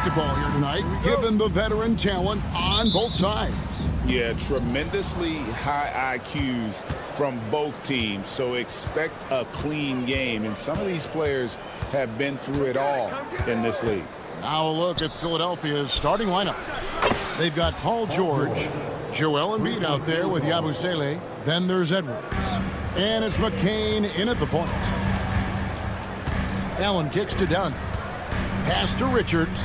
basketball here tonight, given the veteran talent on both sides. Yeah, tremendously high IQs from both teams, so expect a clean game. And some of these players have been through it all in this league. Now a look at Philadelphia's starting lineup. They've got Paul George, Joel Embiid out there with Yabusele. Then there's Edwards. And it's McCain in at the point. Allen kicks to Dunn. Pass to Richards.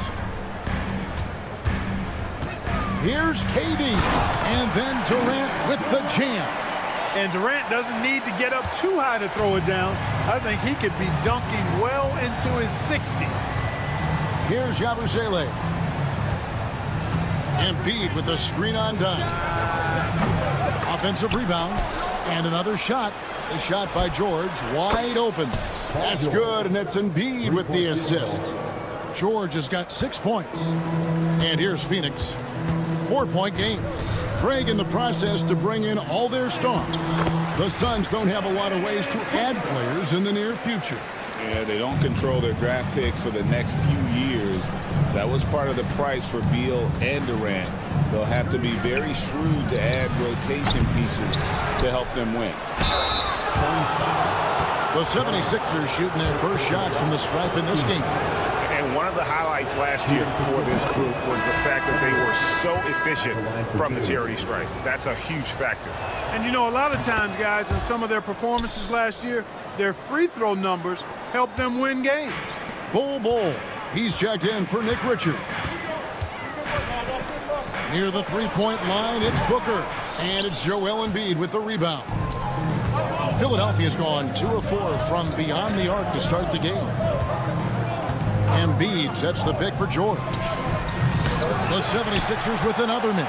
Here's KD. And then Durant with the jam. And Durant doesn't need to get up too high to throw it down. I think he could be dunking well into his 60s. Here's Yabusele. Embiid with a screen on Dunn. Offensive rebound. And another shot. The shot by George, wide open. That's good, and it's Embiid with the assist. George has got 6 points. And here's Phoenix. 4-point game. Craig in the process to bring in all their stars. The Suns don't have a lot of ways to add players in the near future. Yeah, they don't control their draft picks for the next few years. That was part of the price for Beal and Durant. They'll have to be very shrewd to add rotation pieces to help them win. The 76ers shooting their first shots from the stripe in this game. And one of the highlights last year for this group was the fact that they were so efficient from the charity stripe. That's a huge factor. And you know, a lot of times, guys, in some of their performances last year, their free throw numbers helped them win games. Bull. He's checked in for Nick Richards. Near the three-point line, it's Booker. And it's Joel Embiid with the rebound. Philadelphia's gone 2 of 4 from beyond the arc to start the game. Embiid sets the pick for George. The 76ers with another miss.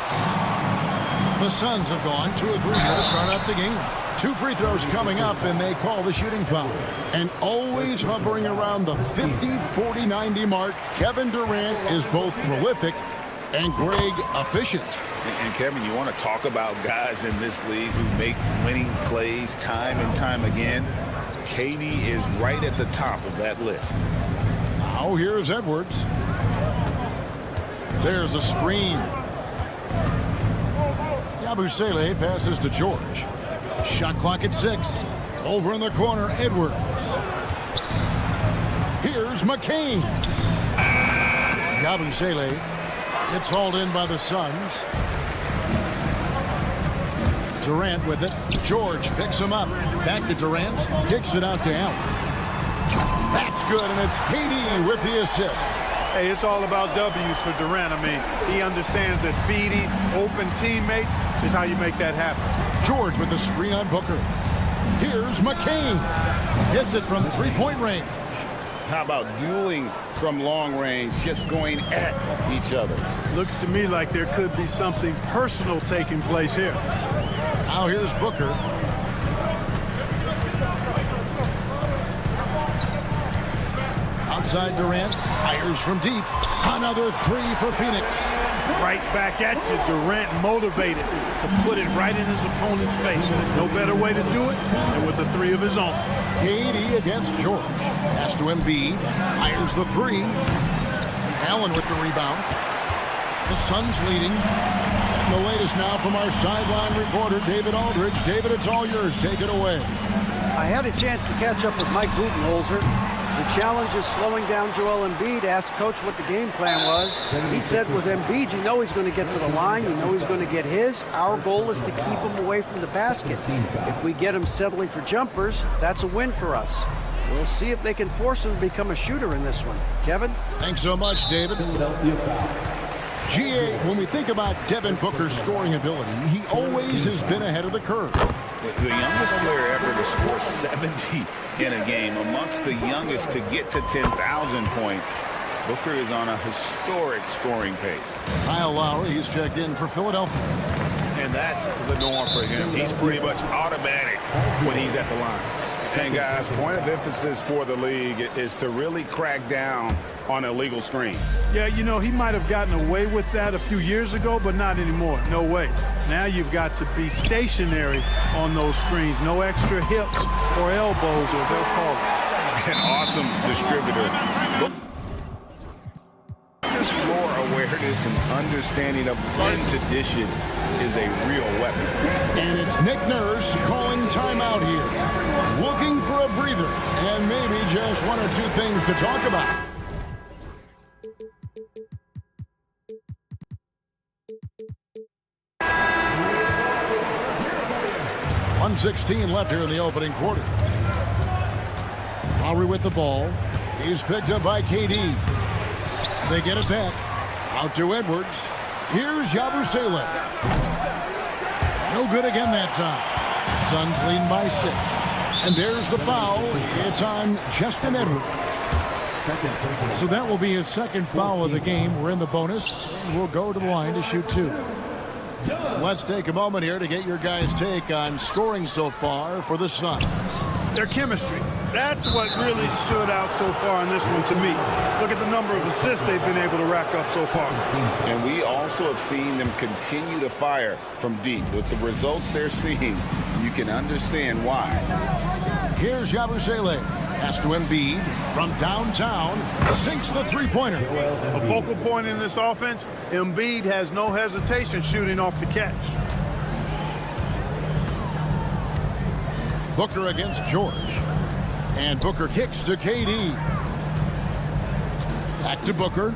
The Suns have gone 2 of 3 here to start out the game. 2 free throws coming up, and they call the shooting foul. And always hovering around the 50, 40, 90 mark, Kevin Durant is both prolific and Greg efficient. And Kevin, you want to talk about guys in this league who make winning plays time and time again? KD is right at the top of that list. Now here's Edwards. There's a screen. Yabusele passes to George. Shot clock at 6. Over in the corner, Edwards. Here's McCain. Yabusele gets hauled in by the Suns. Durant with it. George picks him up. Back to Durant. Kicks it out to Allen. That's good, and it's KD with the assist. Hey, it's all about W's for Durant. I mean, he understands that feeding open teammates is how you make that happen. George with the screen on Booker. Here's McCain. Hits it from three-point range. How about dueling from long range, just going at each other? Looks to me like there could be something personal taking place here. Now here's Booker. Outside Durant, fires from deep. Another 3 for Phoenix. Right back at you, Durant motivated to put it right in his opponent's face. No better way to do it than with a 3 of his own. KD against George. Pass to Embiid. Fires the 3. Allen with the rebound. The Suns leading. And the latest now from our sideline reporter, David Aldridge. David, it's all yours. Take it away. I had a chance to catch up with Mike Budenholzer. The challenge is slowing down Joel Embiid. Asked Coach what the game plan was. He said with Embiid, you know he's going to get to the line. You know he's going to get his. Our goal is to keep him away from the basket. If we get him settling for jumpers, that's a win for us. We'll see if they can force him to become a shooter in this one. Kevin? Thanks so much, David. GA, when we think about Devin Booker's scoring ability, he always has been ahead of the curve. The youngest player ever to score 70 in a game, amongst the youngest to get to 10,000 points. Booker is on a historic scoring pace. Kyle Lowry, he's checked in for Philadelphia. And that's the norm for him. He's pretty much automatic when he's at the line. And guys, point of emphasis for the league is to really crack down on illegal screens. Yeah, you know, he might have gotten away with that a few years ago, but not anymore. No way. Now you've got to be stationary on those screens. No extra hips or elbows, or they'll call it. An awesome distributor. practice and understanding of when to dish it is a real weapon. And it's Nick Nurse calling timeout here. Looking for a breather and maybe just one or two things to talk about. .116 left here in the opening quarter. Lowry with the ball. He's picked up by KD. They get it back. Out to Edwards. Here's Yabusele. No good again that time. Suns lead by 6. And there's the foul. It's on Justin Edwards. So that will be his second foul of the game. We're in the bonus. And we'll go to the line to shoot 2. Let's take a moment here to get your guys' take on scoring so far for the Suns. Their chemistry. That's what really stood out so far in this one to me. Look at the number of assists they've been able to rack up so far. And we also have seen them continue to fire from deep. With the results they're seeing, you can understand why. Here's Yabusele. Pass to Embiid from downtown. Sinks the three-pointer. A focal point in this offense, Embiid has no hesitation shooting off the catch. Booker against George. And Booker kicks to KD. Back to Booker.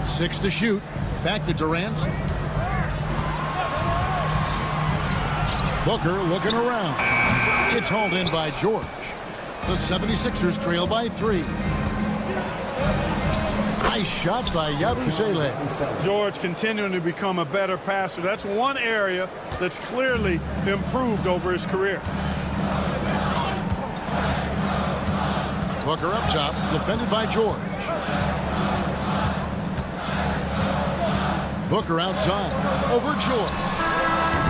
6 to shoot. Back to Durant. Booker looking around. It's hauled in by George. The 76ers trail by 3. Nice shot by Yabusele. George continuing to become a better passer. That's one area that's clearly improved over his career. Booker up top, defended by George. Booker outside, over George.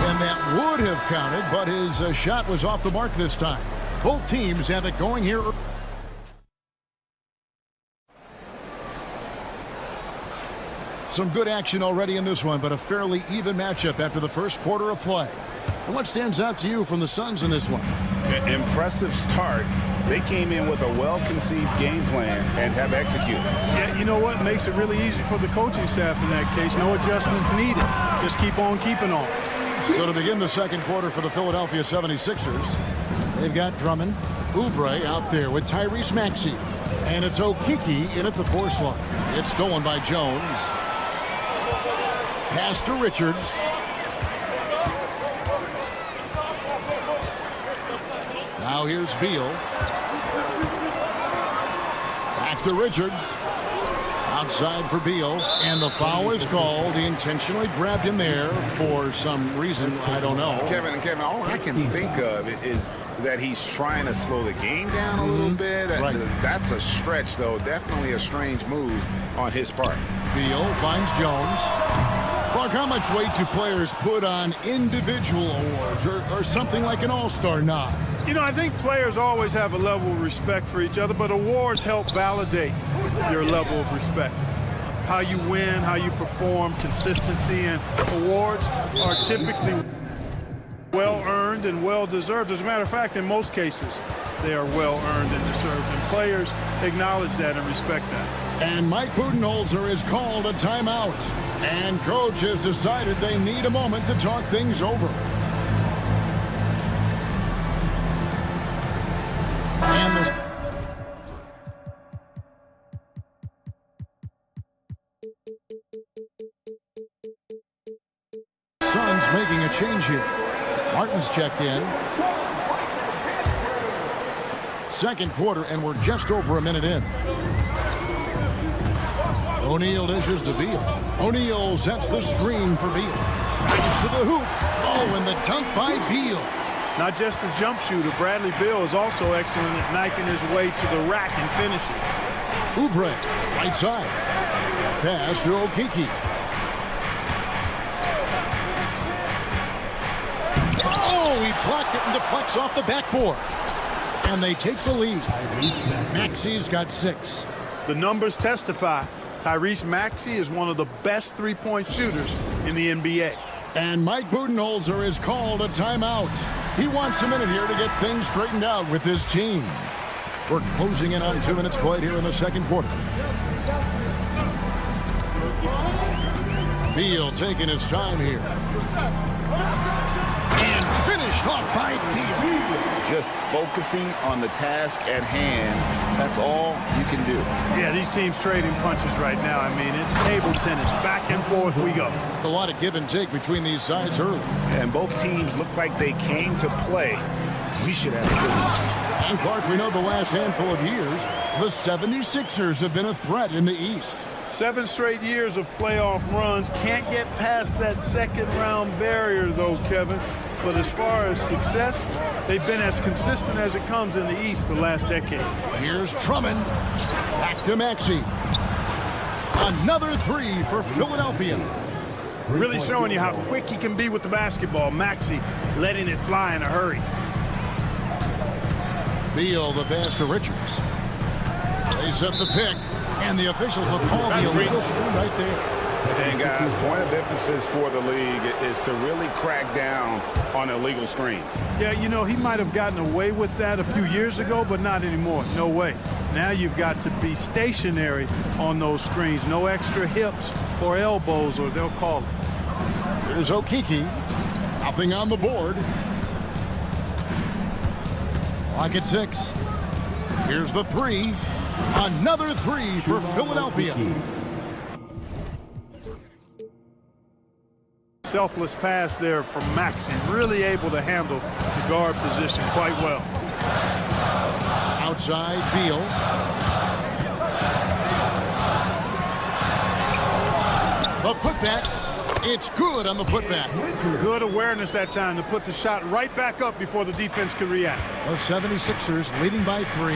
And that would have counted, but his shot was off the mark this time. Both teams have it going here. Some good action already in this one, but a fairly even matchup after the first quarter of play. And what stands out to you from the Suns in this one? Impressive start. They came in with a well-conceived game plan and have executed. Yeah, you know what? Makes it really easy for the coaching staff in that case. No adjustments needed. Just keep on keeping on. So to begin the second quarter for the Philadelphia 76ers, they've got Drummond, Oubre out there with Tyrese Maxey. And it's Okeke in at the 4 slot. It's stolen by Jones. Pass to Richards. Now here's Beal. Back to Richards. Outside for Beal. And the foul is called. He intentionally grabbed him there for some reason. I don't know. Kevin, all I can think of is that he's trying to slow the game down a little bit. Right. That's a stretch, though. Definitely a strange move on his part. Beal finds Jones. Clark, how much weight do players put on individual awards or something like an all-star nod? You know, I think players always have a level of respect for each other, but awards help validate your level of respect. How you win, how you perform, consistency, and awards are typically well-earned and well-deserved. As a matter of fact, in most cases, they are well-earned and deserved, and players acknowledge that and respect that. And Mike Budenholzer is called a timeout. And coach has decided they need a moment to talk things over. And the Suns making a change here. Martin's checked in. Second quarter, and we're just over a minute in. O'Neal dishes to Beal. O'Neal sets the screen for Beal. Drives to the hoop. Oh, and the dunk by Beal. Not just a jump shooter, Bradley Beal is also excellent at knifing his way to the rack and finishing. Oubre, right side. Pass to Okeke. Oh, he blocked it and deflects off the backboard. And they take the lead. Maxey's got 6. The numbers testify. Tyrese Maxey is one of the best three-point shooters in the NBA. And Mike Budenholzer is called a timeout. He wants a minute here to get things straightened out with his team. We're closing in on 2 minutes played here in the second quarter. Beal taking his time here. And finished off by Beal. Just focusing on the task at hand. That's all you can do. Yeah, these teams trading punches right now. I mean, it's table tennis. Back and forth we go. A lot of give and take between these sides early. And both teams look like they came to play. We should have a good one. And Clark, we know the last handful of years, the 76ers have been a threat in the East. 7 straight years of playoff runs. Can't get past that second-round barrier, though, Kevin. But as far as success, they've been as consistent as it comes in the East the last decade. Here's Drummond. Back to Maxey. Another 3 for Philadelphia. Really showing you how quick he can be with the basketball. Maxey letting it fly in a hurry. Beal, the pass to Richards. They set the pick, and the officials will call the illegal screen right there. And guys, point of emphasis for the league is to really crack down on illegal screens. Yeah, you know, he might have gotten away with that a few years ago, but not anymore. No way. Now you've got to be stationary on those screens. No extra hips or elbows, or they'll call it. Here's Okeke. Nothing on the board. Clock at 6. Here's the 3. Another 3 for Philadelphia. Selfless pass there from Maxey. Really able to handle the guard position quite well. Outside, Beal. The putback. It's good on the putback. Good awareness that time to put the shot right back up before the defense could react. The 76ers leading by 3.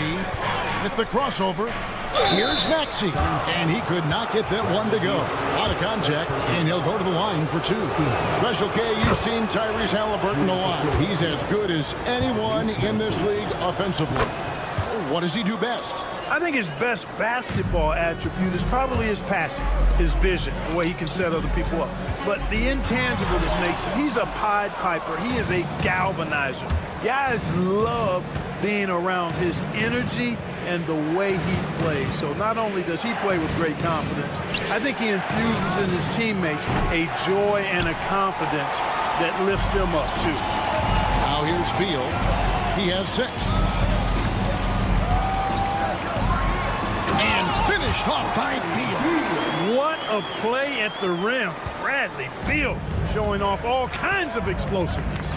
At the crossover, here's Maxey. And he could not get that one to go. A lot of contact, and he'll go to the line for 2. Special K, you've seen Tyrese Halliburton a lot. He's as good as anyone in this league offensively. What does he do best? I think his best basketball attribute is probably his passing, his vision, the way he can set other people up. But the intangible that makes him, he's a Pied Piper. He is a galvanizer. Guys love being around his energy and the way he plays. So not only does he play with great confidence, I think he infuses in his teammates a joy and a confidence that lifts them up too. Now here's Beal. He has 6. And finished off by Beal. What a play at the rim. Bradley Beal showing off all kinds of explosiveness.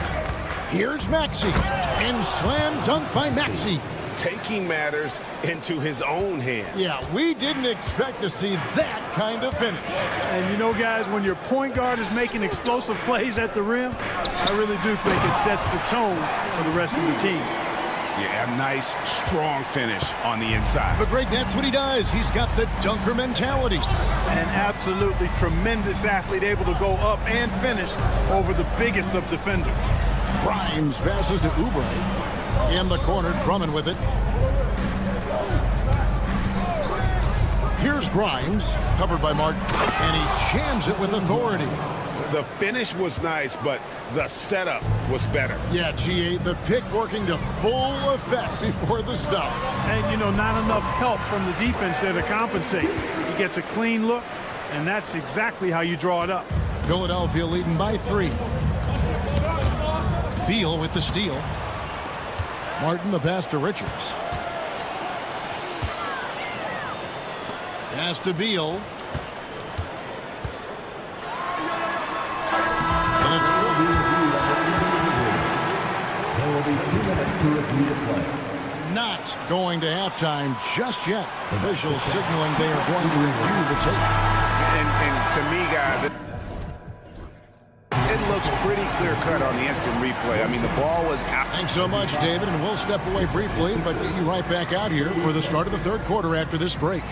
Here's Maxey. And slam dunk by Maxey. Taking matters into his own hands. Yeah, we didn't expect to see that kind of finish. And you know, guys, when your point guard is making explosive plays at the rim, I really do think it sets the tone for the rest of the team. Yeah, a nice, strong finish on the inside. But Greg, that's what he does. He's got the dunker mentality. An absolutely tremendous athlete, able to go up and finish over the biggest of defenders. Grimes passes to Oubre. In the corner, Drummond with it. Here's Grimes, covered by Martin, and he jams it with authority. The finish was nice, but the setup was better. Yeah, GA, the pick working to full effect before the stuff. And, you know, not enough help from the defense there to compensate. He gets a clean look, and that's exactly how you draw it up. Philadelphia leading by 3. Beal with the steal. Martin, the pass to Richards. Pass to Beal. And it's There will be 2 minutes to review the play. not going to halftime just yet. Officials signaling they are going to review the tape. And to me, guys, it looks pretty clear-cut on the instant replay. I mean, the ball was out. Thanks so much, David, and we'll step away briefly, but get you right back out here for the start of the third quarter after this break.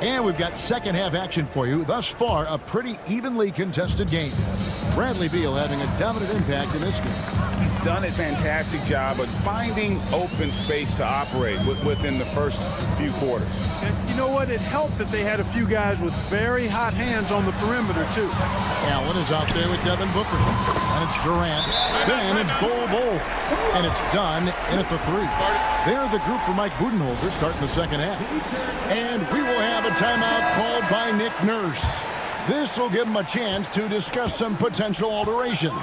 And we've got second half action for you. Thus far, a pretty evenly contested game. Bradley Beal having a dominant impact in this game. He's done a fantastic job of finding open space to operate within the first few quarters. And you know what? It helped that they had a few guys with very hot hands on the perimeter, too. Allen is out there with Devin Booker. And it's Durant. Then it's Bol. And it's done in at the 3. They're the group for Mike Budenholzer starting the second half. And we will have a timeout called by Nick Nurse. This will give him a chance to discuss some potential alterations.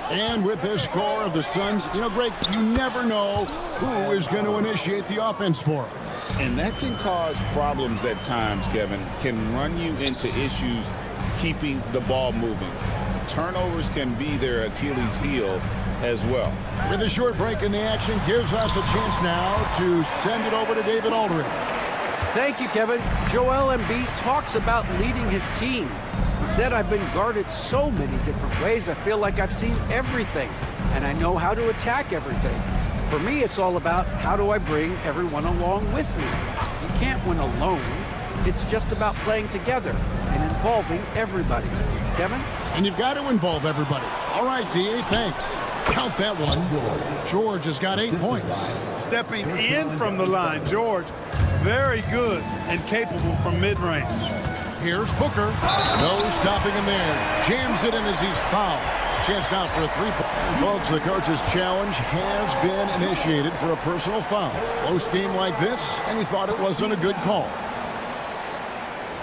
And with this core of the Suns, you know, Greg, you never know who is going to initiate the offense for him. And that can cause problems at times, Kevin. Can run you into issues keeping the ball moving. Turnovers can be their Achilles heel as well. With a short break in the action, gives us a chance now to send it over to David Aldridge. Thank you, Kevin. Joel Embiid talks about leading his team. He said, I've been guarded so many different ways. I feel like I've seen everything, and I know how to attack everything. For me, it's all about how do I bring everyone along with me. You can't win alone. It's just about playing together and involving everybody. Kevin? And you've got to involve everybody. All right, D.A., thanks. Count that one. George has got 8 points. Stepping in from the line, George, very good and capable from mid-range. Here's Booker. No stopping him there. Jams it in as he's fouled. Chance now for a 3-point. Folks, the coach's challenge has been initiated for a personal foul. Close game like this, and he thought it wasn't a good call.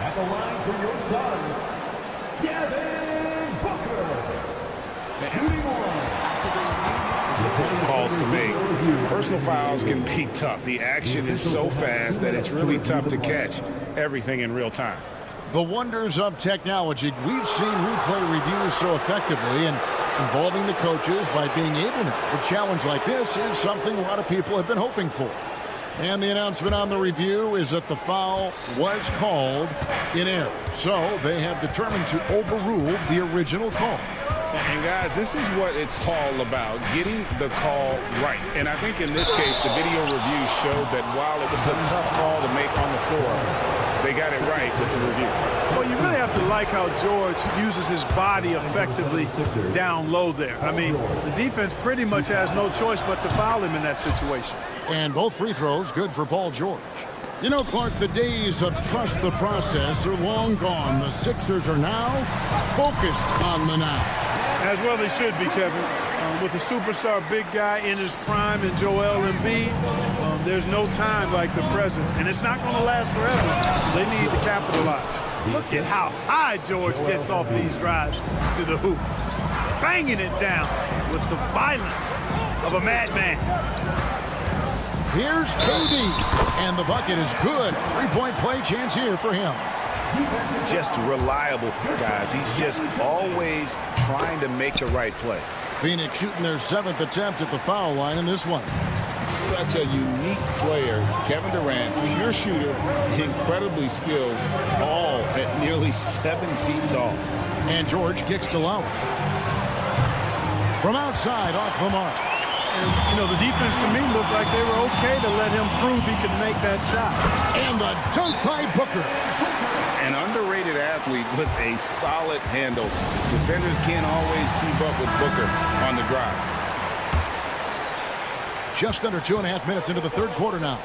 At the line for your Suns, Devin Booker. Shooting Calls to make. Personal fouls can be tough. The action is so fast that it's really tough to catch everything in real time. The wonders of technology. We've seen replay reviews so effectively, and involving the coaches by being able to. A challenge like this is something a lot of people have been hoping for. And the announcement on the review is that the foul was called in error. So they have determined to overrule the original call. And guys, this is what it's all about, getting the call right. And I think in this case, the video review showed that while it was a tough call to make on the floor, they got it right with the review. Well, you really have to like how George uses his body effectively down low there. I mean, the defense pretty much has no choice but to foul him in that situation. And both free throws good for Paul George. You know, Clark, the days of trust the process are long gone. The Sixers are now focused on the now. As well they should be, Kevin. With a superstar big guy in his prime and Joel Embiid, there's no time like the present. And it's not going to last forever, so they need to capitalize. Look at how high George gets off these drives to the hoop. Banging it down with the violence of a madman. Here's KD, and the bucket is good. 3-point play chance here for him. Just reliable, guys. He's just always trying to make the right play. Phoenix shooting their 7th attempt at the foul line in this one. Such a unique player. Kevin Durant, pure shooter, incredibly skilled, all at nearly 7 feet tall. And George kicks to Lowry. From outside, off the mark. And, you know, the defense to me looked like they were okay to let him prove he could make that shot. And the dunk by Booker. An underrated athlete with a solid handle. Defenders can't always keep up with Booker on the drive. Just under 2.5 minutes into the third quarter now.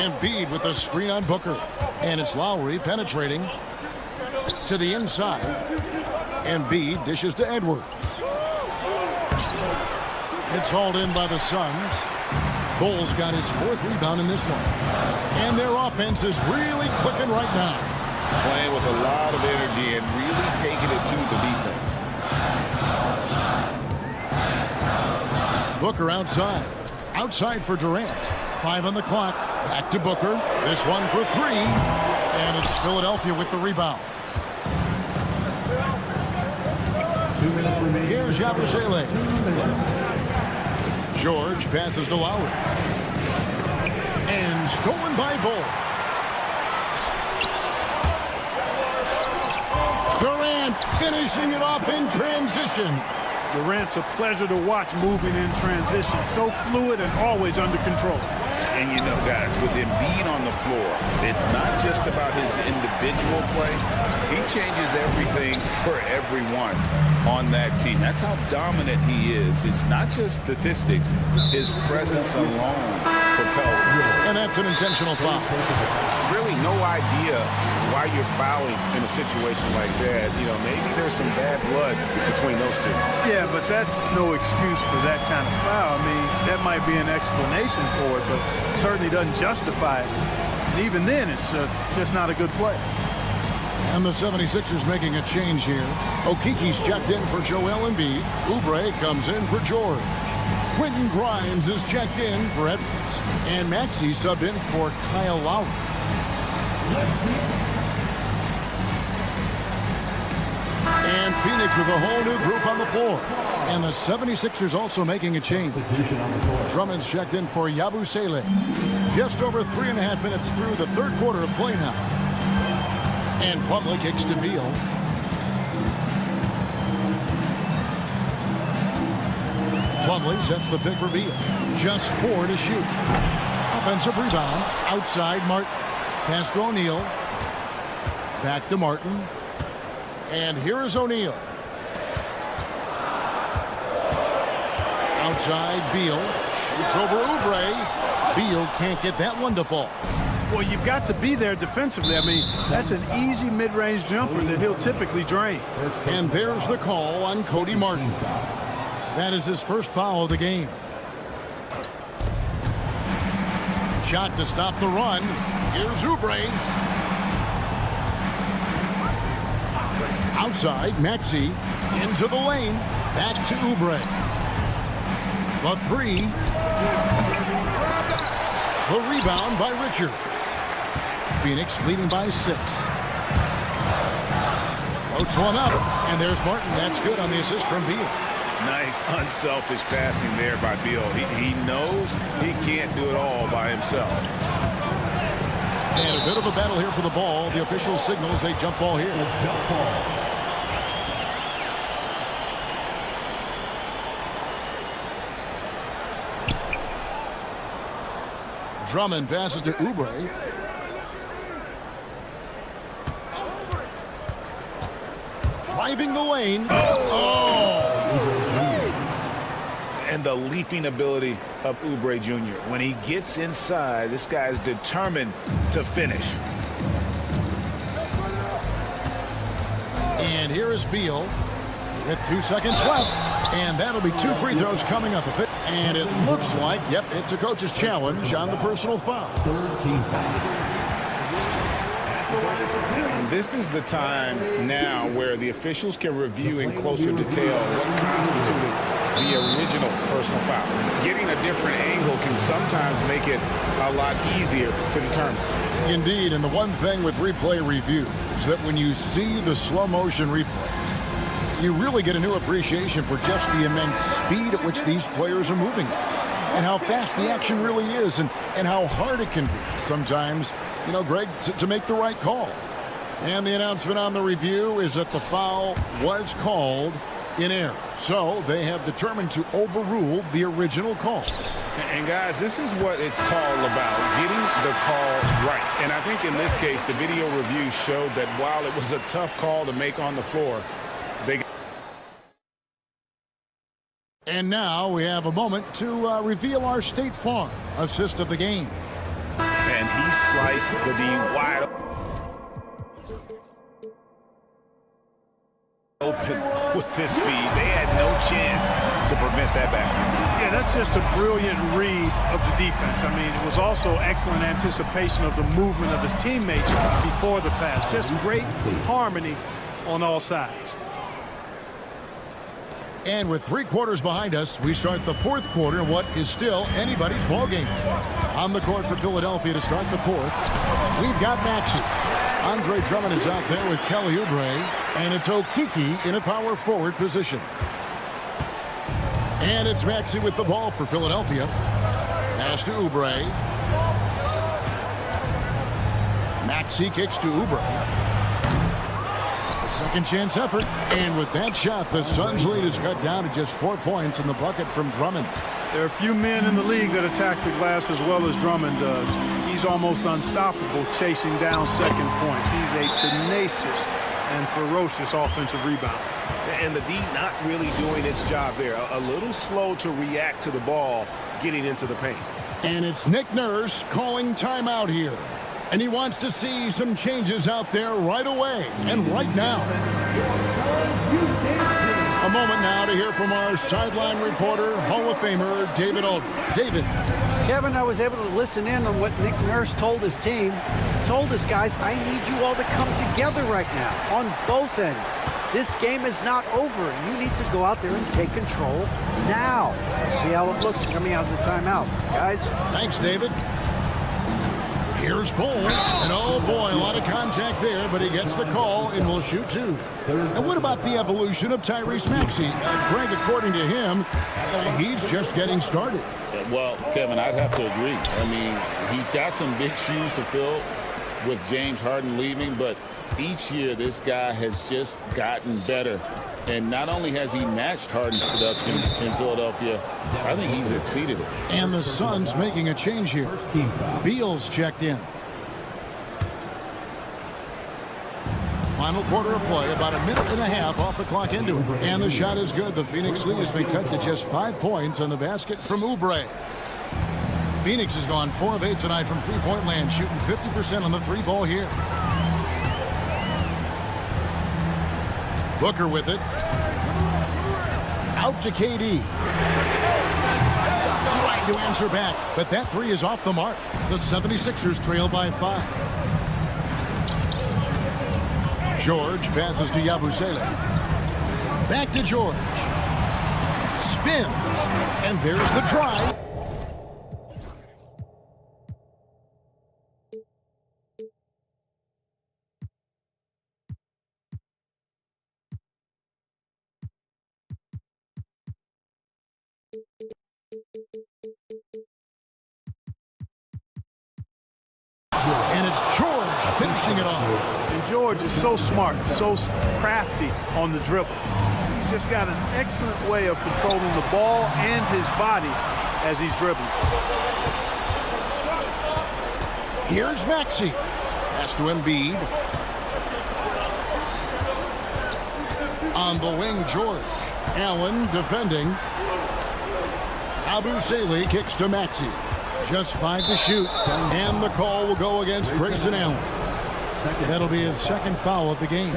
Embiid with a screen on Booker. And it's Lowry penetrating to the inside. Embiid dishes to Edwards. It's hauled in by the Suns. Bull's got his 4th rebound in this one. And their offense is really clicking right now. Playing with a lot of energy and really taking it to the defense. Booker outside. Outside for Durant. 5 on the clock. Back to Booker. This one for 3. And it's Philadelphia with the rebound. 2 minutes remaining. Here's Yabusele. George passes to Lowry. And stolen by Bull. Durant finishing it off in transition. Durant's a pleasure to watch moving in transition. So fluid and always under control. And you know, guys, with Embiid on the floor, it's not just about his individual play. He changes everything for everyone on that team. That's how dominant he is. It's not just statistics. His presence alone propels him. And that's an intentional foul. Really no idea why you're fouling in a situation like that. You know, maybe there's some bad blood between those two. Yeah, but that's no excuse for that kind of foul. I mean, that might be an explanation for it, but certainly doesn't justify it. And even then, it's just not a good play. And the 76ers making a change here. Okiki's checked in for Joel Embiid. Oubre comes in for George. Quentin Grimes is checked in for Edwards. And Maxey subbed in for Kyle Lowry. And Phoenix with a whole new group on the floor. And the 76ers also making a change. Drummond's checked in for Yabusele. Just over 3.5 minutes through the third quarter of play now. And Plumlee kicks to Beal. Plumlee sets the pick for Beal. Just 4 to shoot. Offensive rebound. Outside Martin. Pass to O'Neal. Back to Martin. And here is O'Neal. Outside Beal. Shoots over Oubre. Beal can't get that one to fall. Well, you've got to be there defensively. I mean, that's an easy mid-range jumper that he'll typically drain. And there's the call on Cody Martin. That is his first foul of the game. Shot to stop the run. Here's Oubre. Outside, Maxey into the lane. Back to Oubre. The three. The rebound by Richard. Phoenix leading by 6. Floats one up, and there's Martin. That's good on the assist from Beal. Nice, unselfish passing there by Beal. He knows he can't do it all by himself. And a bit of a battle here for the ball. The official signals a jump ball here. Drummond passes to Oubre. Driving the lane. And the leaping ability of Oubre Jr. When he gets inside, this guy's determined to finish. And here is Beal with 2 seconds left. And that'll be 2 free throws coming up. And it looks like, yep, it's a coach's challenge on the personal foul. And this is the time now where the officials can review in closer detail what constituted the original personal foul. Getting a different angle can sometimes make it a lot easier to determine. Indeed, and the one thing with replay review is that when you see the slow motion replay, you really get a new appreciation for just the immense speed at which these players are moving and how fast the action really is and how hard it can be sometimes, you know, Greg, to make the right call. And the announcement on the review is that the foul was called in error. So they have determined to overrule the original call. And guys, this is what it's called about, getting the call right. And I think in this case, the video review showed that while it was a tough call to make on the floor, they... And now we have a moment to reveal our State Farm assist of the game. And he sliced the D wide open with this feed. They had no chance to prevent that basket. Yeah, that's just a brilliant read of the defense. I mean, it was also excellent anticipation of the movement of his teammates before the pass. Just great harmony on all sides. And with 3 quarters behind us, we start the 4th quarter in what is still anybody's ball game. On the court for Philadelphia to start the 4th, we've got Maxey. Andre Drummond is out there with Kelly Oubre, and it's Okiki in a power forward position. And it's Maxey with the ball for Philadelphia. Pass to Oubre. Maxey kicks to Oubre. A second chance effort, and with that shot, the Suns' lead is cut down to just 4 points in the bucket from Drummond. There are a few men in the league that attack the glass as well as Drummond does. He's almost unstoppable chasing down second points. He's a tenacious and ferocious offensive rebounder. And the D not really doing its job there. A little slow to react to the ball getting into the paint. And it's Nick Nurse calling timeout here. And he wants to see some changes out there right away and right now. A moment now to hear from our sideline reporter, Hall of Famer David Aldridge. David. Kevin, I was able to listen in on what Nick Nurse told his team. He told his guys, I need you all to come together right now on both ends. This game is not over. You need to go out there and take control now. See how it looks coming out of the timeout, guys. Thanks, David. Here's Cole, and oh boy, a lot of contact there, but he gets the call and will shoot two. And what about the evolution of Tyrese Maxey? Greg, according to him, he's just getting started. Well, Kevin, I'd have to agree. I mean, he's got some big shoes to fill with James Harden leaving, but each year this guy has just gotten better. And not only has he matched Harden's production in Philadelphia, I think he's exceeded it. And the Suns making a change here. Beal's checked in. Final quarter of play, about a minute and a half off the clock into it. And the shot is good. The Phoenix lead has been cut to just 5 points on the basket from Oubre. Phoenix has gone 4 of 8 tonight from three-point land, shooting 50% on the three ball here. Booker with it. Out to KD. Trying to answer back, but that three is off the mark. The 76ers trail by 5. George passes to Yabusele. Back to George. Spins. And there's the try. And it's George finishing it off. And George is so smart, so crafty on the dribble. He's just got an excellent way of controlling the ball and his body as he's dribbling. Here's Maxey. Pass to Embiid. On the wing, George. Allen defending. Yabusele kicks to Maxey. Just 5 to shoot, and the call will go against Grayson Allen. That'll be his second foul of the game.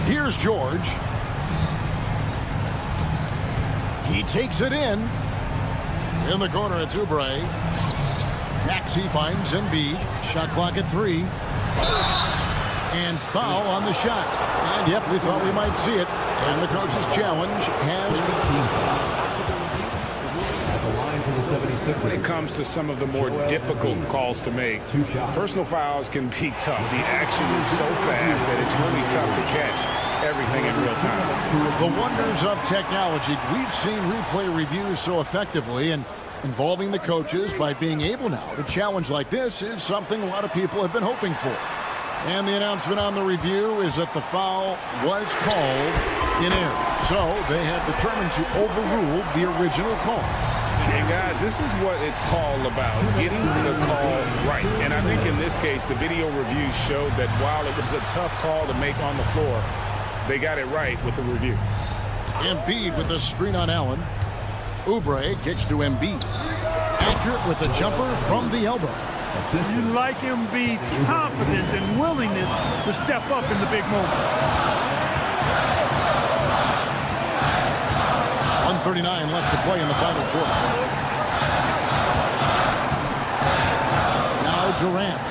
Here's George. He takes it in. In the corner, it's Oubre. Maxey finds Embiid. Shot clock at 3. And foul on the shot. And yep, we thought we might see it. And the coach's challenge has been. When it comes to some of the more difficult calls to make, personal fouls can be tough. The action is so fast that it's really tough to catch everything in real time. The wonders of technology. We've seen replay reviews so effectively, and involving the coaches by being able now to challenge like this is something a lot of people have been hoping for. And the announcement on the review is that the foul was called in error. So they have determined to overrule the original call. And guys, this is what it's all about, getting the call right. And I think in this case, the video review showed that while it was a tough call to make on the floor, they got it right with the review. Embiid with the screen on Allen. Oubre kicks to Embiid. Accurate with the jumper from the elbow. You like Embiid's confidence and willingness to step up in the big moment. 1:39 left to play in the final quarter. Now Durant.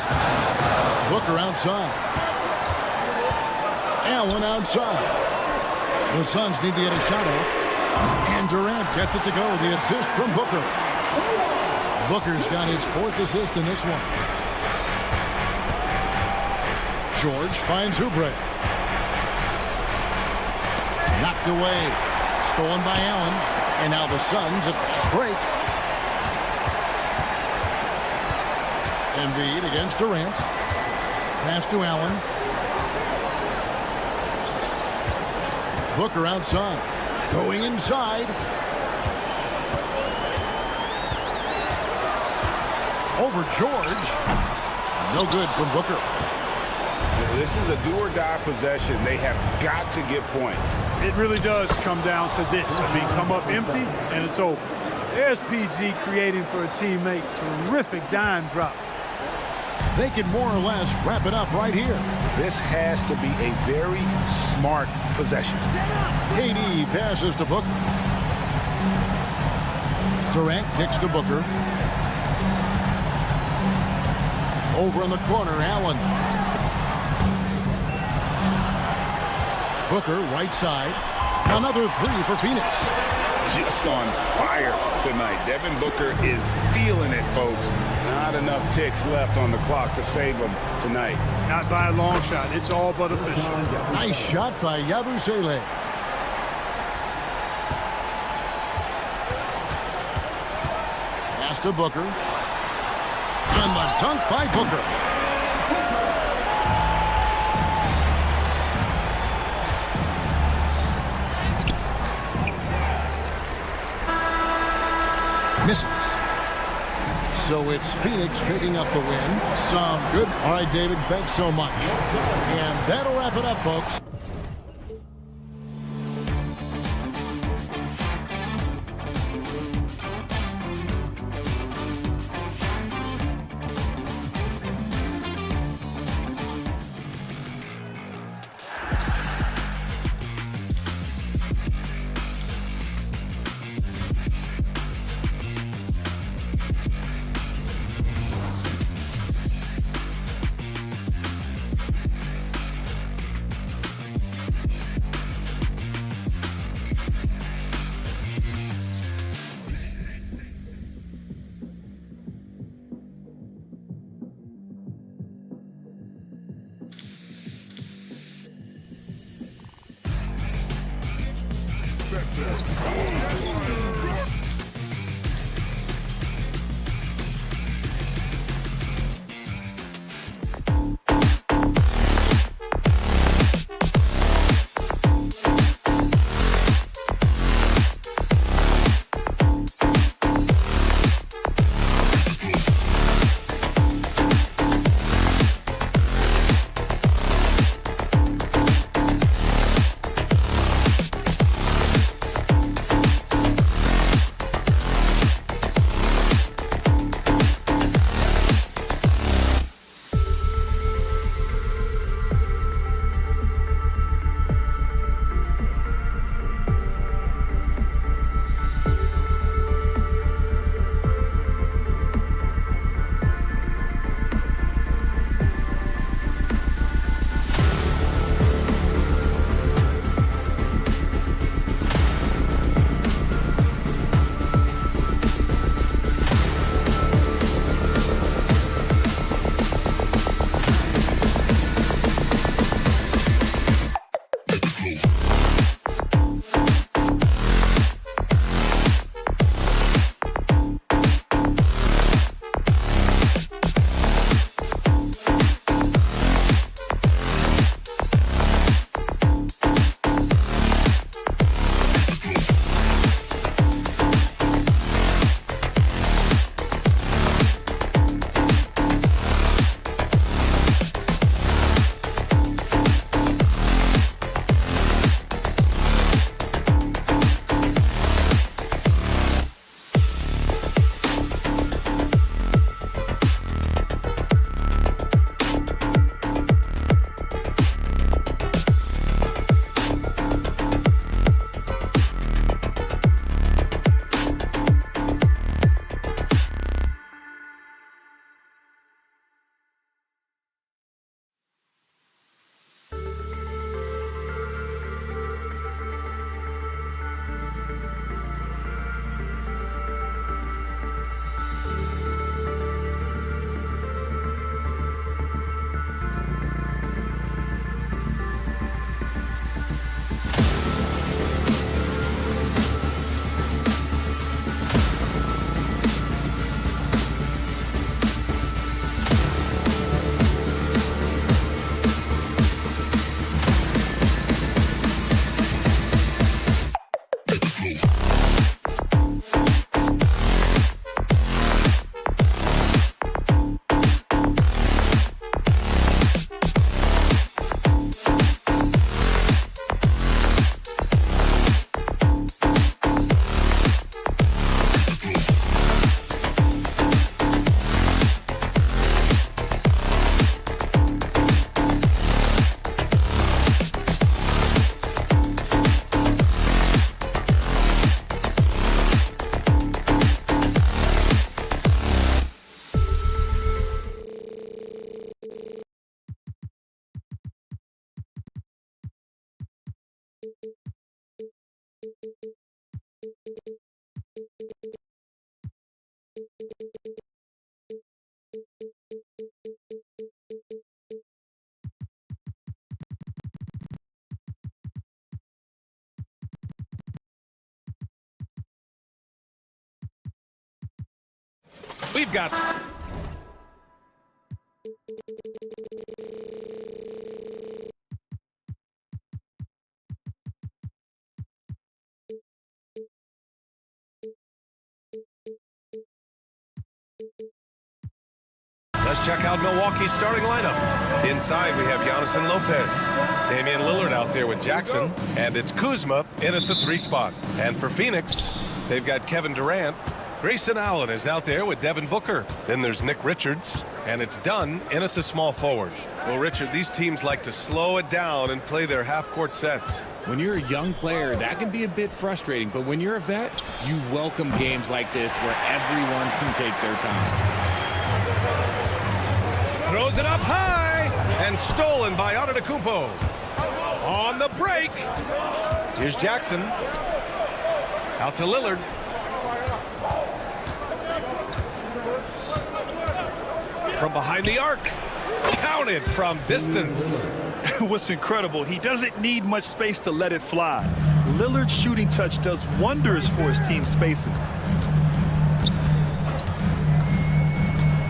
Booker outside. Allen outside. The Suns need to get a shot off. And Durant gets it to go. The assist from Booker. Booker's got his 4th assist in this one. George finds Oubre. Knocked away. Stolen by Allen. And now the Suns a fast break. Embiid against Durant. Pass to Allen. Booker outside. Going inside. Over George. No good from Booker. This is a do-or-die possession. They have got to get points. It really does come down to this. I mean, come up empty, and it's over. There's PG creating for a teammate. Terrific dime drop. They can more or less wrap it up right here. This has to be a very smart possession. KD passes to Booker. Durant kicks to Booker. Over in the corner, Allen. Booker, right side. Another three for Phoenix. Just on fire tonight. Devin Booker is feeling it, folks. Not enough ticks left on the clock to save him tonight. Not by a long shot. It's all but official. Nice shot by Yabusele. Pass to Booker. And the dunk by Booker. Misses. So it's Phoenix picking up the win. Some good. All right, David, thanks so much. And that'll wrap it up, folks. We've got... Let's check out Milwaukee's starting lineup. Inside, we have Giannis and Lopez. Damian Lillard out there with Jackson. And it's Kuzma in at the 3 spot. And for Phoenix, they've got Kevin Durant. Grayson Allen is out there with Devin Booker. Then there's Nick Richards. And it's Dunn in at the small forward. Well, Richard, these teams like to slow it down and play their half-court sets. When you're a young player, that can be a bit frustrating. But when you're a vet, you welcome games like this where everyone can take their time. Throws it up high and stolen by Antetokounmpo. On the break. Here's Jackson. Out to Lillard. From behind the arc. Counted from distance. What's incredible, he doesn't need much space to let it fly. Lillard's shooting touch does wonders for his team spacing.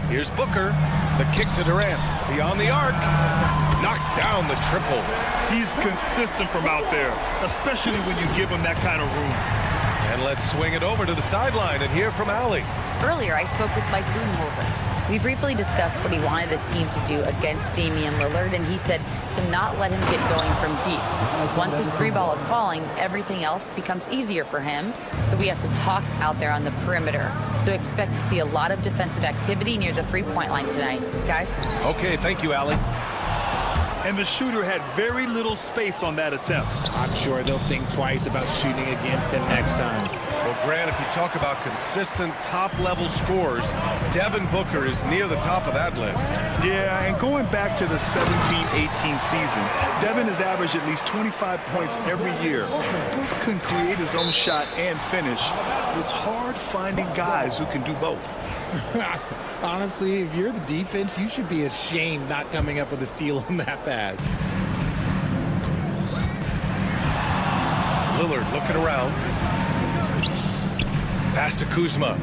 Here's Booker. The kick to Durant. Beyond the arc. Knocks down the triple. He's consistent from out there, especially when you give him that kind of room. And let's swing it over to the sideline and hear from Allie. Earlier, I spoke with Mike Budenholzer. We briefly discussed what he wanted his team to do against Damian Lillard, and he said to not let him get going from deep. Once his 3-ball is falling, everything else becomes easier for him, so we have to talk out there on the perimeter. So expect to see a lot of defensive activity near the 3-point line tonight. Guys? Okay, thank you, Allie. And the shooter had very little space on that attempt. I'm sure they'll think twice about shooting against him next time. Well, Grant, if you talk about consistent top-level scores, Devin Booker is near the top of that list. Yeah, and going back to the 17-18 season, Devin has averaged at least 25 points every year. Booker can create his own shot and finish. It's hard finding guys who can do both. Honestly, if you're the defense, you should be ashamed not coming up with a steal on that pass. Lillard looking around. Pass to Kuzma.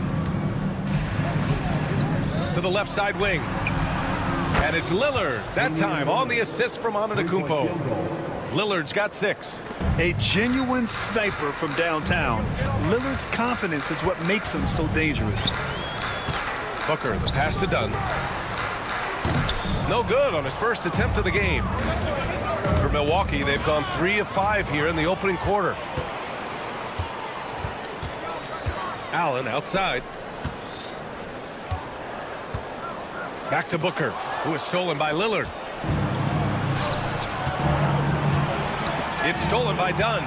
To the left side wing. And it's Lillard, that time on the assist from Antetokounmpo. Lillard's got 6. A genuine sniper from downtown. Lillard's confidence is what makes him so dangerous. Booker, the pass to Dunn. No good on his first attempt of the game. For Milwaukee, they've gone 3 of 5 here in the opening quarter. Allen outside. Back to Booker, who is stolen by Lillard. It's stolen by Dunn.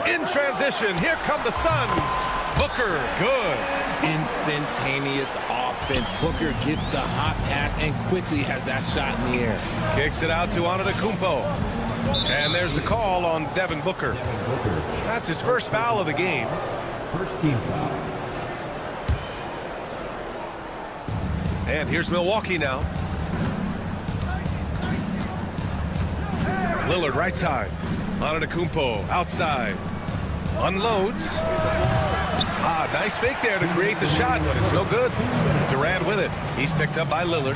In transition, here come the Suns. Booker, good. Instantaneous offense. Booker gets the hot pass and quickly has that shot in the air. Kicks it out to Antetokounmpo. And there's the call on Devin Booker. That's his first foul of the game. First team foul. And here's Milwaukee now. Lillard right side. Antetokounmpo outside. Unloads. Nice fake there to create the shot, but it's no good. Durant with it. He's picked up by Lillard.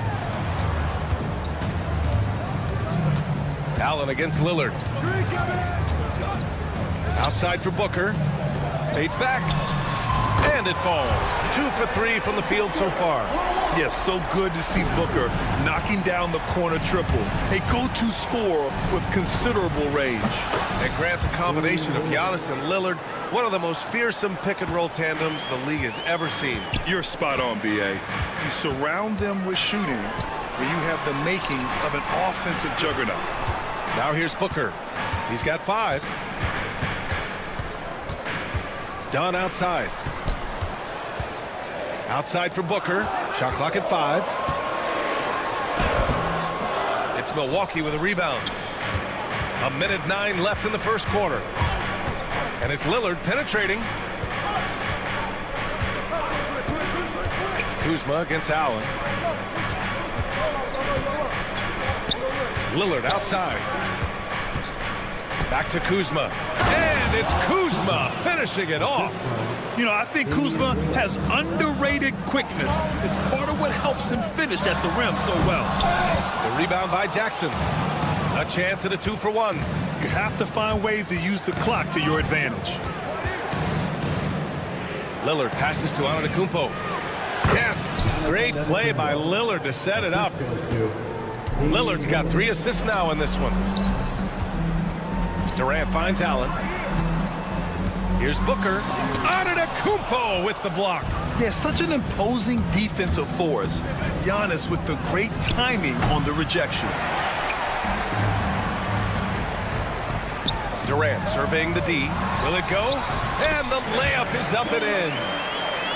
Allen against Lillard. Outside for Booker. Fades back. And it falls. 2 for 3 from the field so far. Yes, so good to see Booker knocking down the corner triple. A go-to scorer with considerable range. And Grant, the combination of Giannis and Lillard, one of the most fearsome pick-and-roll tandems the league has ever seen. You're spot on, B.A. You surround them with shooting, and you have the makings of an offensive juggernaut. Now here's Booker. He's got 5. Dunn outside. Outside for Booker. Shot clock at 5. It's Milwaukee with a rebound. 1:09 left in the first quarter. And it's Lillard penetrating. Kuzma against Allen. Lillard outside. Back to Kuzma. And it's Kuzma finishing it off. You know, I think Kuzma has underrated quickness. It's part of what helps him finish at the rim so well. The rebound by Jackson. A chance at a 2-for-1. You have to find ways to use the clock to your advantage. Lillard passes to Antetokounmpo. Yes! Great play by Lillard to set it up. Lillard's got 3 assists now in this one. Durant finds Allen. Here's Booker. Antetokounmpo with the block. Yeah, such an imposing defensive force. Giannis with the great timing on the rejection. Durant surveying the D. Will it go? And the layup is up and in.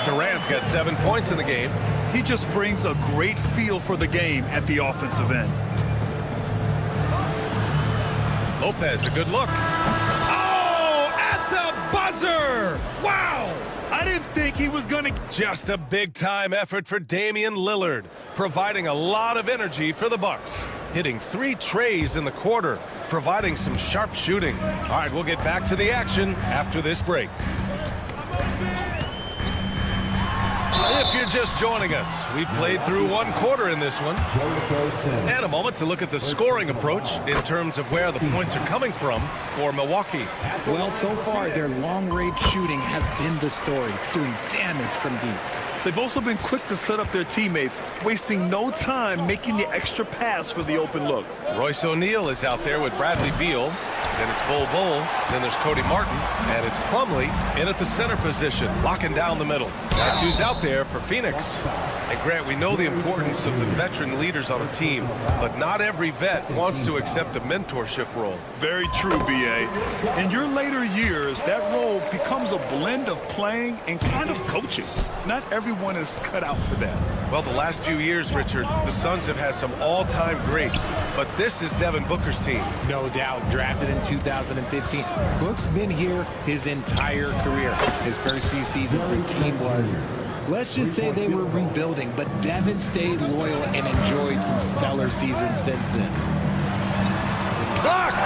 Durant's got 7 points in the game. He just brings a great feel for the game at the offensive end. Lopez, a good look. Oh, at the buzzer! Wow! I didn't think he was going to... Just a big-time effort for Damian Lillard, providing a lot of energy for the Bucks. Hitting 3 trays in the quarter, providing some sharp shooting. All right, we'll get back to the action after this break. If you're just joining us, we played through 1 quarter in this one. And a moment to look at the scoring approach in terms of where the points are coming from for Milwaukee. Well, so far, their long-range shooting has been the story, doing damage from deep. They've also been quick to set up their teammates, wasting no time making the extra pass for the open look. Royce O'Neal is out there with Bradley Beal. Then it's Bol Bol. Then there's Cody Martin. And it's Plumlee in at the center position, locking down the middle. That's who's out there for Phoenix. And Grant, we know the importance of the veteran leaders on a team, but not every vet wants to accept a mentorship role. Very true, B.A. In your later years, that role becomes a blend of playing and kind of coaching. Not everyone is cut out for that. Well, the last few years, Richard, the Suns have had some all-time greats, but this is Devin Booker's team. No doubt, drafted in 2015. Book's been here his entire career. His first few seasons, the team was, let's just say they were rebuilding, but Devin stayed loyal and enjoyed some stellar seasons since then. Blocked!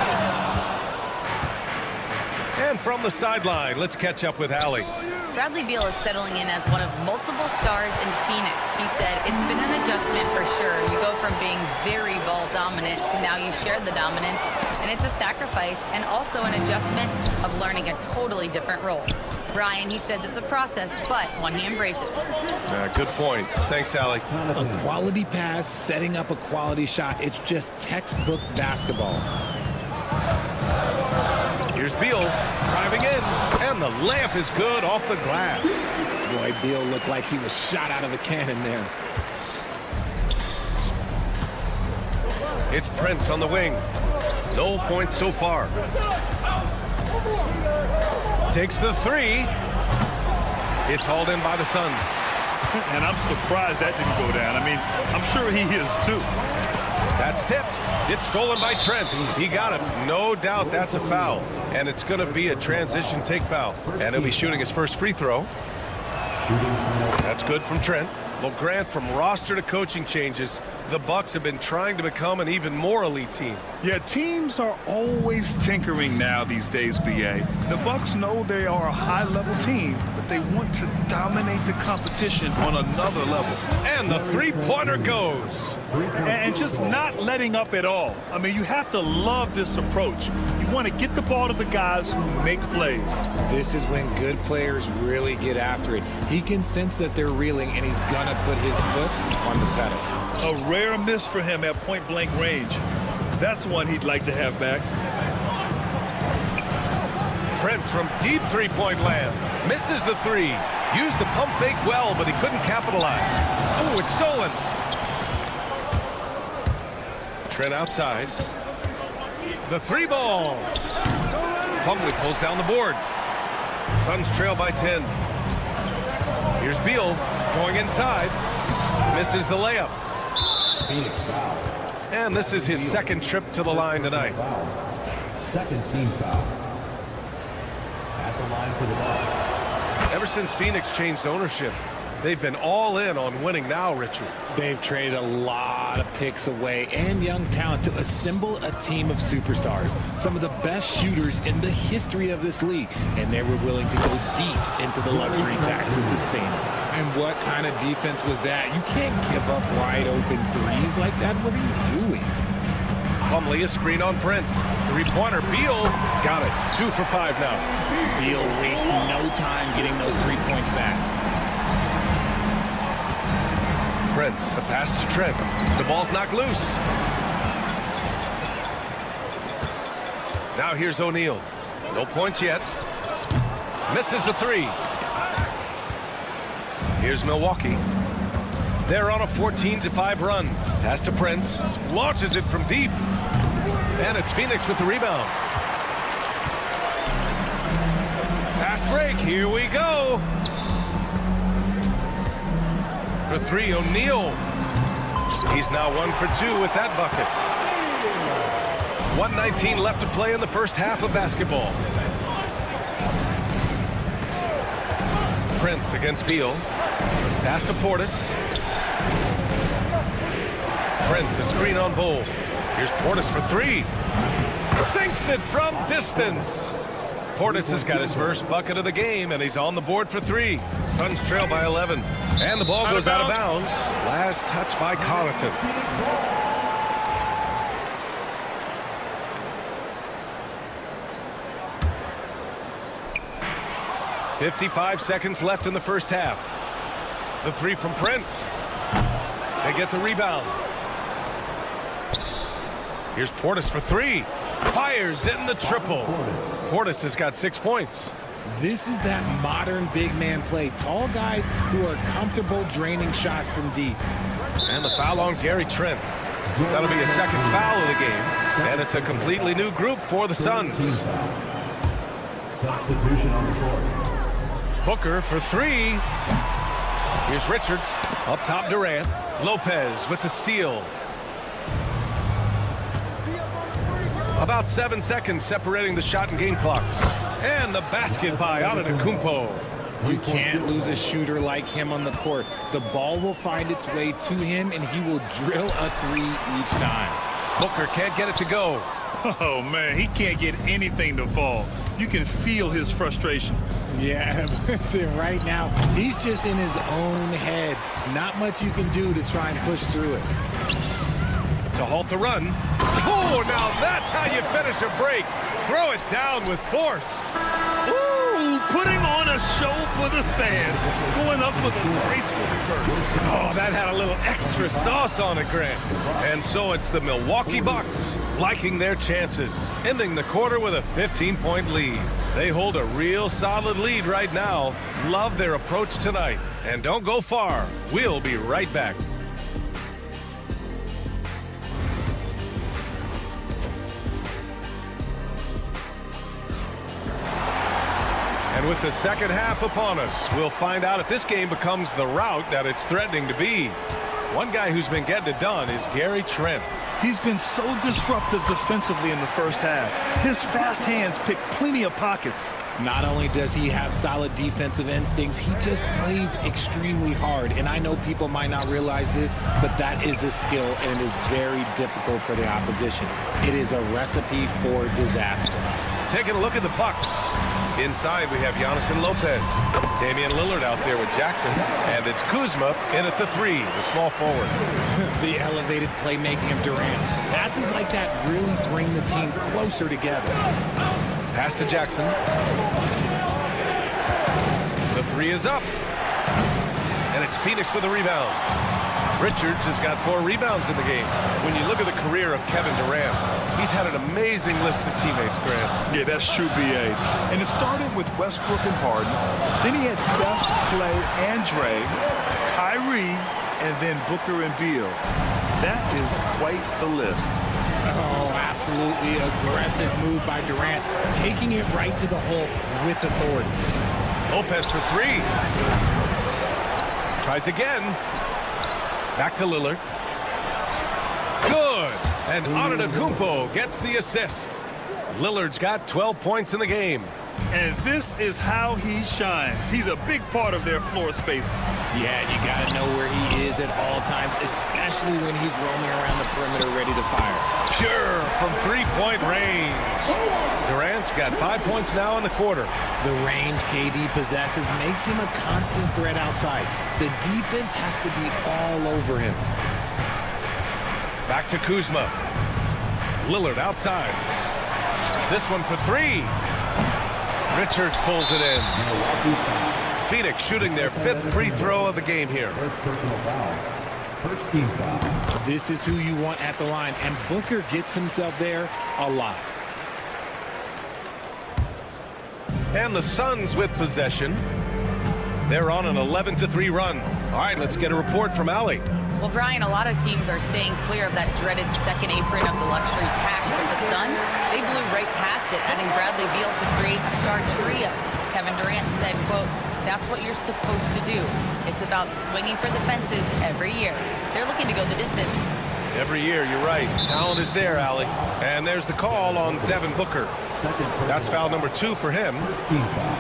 And from the sideline, let's catch up with Allie. Bradley Beal is settling in as one of multiple stars in Phoenix. He said it's been an adjustment for sure. You go from being very ball dominant to now you share the dominance, and it's a sacrifice and also an adjustment of learning a totally different role. Brian, he says it's a process, but one he embraces. Good point. Thanks, Allie. A quality pass, setting up a quality shot. It's just textbook basketball. Here's Beal driving in, and the layup is good off the glass. Boy, Beal looked like he was shot out of a cannon there. It's Prince on the wing. No points so far. Takes the 3. It's hauled in by the Suns. And I'm surprised that didn't go down. I mean, I'm sure he is too. That's tipped. It's stolen by Trent. He got it. No doubt that's a foul. And it's going to be a transition take foul. And he'll be shooting his first free throw. That's good from Trent. Well, Grant, from roster to coaching changes, the Bucks have been trying to become an even more elite team. Yeah, teams are always tinkering now these days, B.A. The Bucks know they are a high-level team, but they want to dominate the competition on another level. And the three-pointer goes. And just not letting up at all. I mean, you have to love this approach. You want to get the ball to the guys who make plays. This is when good players really get after it. He can sense that they're reeling, and he's going to put his foot on the pedal. A rare miss for him at point-blank range. That's one he'd like to have back. Trent from deep three-point land. Misses the 3. Used the pump fake well, but he couldn't capitalize. Oh, it's stolen. Trent outside. The 3 ball. Plumlee pulls down the board. Suns trail by 10. Here's Beal going inside. Misses the layup. Phoenix foul. And this is his second trip to the line tonight. Second team foul. At the line for the Bucks. Ever since Phoenix changed ownership, They've been all in on winning now, Richard. They've traded a lot of picks away and young talent to assemble a team of superstars, some of the best shooters in the history of this league, and they were willing to go deep into the luxury tax to sustain it. And what kind of defense was that? You can't give up wide open threes like that. What are you doing? Plumlee, a screen on Prince. Three-pointer, Beal got it. 2 for 5 now. Beal wastes no time getting those 3 points back. Prince, the pass to Trent. The ball's knocked loose. Now here's O'Neal. No points yet. Misses the 3. Here's Milwaukee. They're on a 14-5 run. Pass to Prince. Launches it from deep. And it's Phoenix with the rebound. Fast break. Here we go. For 3, O'Neal. He's now 1 for 2 with that bucket. 1:19 left to play in the first half of basketball. Prince against Beal. Pass to Portis. Prince, a screen on Bull. Here's Portis for 3. Sinks it from distance. Portis has got his first bucket of the game, and he's on the board for 3. Suns trail by 11. And the ball goes out of bounds. Last touch by Connaughton. .55 seconds left in the first half. The 3 from Prince. They get the rebound. Here's Portis for 3. Fires in the triple. Portis has got 6 points. This is that modern big man play. Tall guys who are comfortable draining shots from deep. And the foul on Gary Trent. That'll be a second foul of the game. And it's a completely new group for the Suns. Substitution on the court. Booker for 3. Here's Richards. Up top, Durant. Lopez with the steal. About 7 seconds separating the shot and game clocks. And the basket by Antetokounmpo. You can't lose a shooter like him on the court. The ball will find its way to him, and he will drill a 3 each time. Booker can't get it to go. Oh, man, he can't get anything to fall. You can feel his frustration. Yeah, right now, he's just in his own head. Not much you can do to try and push through it. To halt the run. Oh, now that's how you finish a break. Throw it down with force. Ooh, putting on a show for the fans. Going up with a graceful reverse. Oh, that had a little extra sauce on it, Grant. And so it's the Milwaukee Bucks liking their chances, ending the quarter with a 15-point lead. They hold a real solid lead right now. Love their approach tonight. And don't go far. We'll be right back. And with the second half upon us, we'll find out if this game becomes the rout that it's threatening to be. One guy who's been getting it done is Gary Trent. He's been so disruptive defensively in the first half. His fast hands pick plenty of pockets. Not only does he have solid defensive instincts, he just plays extremely hard. And I know people might not realize this, but that is a skill, and it is very difficult for the opposition. It is a recipe for disaster. Taking a look at the Bucks. Inside, we have Giannis and Lopez. Damian Lillard out there with Jackson. And it's Kuzma in at the 3, the small forward. The elevated playmaking of Durant. Passes like that really bring the team closer together. Pass to Jackson. The 3 is up. And it's Phoenix with a rebound. Richards has got 4 rebounds in the game. When you look at the career of Kevin Durant, he's had an amazing list of teammates, Grant. Yeah, that's true, B.A. And it started with Westbrook and Harden. Then he had Steph, Clay, and Dre, Kyrie, and then Booker and Beal. That is quite the list. Oh, absolutely aggressive move by Durant, taking it right to the hole with authority. Lopez for 3. Tries again. Back to Lillard. Good. And Antetokounmpo gets the assist. Lillard's got 12 points in the game. And this is how he shines. He's a big part of their floor space. Yeah, you got to know where he is at all times, especially when he's roaming around the perimeter ready to fire. Pure from three-point range. Durant's got 5 points now in the quarter. The range KD possesses makes him a constant threat outside. The defense has to be all over him. Back to Kuzma. Lillard outside. This one for three. Richards pulls it in. Phoenix shooting their 5th free throw of the game here. First team foul. This is who you want at the line, and Booker gets himself there a lot. And the Suns with possession. They're on an 11-3 run. All right, let's get a report from Allie. Well, Brian, a lot of teams are staying clear of that dreaded second apron of the luxury tax, but the Suns, they blew right past it, adding Bradley Beal to create a star trio. Kevin Durant said, quote, "That's what you're supposed to do. It's about swinging for the fences every year." They're looking to go the distance. Every year, you're right. Talent is there, Allie. And there's the call on Devin Booker. That's foul number 2 for him. First team foul.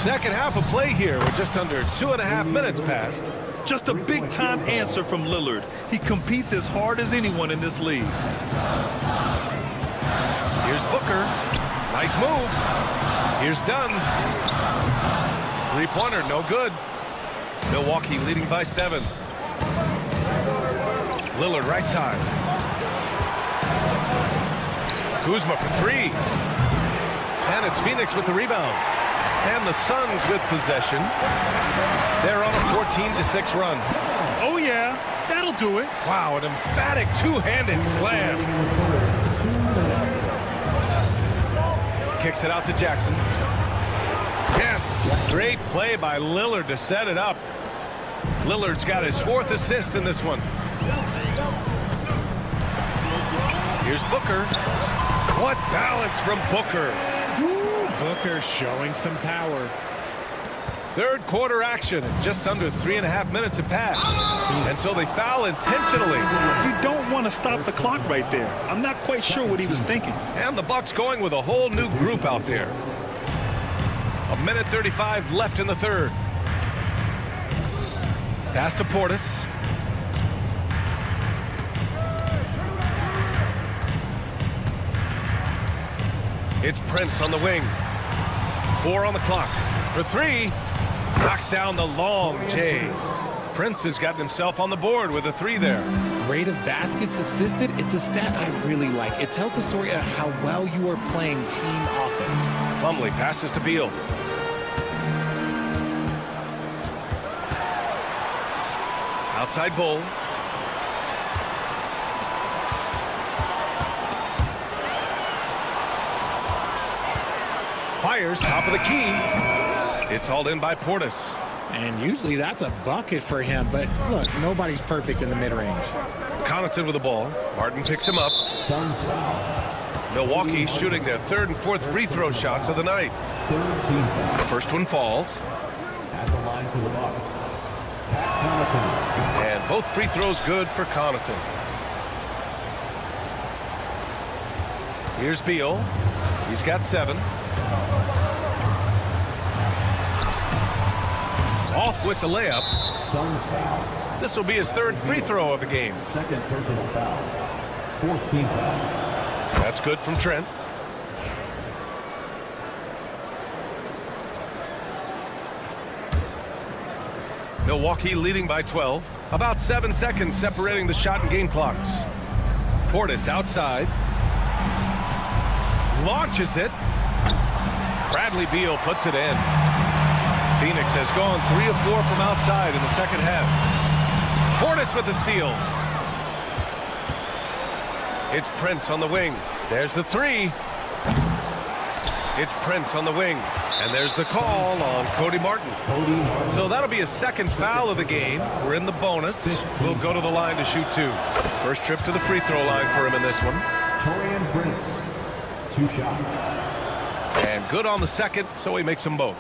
Second half of play here with just under 2.5 minutes passed. Just a big-time answer from Lillard. He competes as hard as anyone in this league. Here's Booker. Nice move. Here's Dunn. Three-pointer, no good. Milwaukee leading by 7. Lillard right side. Kuzma for 3. And it's Phoenix with the rebound. And the Suns with possession. They're on a 14-6 run. Oh, yeah, that'll do it. Wow, an emphatic two-handed slam. Kicks it out to Jackson. Yes, great play by Lillard to set it up. Lillard's got his 4th assist in this one. Here's Booker. What balance from Booker. Booker showing some power. Third quarter action. Just under 3.5 minutes have passed. And so they foul intentionally. You don't want to stop the clock right there. I'm not quite sure what he was thinking. And the Bucks going with a whole new group out there. 1:35 left in the third. Pass to Portis. It's Prince on the wing. 4 on the clock. For 3. Knocks down the long J. Prince has gotten himself on the board with a 3 there. Rate of baskets assisted, it's a stat I really like. It tells the story of how well you are playing team offense. Plumlee passes to Beal. Outside Bull. Fires top of the key. It's hauled in by Portis. And usually that's a bucket for him, but look, nobody's perfect in the mid-range. Connaughton with the ball. Martin picks him up. Suns foul. Milwaukee shooting their 3rd and 4th free throw shots of the night. Third team foul. First one falls. At the line for the Bucks. Connaughton. And both free throws good for Connaughton. Here's Beal. He's got 7. Off with the layup. Suns foul. This will be his 3rd free throw of the game. Second personal foul. Fourth team foul. That's good from Trent. Milwaukee leading by 12. About 7 seconds separating the shot and game clocks. Portis outside. Launches it. Bradley Beal puts it in. Phoenix has gone 3 of 4 from outside in the second half. Portis with the steal. It's Prince on the wing. There's the 3. It's Prince on the wing. And there's the call on Cody Martin. So that'll be a 2nd foul of the game. We're in the bonus. We'll go to the line to shoot 2. First trip to the free throw line for him in this one. Torian Prince. 2 shots. And good on the 2nd, so he makes them both.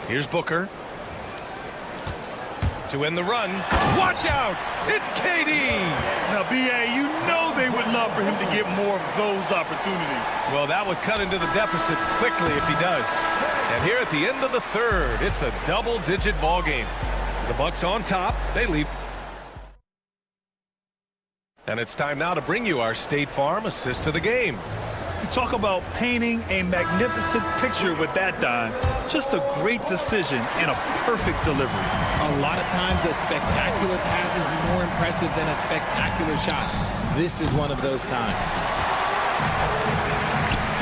Here's Booker. to win the run. Watch out! It's KD! Now, B.A., you know they would love for him to get more of those opportunities. Well, that would cut into the deficit quickly if he does. And here at the end of the third, it's a double-digit ball game. The Bucks on top. They lead. And it's time now to bring you our State Farm assist to the game. You talk about painting a magnificent picture with that dime. Just a great decision and a perfect delivery. A lot of times a spectacular pass is more impressive than a spectacular shot. This is one of those times.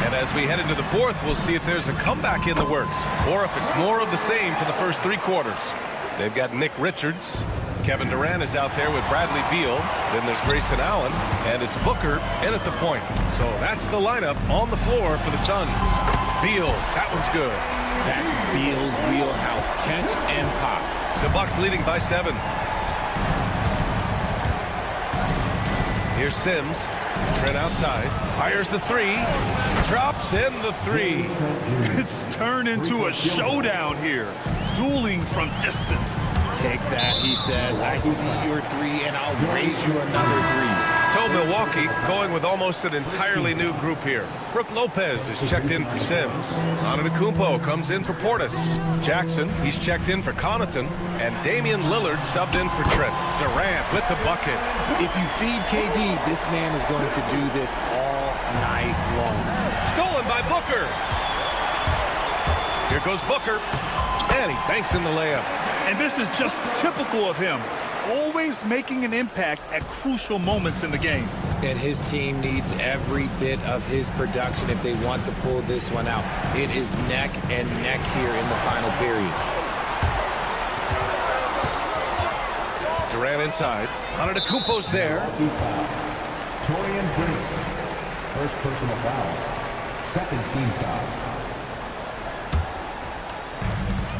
And as we head into the fourth, we'll see if there's a comeback in the works or if it's more of the same for the first three quarters. They've got Nick Richards. Kevin Durant is out there with Bradley Beal. Then there's Grayson Allen, and it's Booker in at the point. So that's the lineup on the floor for the Suns. Beal, that one's good. That's Beal's wheelhouse. Catch and pop. The Bucks leading by 7. Here's Sims. Trent outside. Fires the three. Drops in the three. It's turned into a showdown here. Dueling from distance. Take that, he says. I see your three, and I'll raise you another three. So Milwaukee going with almost an entirely new group here. Brook Lopez is checked in for Sims. Antetokounmpo comes in for Portis. Jackson, he's checked in for Connaughton. And Damian Lillard subbed in for Trent. Durant with the bucket. If you feed KD, this man is going to do this all night long. Stolen by Booker. Here goes Booker. And he banks in the layup. And this is just typical of him. Always making an impact at crucial moments in the game. And his team needs every bit of his production if they want to pull this one out. It is neck and neck here in the final period. Durant inside. Antetokounmpo's there. Torian Prince. First personal foul. Second team foul.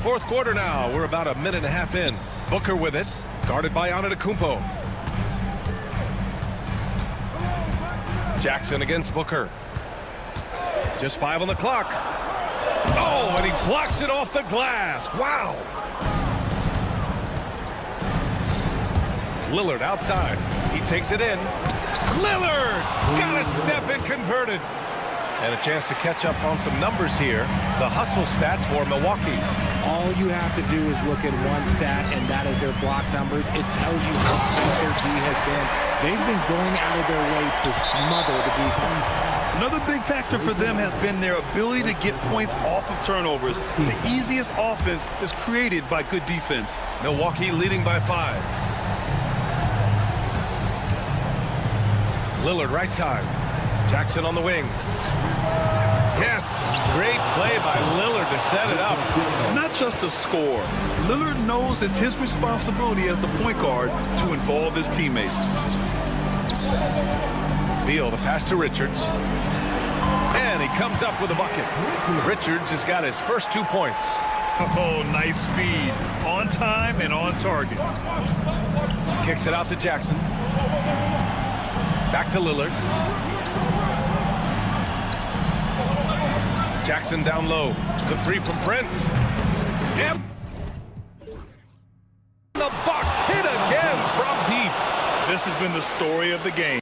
Fourth quarter now. We're about a minute and a half in. Booker with it. Guarded by Antetokounmpo. Jackson against Booker. Just 5 on the clock. Oh, and he blocks it off the glass. Wow. Lillard outside. He takes it in. Lillard! Got a step and converted. And a chance to catch up on some numbers here. The hustle stats for Milwaukee. All you have to do is look at one stat, and that is their block numbers. It tells you how tight their D has been. They've been going out of their way to smother the defense. Another big factor for them has been their ability to get points off of turnovers. The easiest offense is created by good defense. Milwaukee leading by 5. Lillard right side. Jackson on the wing. Yes, great play by Lillard to set it up. Not just a score. Lillard knows it's his responsibility as the point guard to involve his teammates. Beal, the pass to Richards. And he comes up with a bucket. Richards has got his first 2 points. Oh, nice feed. On time and on target. Kicks it out to Jackson. Back to Lillard. Jackson down low. The three from Prince. And the Bucks hit again from deep. This has been the story of the game.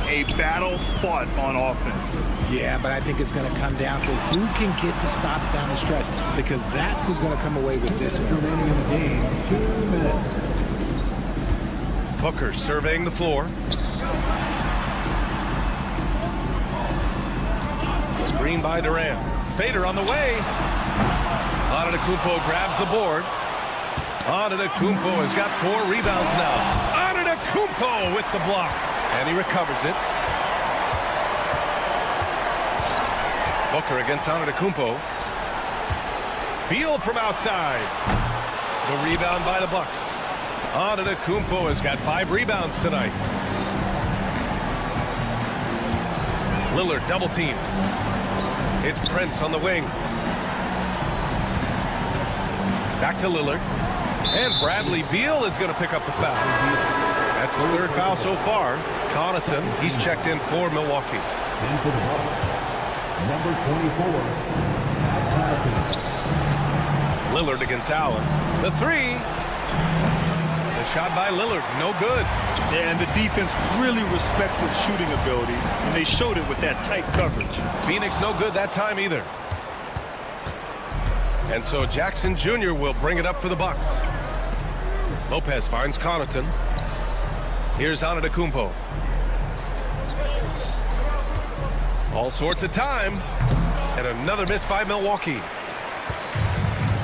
A battle fought on offense. Yeah, but I think it's going to come down to who can get the stops down the stretch, because that's who's going to come away with this one. Remaining game, 2 minutes. Booker surveying the floor. Screen by Durant. Fader on the way. Antetokounmpo grabs the board. Antetokounmpo has got 4 rebounds now. Antetokounmpo with the block. And he recovers it. Booker against Antetokounmpo. Beal from outside. The rebound by the Bucks. Antetokounmpo has got 5 rebounds tonight. Lillard double team. It's Prince on the wing. Back to Lillard. And Bradley Beal is going to pick up the foul. That's his 3rd foul so far. Connaughton, he's checked in for Milwaukee. And for the Bucks, Number 24, Lillard against Allen. The three. The shot by Lillard, no good. Yeah, and the defense really respects his shooting ability, and they showed it with that tight coverage. Phoenix no good that time either. And so Jackson Jr. will bring it up for the Bucks. Lopez finds Connaughton. Here's Antetokounmpo. All sorts of time. And another miss by Milwaukee.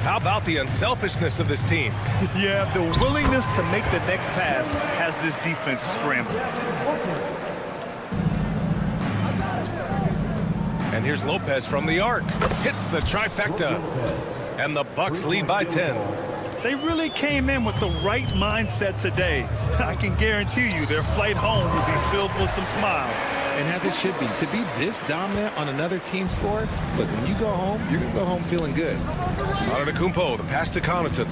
How about the unselfishness of this team? Yeah, the willingness to make the next pass has this defense scrambling. And here's Lopez from the arc. Hits the trifecta. And the Bucks lead by 10. They really came in with the right mindset today. I can guarantee you their flight home will be filled with some smiles. And as it should be, to be this dominant on another team's floor, look, when you go home, you're going to go home feeling good. Antetokounmpo, the pass to Connaughton.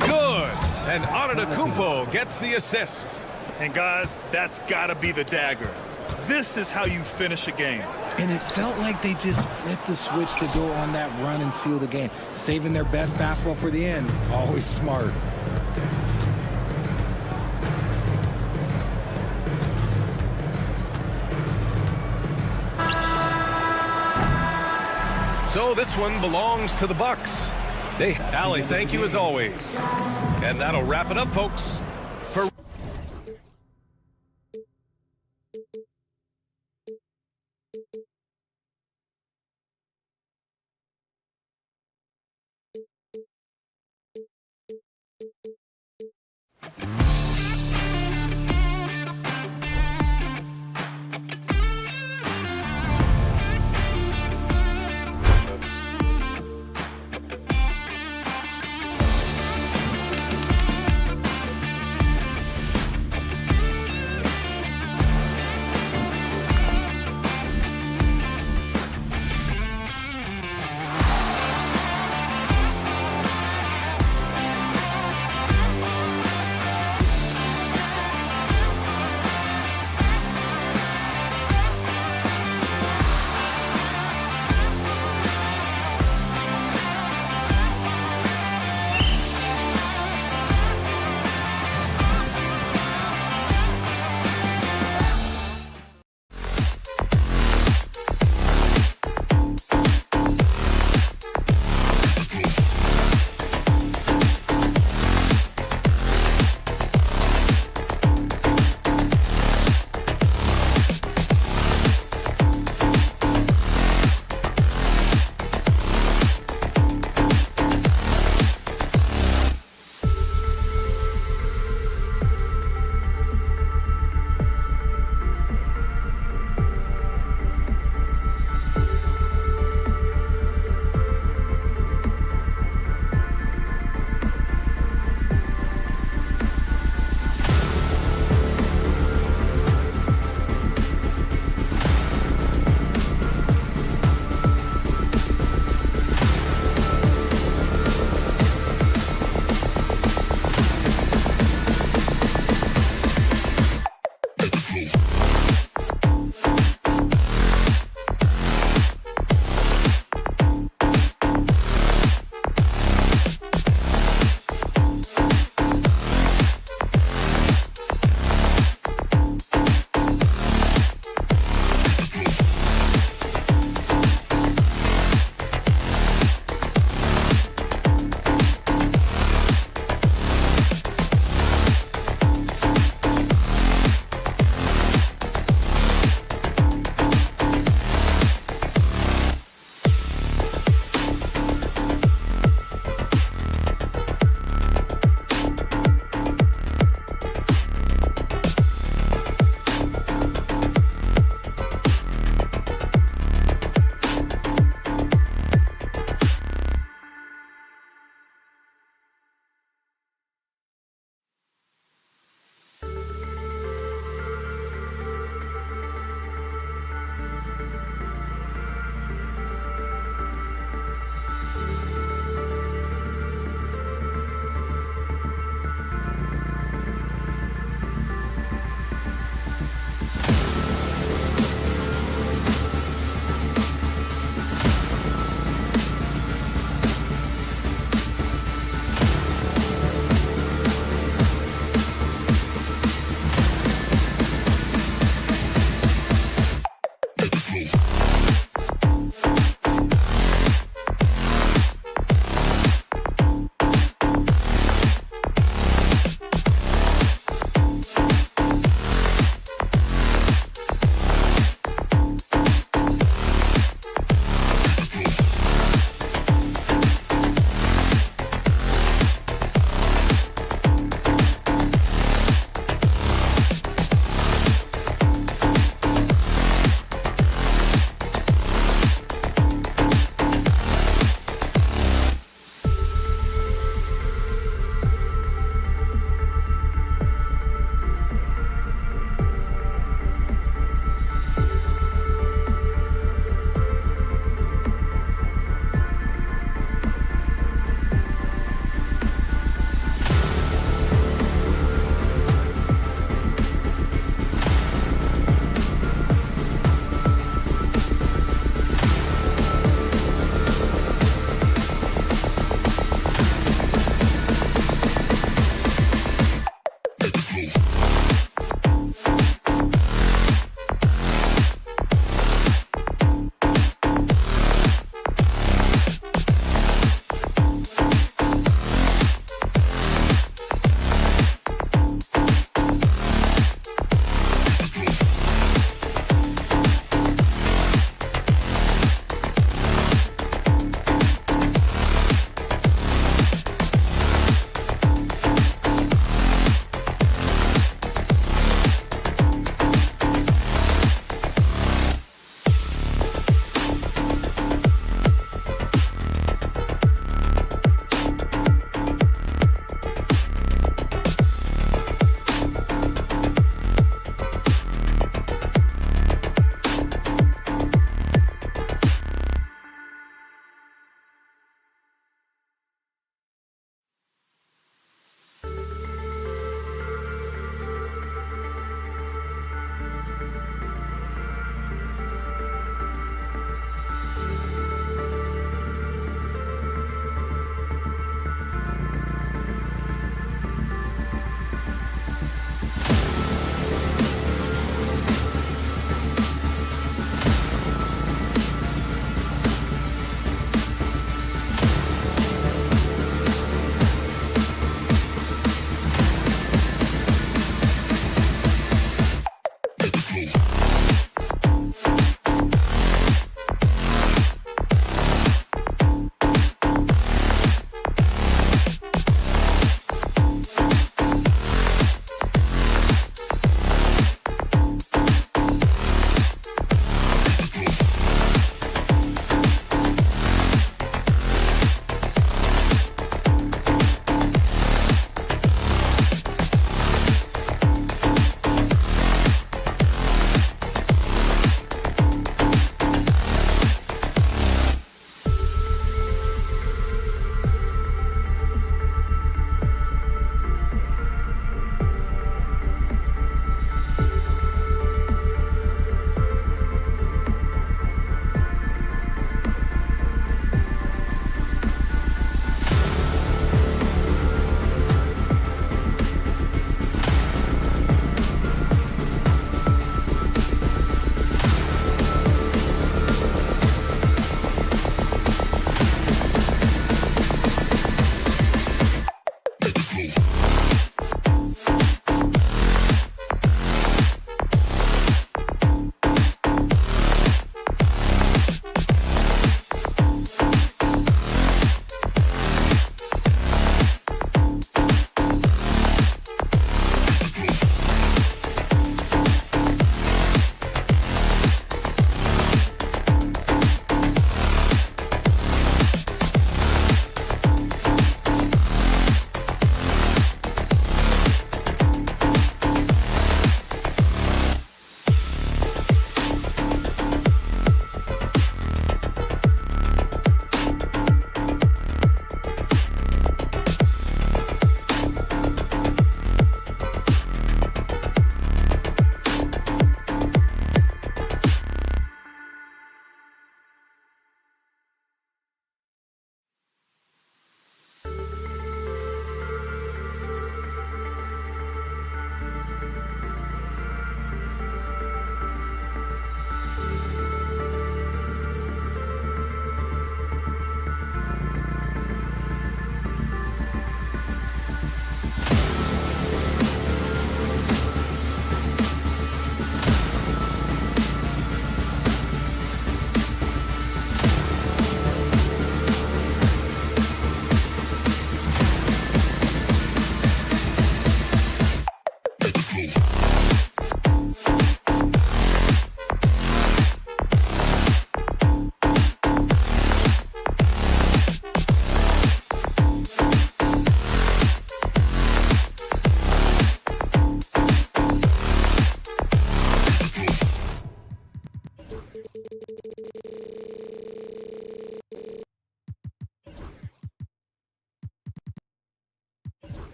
Good! And Antetokounmpo gets the assist. And guys, that's got to be the dagger. This is how you finish a game. And it felt like they just flipped the switch to go on that run and seal the game. Saving their best basketball for the end. Always smart. So this one belongs to the Bucks. Hey, Allie, thank you as always. And that'll wrap it up, folks. For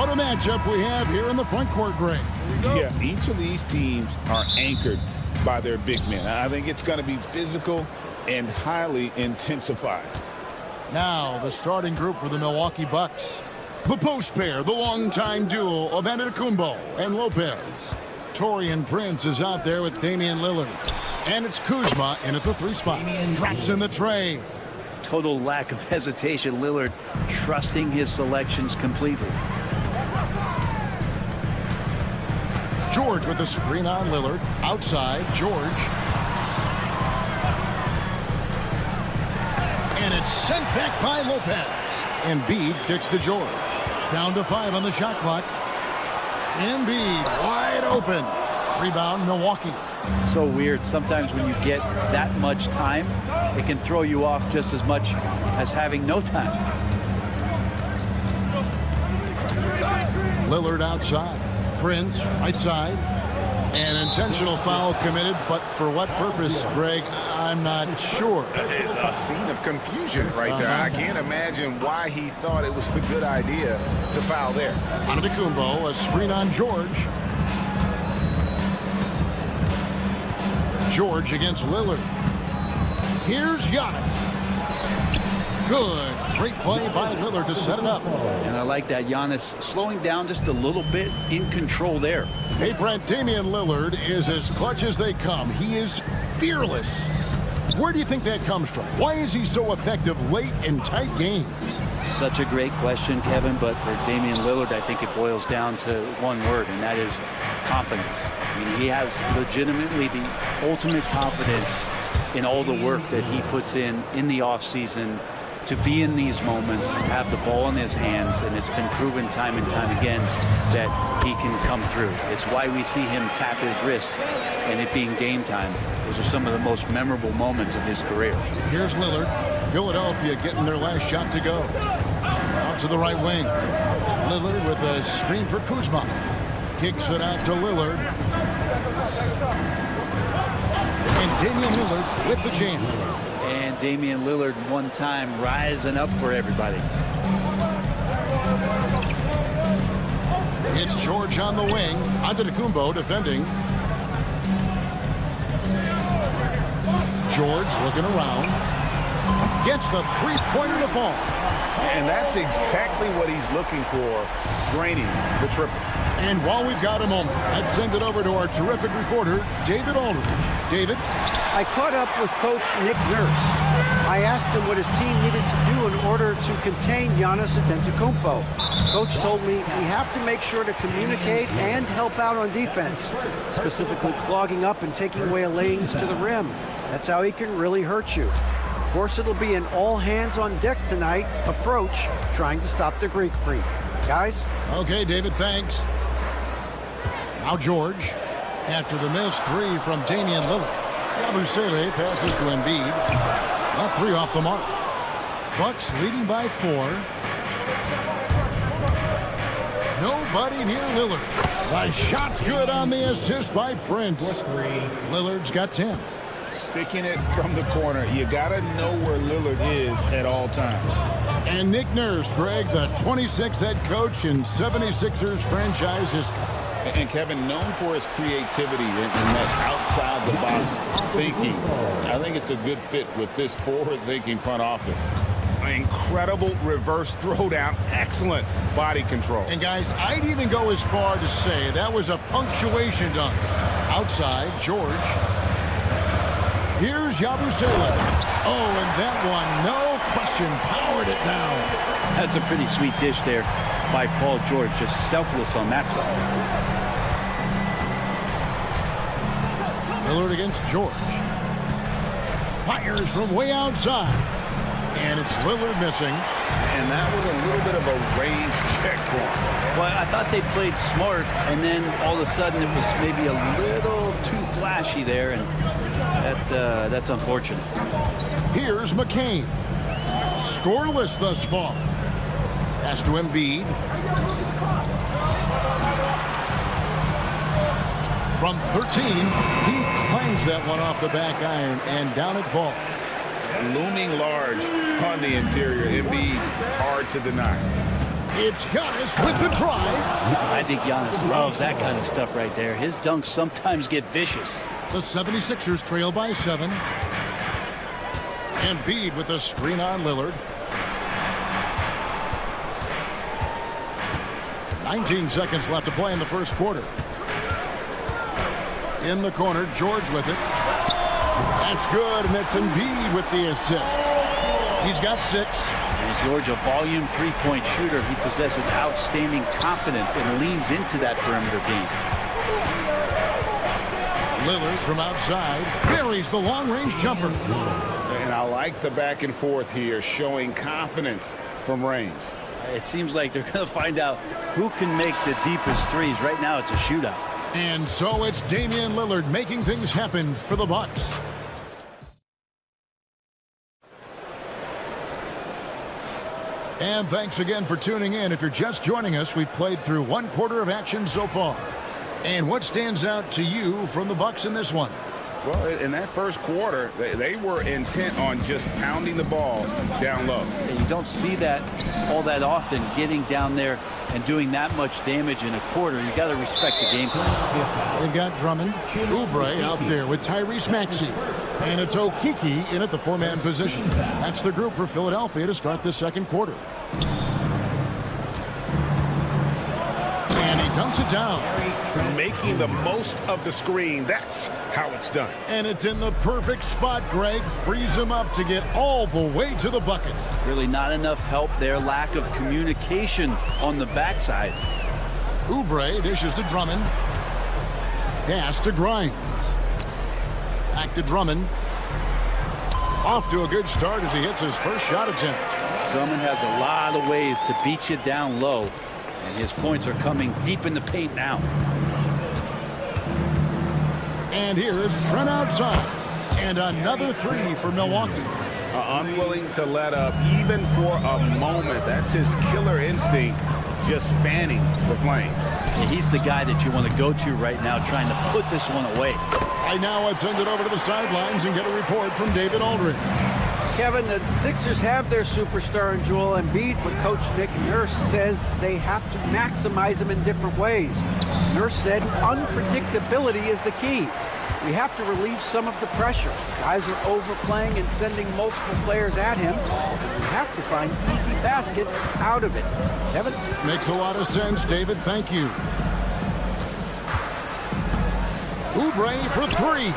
What a matchup we have here in the front court, Greg. Yeah, each of these teams are anchored by their big men. I think it's going to be physical and highly intensified. Now the starting group for the Milwaukee Bucks. The post pair, the longtime duo of Antetokounmpo and Lopez. Taurean Prince is out there with Damian Lillard. And it's Kuzma in at the 3 spot. Drops in the tray. Total lack of hesitation. Lillard trusting his selections completely. George with the screen on Lillard. Outside, George. And it's sent back by Lopez. Embiid kicks to George. Down to 5 on the shot clock. Embiid wide open. Rebound, Milwaukee. So weird. Sometimes when you get that much time, it can throw you off just as much as having no time. Lillard outside. Prince right side. An intentional foul committed, but for what purpose, Greg, I'm not sure. A scene of confusion right there. I can't imagine why he thought it was a good idea to foul there. Antetokounmpo, a screen on George. George against Lillard. Here's Giannis. Good. Great play by Lillard to set it up. And I like that. Giannis slowing down just a little bit, in control there. Hey, Brent, Damian Lillard is as clutch as they come. He is fearless. Where do you think that comes from? Why is he so effective late in tight games? Such a great question, Kevin, but for Damian Lillard, I think it boils down to one word, and that is confidence. I mean, he has legitimately the ultimate confidence in all the work that he puts in the offseason to be in these moments, have the ball in his hands, and it's been proven time and time again that he can come through. It's why we see him tap his wrist and it being game time. Those are some of the most memorable moments of his career. Here's Lillard. Philadelphia getting their last shot to go. Out to the right wing. Lillard with a screen for Kuzma. Kicks it out to Lillard. And Damian Lillard with the jam. And Damian Lillard one time rising up for everybody. It's George on the wing. Antetokounmpo defending. George looking around. Gets the three-pointer to fall. And that's exactly what he's looking for, draining the triple. And while we've got a moment, let's send it over to our terrific reporter, David Aldridge. David? I caught up with Coach Nick Nurse. I asked him what his team needed to do in order to contain Giannis Antetokounmpo. Coach told me we have to make sure to communicate and help out on defense, specifically clogging up and taking away lanes to the rim. That's how he can really hurt you. Of course, it'll be an all-hands-on-deck tonight approach, trying to stop the Greek Freak. Guys? Okay, David, thanks. Now George, after the missed three from Damian Lillard. CLA passes to Embiid. That three off the mark. Bucks leading by 4. Nobody near Lillard. The shot's good on the assist by Prince. Lillard's got 10. Sticking it from the corner. You got to know where Lillard is at all times. And Nick Nurse, Greg, the 26th head coach in 76ers franchise history. And Kevin, known for his creativity and that outside-the-box thinking. I think it's a good fit with this forward-thinking front office. An incredible reverse throwdown. Excellent body control. And, guys, I'd even go as far to say that was a punctuation dunk. Outside, George. Here's Yabusele. Oh, and that one, no question, powered it down. That's a pretty sweet dish there by Paul George, just selfless on that play. Lillard against George. Fires from way outside. And it's Lillard missing. And that was a little bit of a range check for him. Well, I thought they played smart, and then all of a sudden it was maybe a little too flashy there, and that's unfortunate. Here's McCain. Scoreless thus far. Pass to Embiid. From 13, he clangs that one off the back iron, and down it falls. Looming large on the interior. Embiid, hard to deny. It's Giannis with the drive. I think Giannis loves that kind of stuff right there. His dunks sometimes get vicious. The 76ers trail by 7. Embiid with a screen on Lillard. 19 seconds left to play in the first quarter. In the corner, George with it. That's good, and it's Embiid with the assist. He's got 6. And George, a volume three-point shooter. He possesses outstanding confidence and leans into that perimeter game. Lillard from outside buries the long-range jumper. And I like the back and forth here, showing confidence from range. It seems like they're going to find out who can make the deepest threes. Right now, it's a shootout. And so it's Damian Lillard making things happen for the Bucks. And thanks again for tuning in. If you're just joining us, we've played through one quarter of action so far. And what stands out to you from the Bucks in this one? Well, in that first quarter, they were intent on just pounding the ball down low. And you don't see that all that often, getting down there and doing that much damage in a quarter. You got to respect the game plan. They've got Drummond, Oubre out there with Tyrese Maxey. And it's Okiki in at the 4-man position. That's the group for Philadelphia to start the second quarter. And he dunks it down. Making the most of the screen. That's how it's done. And it's in the perfect spot, Greg. Frees him up to get all the way to the bucket. Really not enough help there. Lack of communication on the backside. Oubre dishes to Drummond. Pass to Grimes. Back to Drummond. Off to a good start as he hits his first shot attempt. Drummond has a lot of ways to beat you down low. And his points are coming deep in the paint now. And here is Trent outside. And another 3 for Milwaukee. Unwilling to let up even for a moment. That's his killer instinct, just fanning the flame. And he's the guy that you want to go to right now, trying to put this one away. Right now, let's send it over to the sidelines and get a report from David Aldridge. Kevin, the Sixers have their superstar in Joel Embiid, but Coach Nick Nurse says they have to maximize him in different ways. Nurse said unpredictability is the key. We have to relieve some of the pressure. Guys are overplaying and sending multiple players at him. We have to find easy baskets out of it. Kevin? Makes a lot of sense, David. Thank you. Oubre for 3.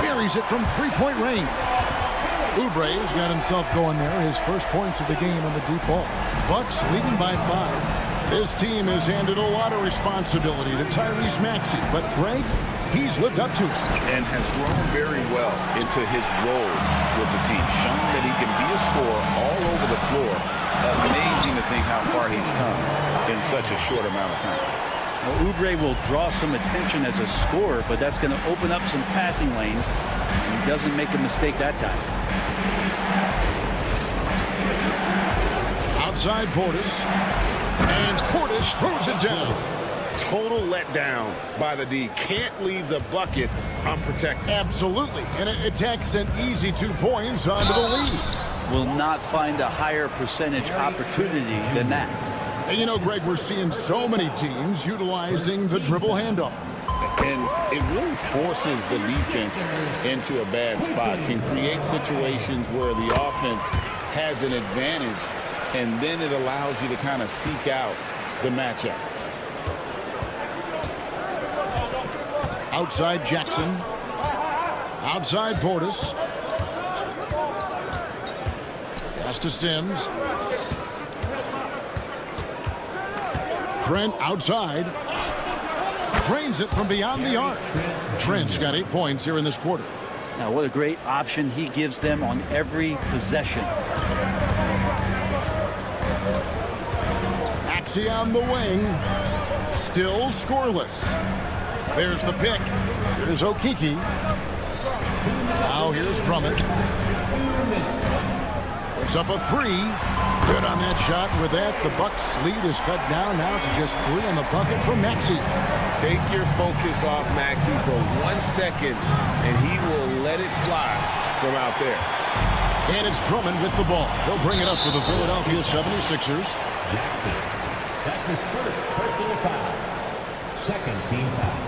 Buries it from three-point range. Oubre's got himself going there. His first points of the game on the deep ball. Bucks leading by 5. This team has handed a lot of responsibility to Tyrese Maxey, but Greg, he's lived up to it. And has grown very well into his role with the team. Shown that he can be a scorer all over the floor. Amazing to think how far he's come in such a short amount of time. Well, Oubre will draw some attention as a scorer, but that's going to open up some passing lanes. And he doesn't make a mistake that time. Outside Portis. And Portis throws it down. Total letdown by the D. Can't leave the bucket unprotected. Absolutely. And it takes an easy 2 points onto the lead. Will not find a higher percentage opportunity than that. And you know, Greg, we're seeing so many teams utilizing the dribble handoff. And it really forces the defense into a bad spot. Can create situations where the offense has an advantage, and then it allows you to kind of seek out the matchup. Outside Jackson. Outside Portis. Pass to Sims. Trent outside. Drains it from beyond the arc. Trent's got 8 points here in this quarter. Now, what a great option he gives them on every possession. Maxey on the wing. Still scoreless. There's the pick. Here's Okiki. Now here's Drummond. Puts up a 3. Good on that shot. With that, the Bucks lead is cut down now to just 3 on the bucket for Maxey. Take your focus off Maxey for 1 second, and he will let it fly from out there. And it's Drummond with the ball. He'll bring it up for the Philadelphia 76ers. That's his first personal foul. Second team foul.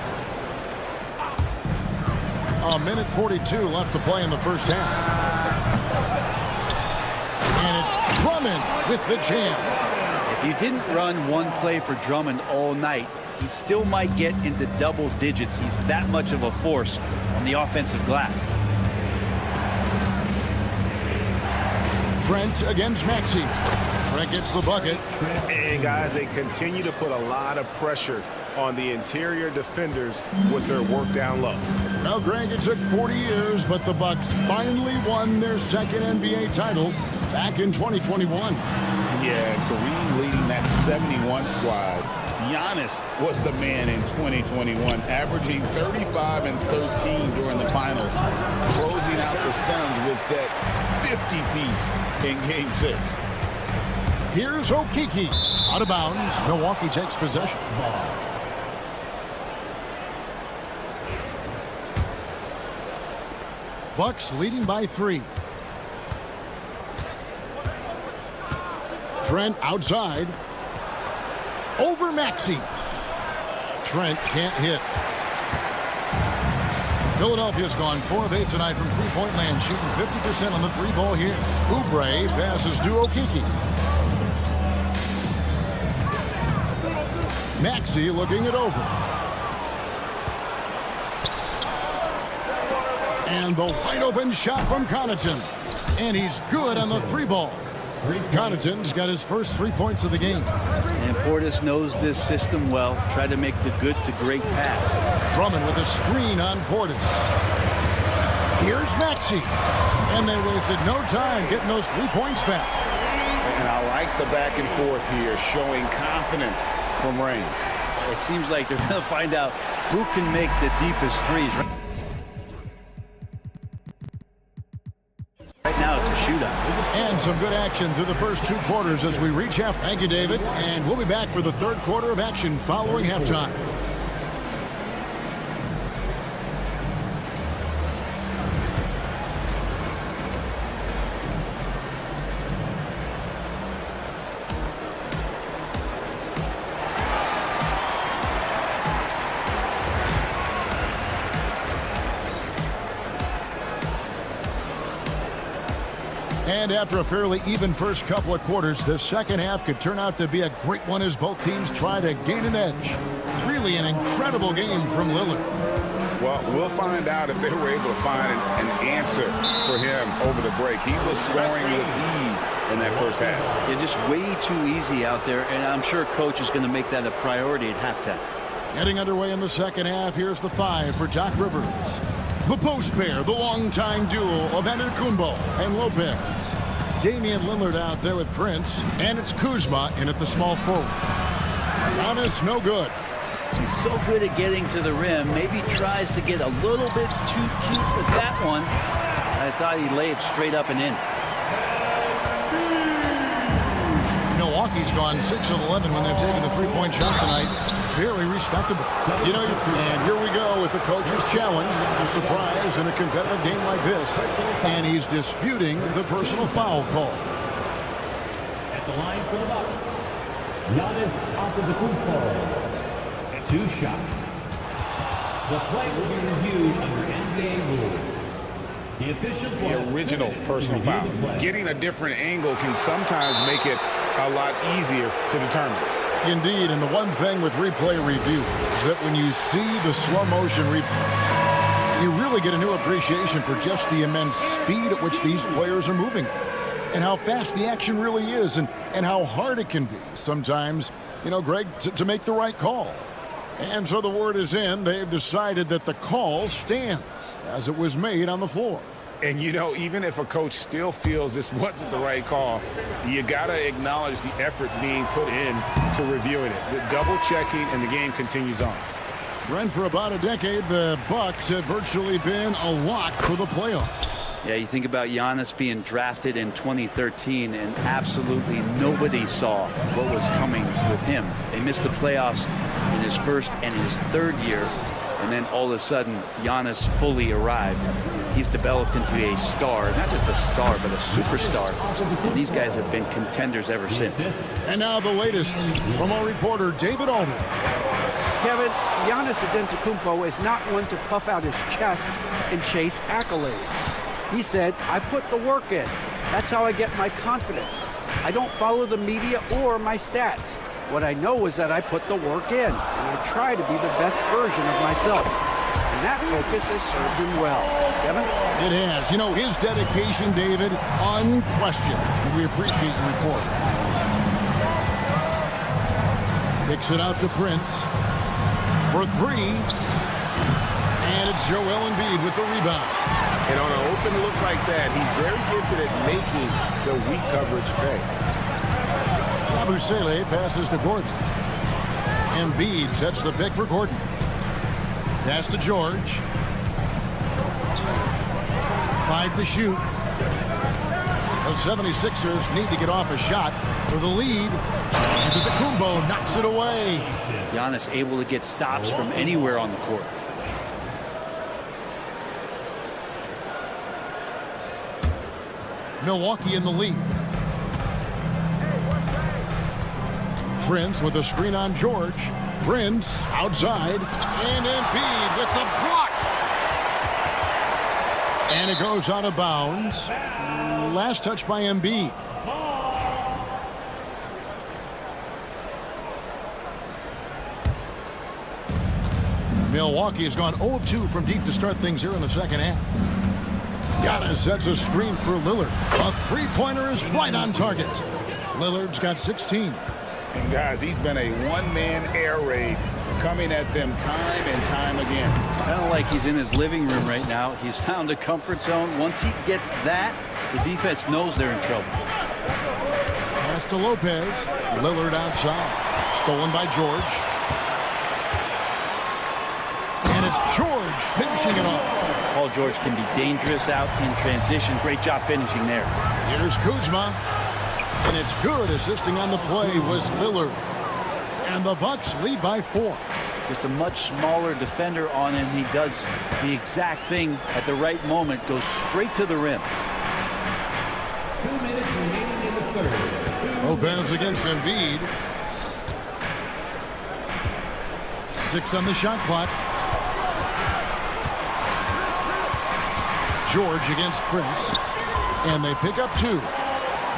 A minute 42 left to play in the first half. And it's Drummond with the jam. If you didn't run one play for Drummond all night, he still might get into double digits. He's that much of a force on the offensive glass. Trent against Maxey. Trent gets the bucket. And guys, they continue to put a lot of pressure on the interior defenders with their work down low. Now, Greg, it took 40 years, but the Bucks finally won their second NBA title back in 2021. Yeah, Kareem leading that 71 squad. Giannis was the man in 2021, averaging 35 and 13 during the finals, closing out the Suns with that 50-piece in Game 6. Here's Okeke. Out of bounds. Milwaukee takes possession. Bucks leading by 3. Trent outside. Over Maxey. Trent can't hit. Philadelphia's gone 4 of 8 tonight from three-point land, shooting 50% on the 3-ball here. Oubre passes to Okeke. Maxey looking it over. And the wide-open shot from Connaughton. And he's good on the 3-ball. Connaughton's got his first 3 points of the game. And Portis knows this system well. Try to make the good to great pass. Drummond with a screen on Portis. Here's Maxey. And they wasted no time getting those 3 points back. And I like the back and forth here, showing confidence from Rain. It seems like they're going to find out who can make the deepest threes. Right now it's a shootout. And some good action through the first 2 quarters as we reach half. Thank you, David. And we'll be back for the 3rd quarter of action following halftime. And after a fairly even first couple of quarters, the second half could turn out to be a great one as both teams try to gain an edge. Really an incredible game from Lillard. Well, we'll find out if they were able to find an answer for him over the break. He was scoring with ease in that first half. Yeah, just way too easy out there, and I'm sure Coach is going to make that a priority at halftime. Getting underway in the second half, here's the 5 for Doc Rivers. The post pair, the longtime duo of Antetokounmpo and Lopez. Damian Lillard out there with Prince, and it's Kuzma in at the small forward. Giannis, no good. He's so good at getting to the rim. Maybe tries to get a little bit too cute with that one. I thought he'd lay it straight up and in. Milwaukee's gone 6 of 11 when they've taken the 3-point shot tonight. Very respectable. You know, and here we go with the coach's challenge. A surprise in a competitive game like this. And he's disputing the personal foul call. At the line for the Bucks, Giannis Antetokounmpo. 2 shots. The play will be reviewed under NBA rules. The official The original personal foul. Getting a different angle can sometimes make it a lot easier to determine. Indeed, and the one thing with replay review is that when you see the slow motion replay, you really get a new appreciation for just the immense speed at which these players are moving and how fast the action really is and how hard it can be sometimes, you know, Greg, to make the right call. And so the word is in. They've decided that the call stands as it was made on the floor. And, you know, even if a coach still feels this wasn't the right call, you got to acknowledge the effort being put in to reviewing it. The double checking, and the game continues on. Brent, for about a decade, the Bucks have virtually been a lock for the playoffs. Yeah, you think about Giannis being drafted in 2013, and absolutely nobody saw what was coming with him. They missed the playoffs in his first and his 3rd year, and then all of a sudden, Giannis fully arrived. he's developed into a star, not just a star, but a superstar. And these guys have been contenders ever since. And now the latest from our reporter, David Alden. Kevin, Giannis Antetokounmpo is not one to puff out his chest and chase accolades. He said, I put the work in. That's how I get my confidence. I don't follow the media or my stats. What I know is that I put the work in, and I try to be the best version of myself. And that focus has served him well. Kevin? It has. You know, his dedication, David, unquestioned. And we appreciate your report. Kicks it out to Prince for three. And it's Joel Embiid with the rebound. And on an open look like that, he's very gifted at making the weak coverage pay. Abusele passes to Gordon. Embiid sets the pick for Gordon. Pass to George. 5 to shoot. The 76ers need to get off a shot for the lead. Antetokounmpo knocks it away. Giannis able to get stops from anywhere on the court. Milwaukee in the lead. Prince with a screen on George. Prince outside. And Embiid with the block. And it goes out of bounds. Last touch by Embiid. Milwaukee has gone 0 of 2 from deep to start things here in the second half. Giannis sets a screen for Lillard. A three-pointer is right on target. Lillard's got 16. And guys, he's been a one-man air raid coming at them time and time again. Kind of like he's in his living room right now. He's found a comfort zone. Once he gets that, the defense knows they're in trouble. Pass to Lopez. Lillard outside. Stolen by George. And it's George finishing it off. Paul George can be dangerous out in transition. Great job finishing there. Here's Kuzma. And it's good. Assisting on the play was Lillard. And the Bucks lead by 4. Just a much smaller defender on him. He does the exact thing at the right moment. Goes straight to the rim. 2 minutes remaining in the third. Lopez against Embiid. 6 on the shot clock. George against Prince. And they pick up 2.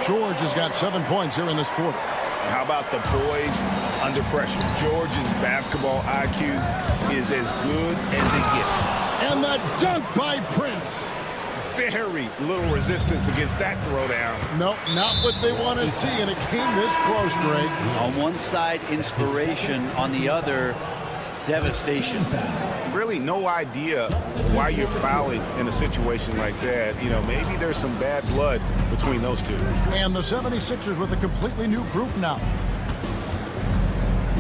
George has got 7 points here in this quarter. How about the poise under pressure? George's basketball IQ is as good as it gets. And the dunk by Prince. Very little resistance against that throwdown. Nope, not what they want to see, and it came this close, Greg. On one side, inspiration. On the other, devastation. Really no idea why you're fouling in a situation like that. You know, maybe there's some bad blood between those two. And the 76ers with a completely new group now.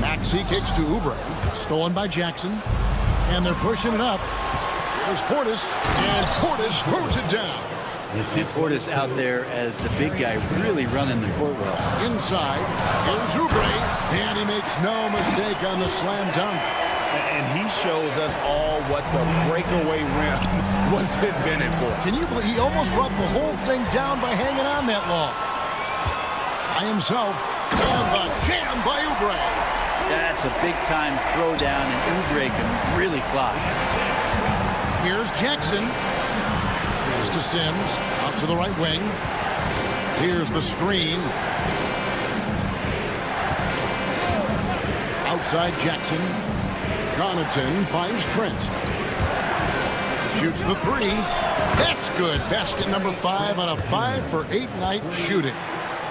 Maxey kicks to Oubre. Stolen by Jackson. And they're pushing it up. There's Portis. And Portis throws it down. And Portis out there as the big guy really running the court well. Inside. Here's Oubre. And he makes no mistake on the slam dunk. And he shows us all what the breakaway rim was invented for. Can you believe he almost brought the whole thing down by hanging on that long? By himself. And the jam by Oubre. That's a big-time throwdown, and Oubre can really fly. Here's Jackson. Pass to Sims. Out to the right wing. Here's the screen. Outside Jackson. Connaughton finds Trent. Shoots the 3. That's good. Basket number 5 on a 5-for-8 night shooting.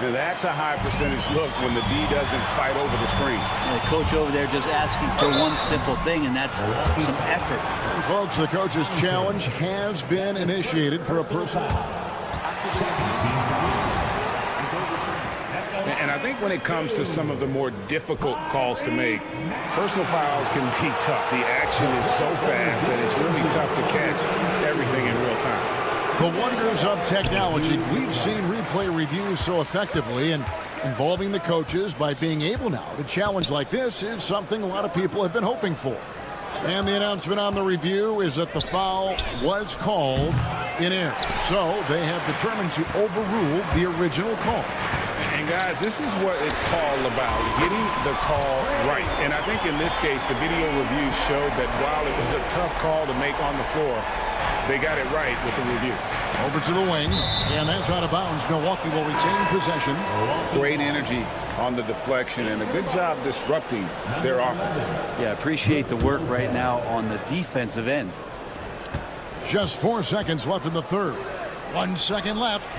Now that's a high percentage look when the D doesn't fight over the screen. The coach over there just asking for one simple thing, and that's some effort. And folks, the coach's challenge has been initiated for a person. And I think when it comes to some of the more difficult calls to make, personal fouls can be tough. The action is so fast that it's really tough to catch everything in real time. The wonders of technology. We've seen replay reviews so effectively, and involving the coaches by being able now to challenge like this is something a lot of people have been hoping for. And the announcement on the review is that the foul was called in air. So they have determined to overrule the original call. And guys, this is what it's all about, getting the call right. And I think in this case, the video review showed that while it was a tough call to make on the floor, they got it right with the review. Over to the wing, and that's out of bounds. Milwaukee will retain possession. Great energy on the deflection, and a good job disrupting their offense. Yeah, appreciate the work right now on the defensive end. Just 4 seconds left in the third. 1 second left.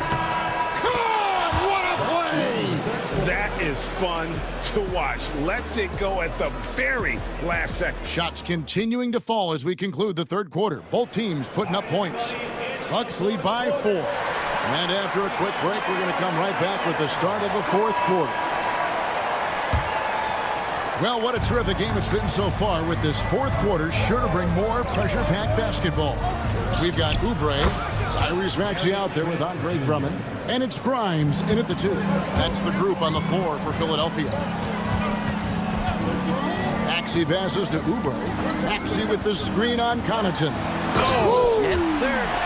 That is fun to watch. Lets it go at the very last second. Shots continuing to fall as we conclude the third quarter. Both teams putting up points. Bucks lead by 4. And after a quick break, we're going to come right back with the start of the fourth quarter. Well, what a terrific game it's been so far, with this fourth quarter sure to bring more pressure-packed basketball. We've got Oubre, Tyrese Maxey out there with Andre Drummond, and it's Grimes in at the 2. That's the group on the floor for Philadelphia. Maxey passes to Oubre. Maxey with the screen on Connaughton. Oh! Yes, sir.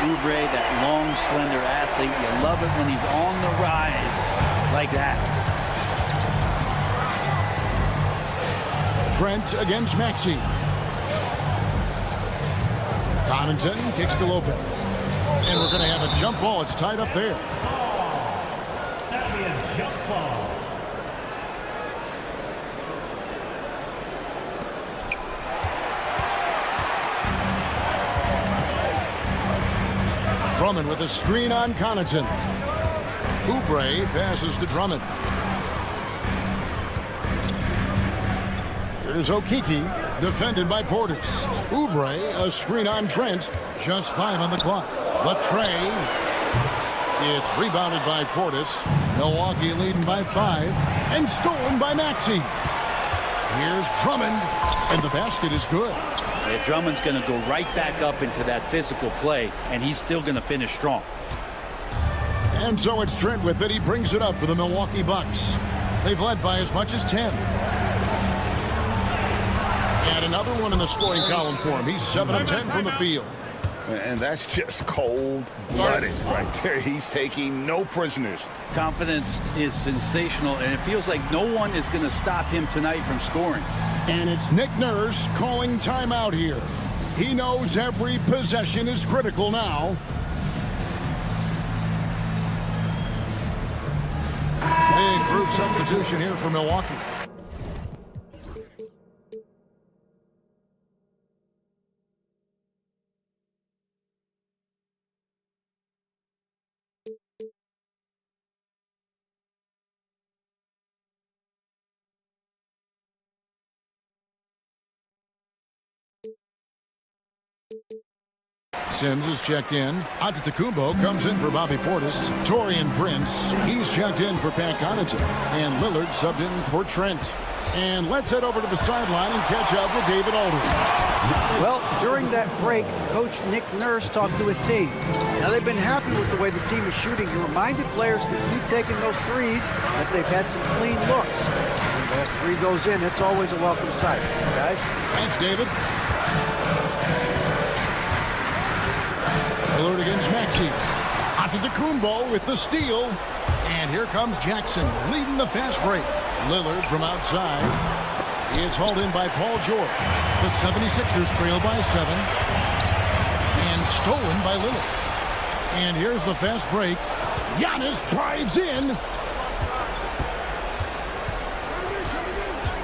Oubre, that long, slender athlete. You love it when he's on the rise like that. Trent against Maxey. Connaughton kicks to Lopez. And we're going to have a jump ball. It's tied up there. That'll be a jump ball. Drummond with a screen on Connaughton. Oubre passes to Drummond. Here's Okeke, defended by Portis. Oubre, a screen on Trent. Just 5 on the clock. Latrey. It's rebounded by Portis. Milwaukee leading by 5. And stolen by Maxey. Here's Drummond. And the basket is good. Yeah, Drummond's going to go right back up into that physical play, and he's still going to finish strong. And so it's Trent with it. He brings it up for the Milwaukee Bucks. They've led by as much as 10. And another one in the scoring column for him. He's 7 of 10 from the field. And that's just cold-blooded right there. He's taking no prisoners. Confidence is sensational, and it feels like no one is going to stop him tonight from scoring. And it's Nick Nurse calling timeout here. He knows every possession is critical now. Big group substitution here for Milwaukee. Sims is checked in. Antetokounmpo comes in for Bobby Portis. Taurean Prince, he's checked in for Pat Connaughton. And Lillard subbed in for Trent. And let's head over to the sideline and catch up with David Aldridge. Well, during that break, Coach Nick Nurse talked to his team. Now, they've been happy with the way the team is shooting. He reminded players to keep taking those threes, that they've had some clean looks. When that 3 goes in, it's always a welcome sight. Guys? Thanks, David. Lillard against Maxey. Antetokounmpo with the steal. And here comes Jackson leading the fast break. Lillard from outside. It's hauled in by Paul George. The 76ers trail by 7. And stolen by Lillard. And here's the fast break. Giannis drives in.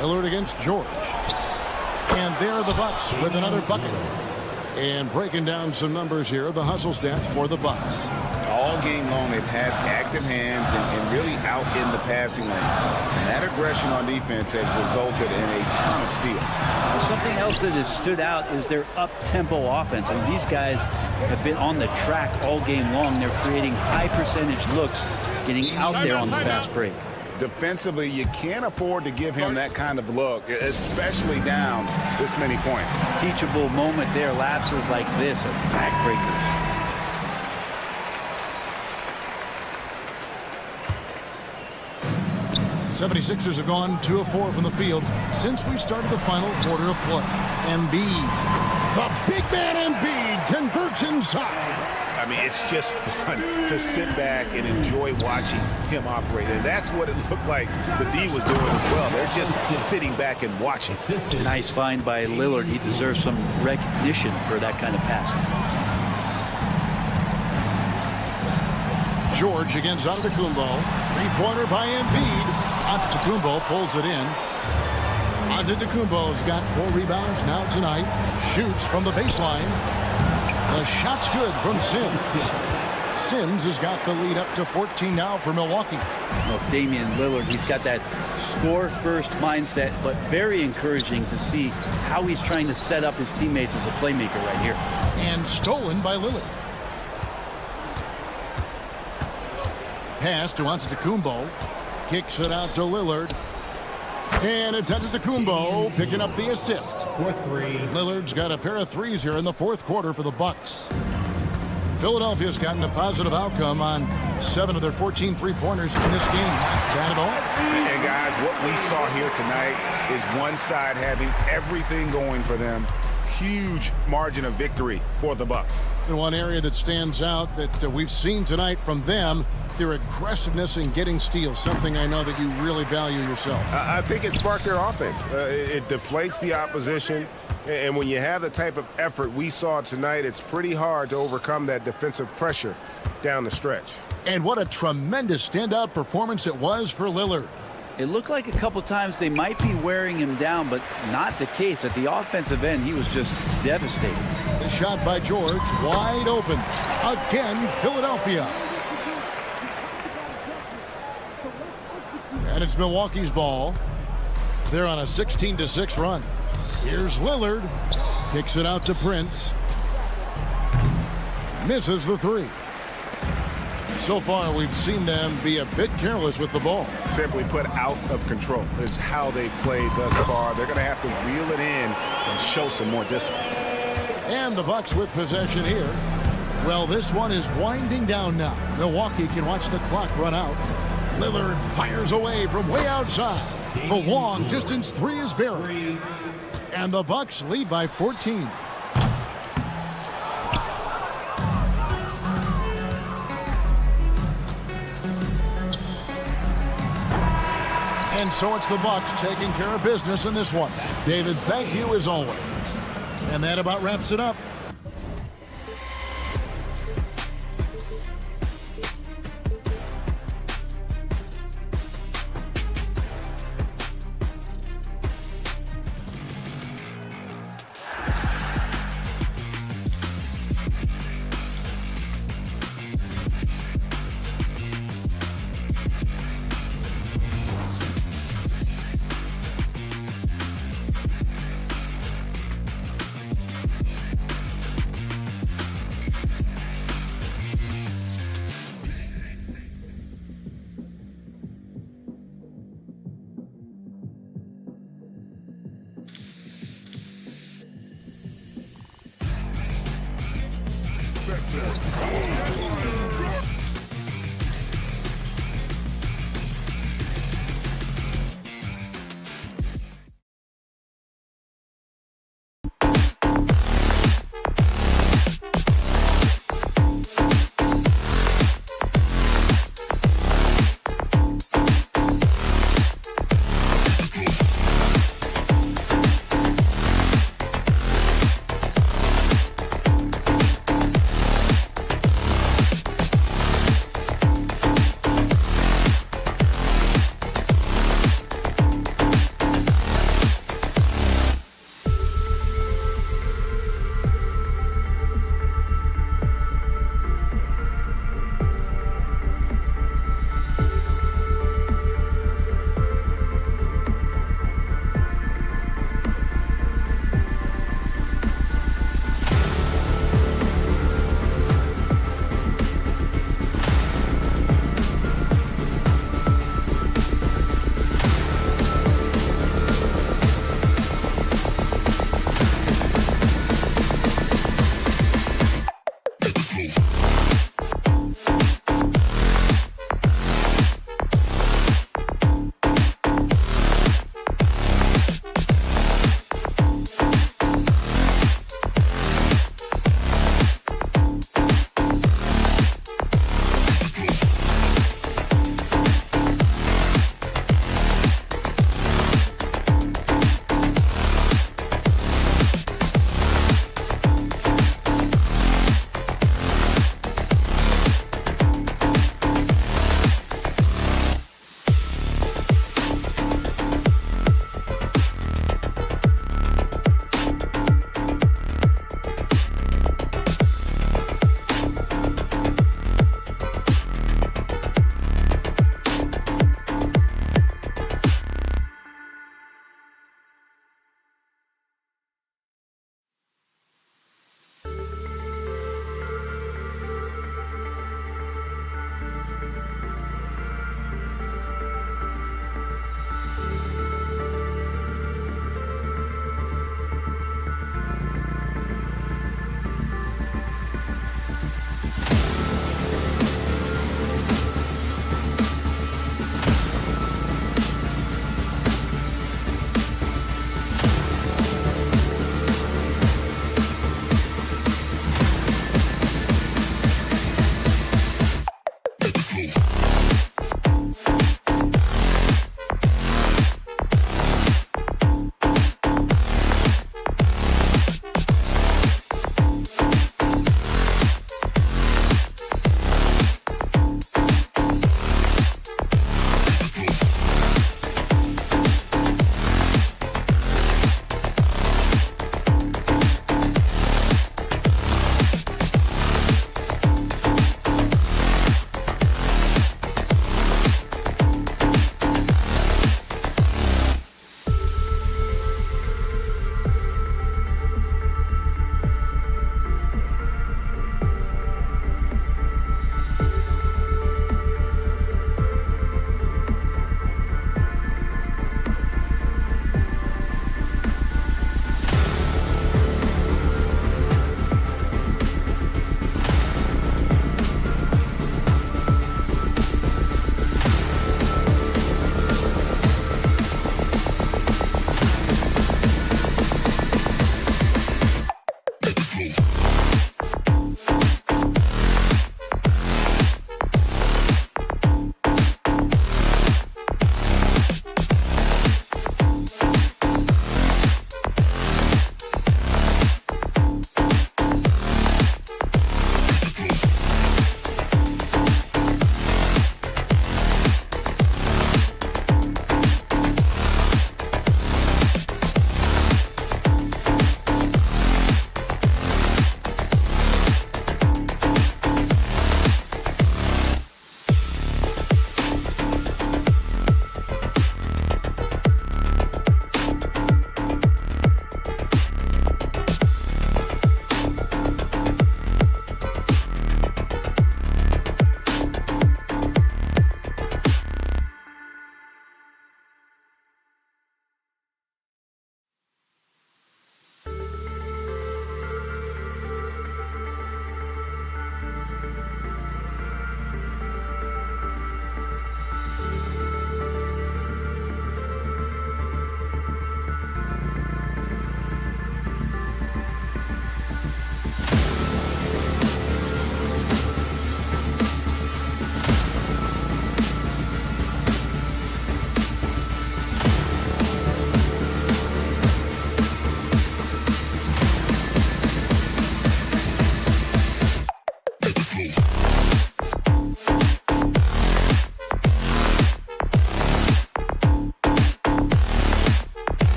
Lillard against George. And there are the Bucks with another bucket. And breaking down some numbers here, the hustle stats for the Bucks. All game long, they've had active hands and really out in the passing lanes. And that aggression on defense has resulted in a ton of steals. Well, something else that has stood out is their up-tempo offense. I mean, these guys have been on the track all game long. They're creating high-percentage looks, getting out there on the fast break. Defensively, you can't afford to give him that kind of look, especially down this many points. Teachable moment there. Lapses like this are backbreakers. 76ers have gone 2 of 4 from the field since we started the final quarter of play. Embiid, the big man Embiid, converts inside. I mean, it's just fun to sit back and enjoy watching him operate. And that's what it looked like the D was doing as well. They're just sitting back and watching. Nice find by Lillard. He deserves some recognition for that kind of passing. George against Antetokounmpo. Three-pointer by Embiid. Antetokounmpo pulls it in. Antetokounmpo's got 4 rebounds now tonight. Shoots from the baseline. The shot's good from Sims. Sims has got the lead up to 14 now for Milwaukee. Look, Damian Lillard, he's got that score-first mindset, but very encouraging to see how he's trying to set up his teammates as a playmaker right here. And stolen by Lillard. Pass to Antetokounmpo. Kicks it out to Lillard. And it's Antetokounmpo picking up the assist. Lillard's got a pair of threes here in the fourth quarter for the Bucks. Philadelphia's gotten a positive outcome on 7 of their 14 three-pointers in this game. Not bad at all. And guys, what we saw here tonight is one side having everything going for them. Huge margin of victory for the Bucks. And one area that stands out that we've seen tonight from them, their aggressiveness in getting steals, something I know that you really value yourself. I think it sparked their offense. It deflates the opposition, and when you have the type of effort we saw tonight, it's pretty hard to overcome that defensive pressure down the stretch. And what a tremendous standout performance it was for Lillard. It looked like a couple times they might be wearing him down, but not the case. At the offensive end, he was just devastating. The shot by George, wide open. Again, Philadelphia. And it's Milwaukee's ball. They're on a 16-6 run. Here's Lillard. Kicks it out to Prince. Misses the three. So far, we've seen them be a bit careless with the ball. Simply put, out of control is how they played thus far. They're going to have to reel it in and show some more discipline. And the Bucks with possession here. Well, this one is winding down now. Milwaukee can watch the clock run out. Lillard fires away from way outside. The long distance three is buried. And the Bucks lead by 14. And so it's the Bucks taking care of business in this one. David, thank you as always. And that about wraps it up.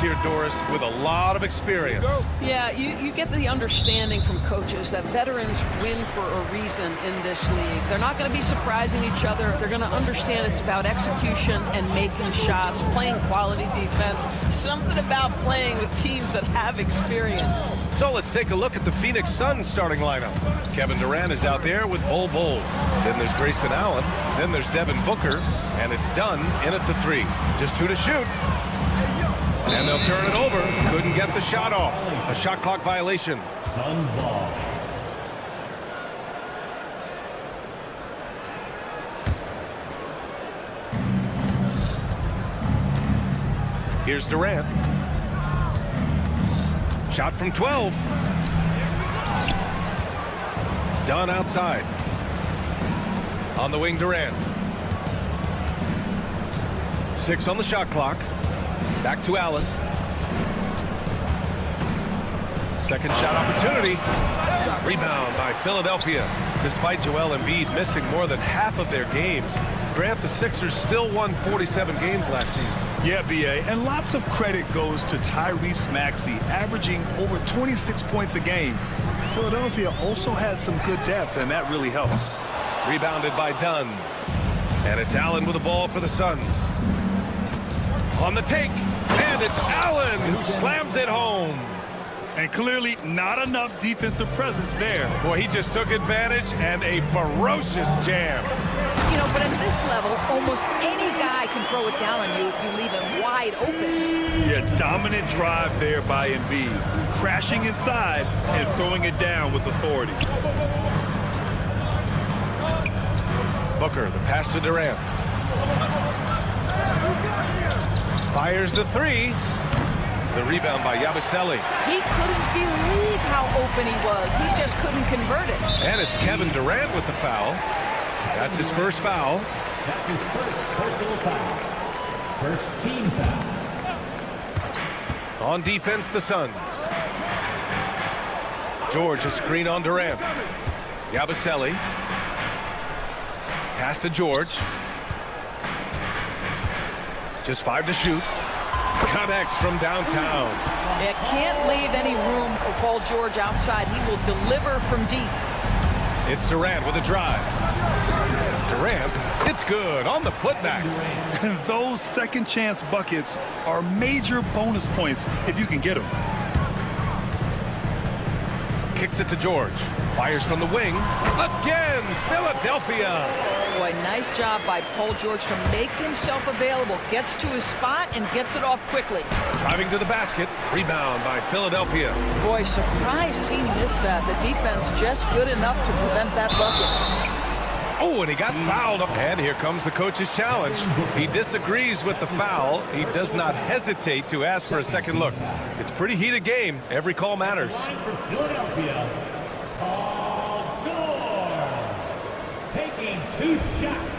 here, Doris, with a lot of experience. Yeah, you get the understanding from coaches that veterans win for a reason in this league. They're not going to be surprising each other. They're going to understand it's about execution and making shots, playing quality defense, something about playing with teams that have experience. So let's take a look at the Phoenix Suns starting lineup. Kevin Durant is out there with Bol Bol. Then there's Grayson Allen. Then there's Devin Booker. And it's Dunn in at the 3. Just 2 to shoot. And they'll turn it over. Couldn't get the shot off. A shot clock violation. Suns ball. Here's Durant. Shot from 12. Dunn outside. On the wing, Durant. 6 on the shot clock. Back to Allen. Second shot opportunity. Rebound by Philadelphia. Despite Joel Embiid missing more than half of their games, Grant, the Sixers still won 47 games last season. Yeah, B.A., and lots of credit goes to Tyrese Maxey, averaging over 26 points a game. Philadelphia also had some good depth, and that really helped. Rebounded by Dunn. And it's Allen with the ball for the Suns. On the take, and it's Allen who slams it home. And clearly not enough defensive presence there. Boy, he just took advantage and a ferocious jam. You know, but at this level, almost any guy can throw it down on you if you leave him wide open. Yeah, dominant drive there by Embiid. Crashing inside and throwing it down with authority. Booker, the pass to Durant. Fires the 3. The rebound by Yabusele. He couldn't believe how open he was. He just couldn't convert it. And it's Kevin Durant with the foul. That's his first foul. That's his first personal foul. First team foul. On defense, the Suns. George, a screen on Durant. Yabusele. Pass to George. Just 5 to shoot. Connects from downtown. It can't leave any room for Paul George outside. He will deliver from deep. It's Durant with a drive. Durant, it's good on the putback. Those second chance buckets are major bonus points if you can get them. Kicks it to George. Fires from the wing. Again, Philadelphia. Boy, nice job by Paul George to make himself available. Gets to his spot and gets it off quickly. Driving to the basket. Rebound by Philadelphia. Boy, surprised he missed that. The defense just good enough to prevent that bucket. Oh, and he got fouled. And here comes the coach's challenge. He disagrees with the foul. He does not hesitate to ask for a second look. It's a pretty heated game. Every call matters. For Philadelphia, Paul George taking 2 shots.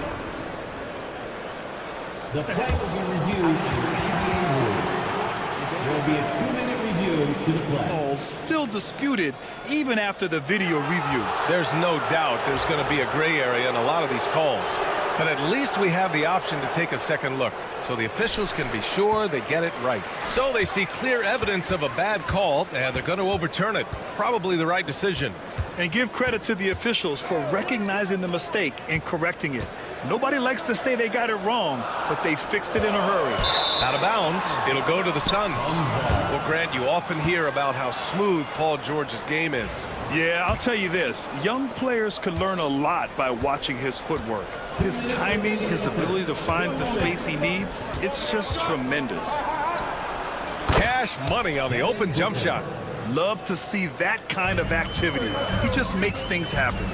The play will be reviewed under NBA rules. There will be a 2-minute review to the play. Still disputed even after the video review. There's no doubt there's going to be a gray area in a lot of these calls. But at least we have the option to take a second look, so the officials can be sure they get it right. So they see clear evidence of a bad call, and they're going to overturn it. Probably the right decision. And give credit to the officials for recognizing the mistake and correcting it. Nobody likes to say they got it wrong, but they fixed it in a hurry. Out of bounds, it'll go to the Suns. Well, Grant, you often hear about how smooth Paul George's game is. Yeah, I'll tell you this. Young players can learn a lot by watching his footwork. His timing, his ability to find the space he needs, it's just tremendous. Cash money on the open jump shot. Love to see that kind of activity. He just makes things happen.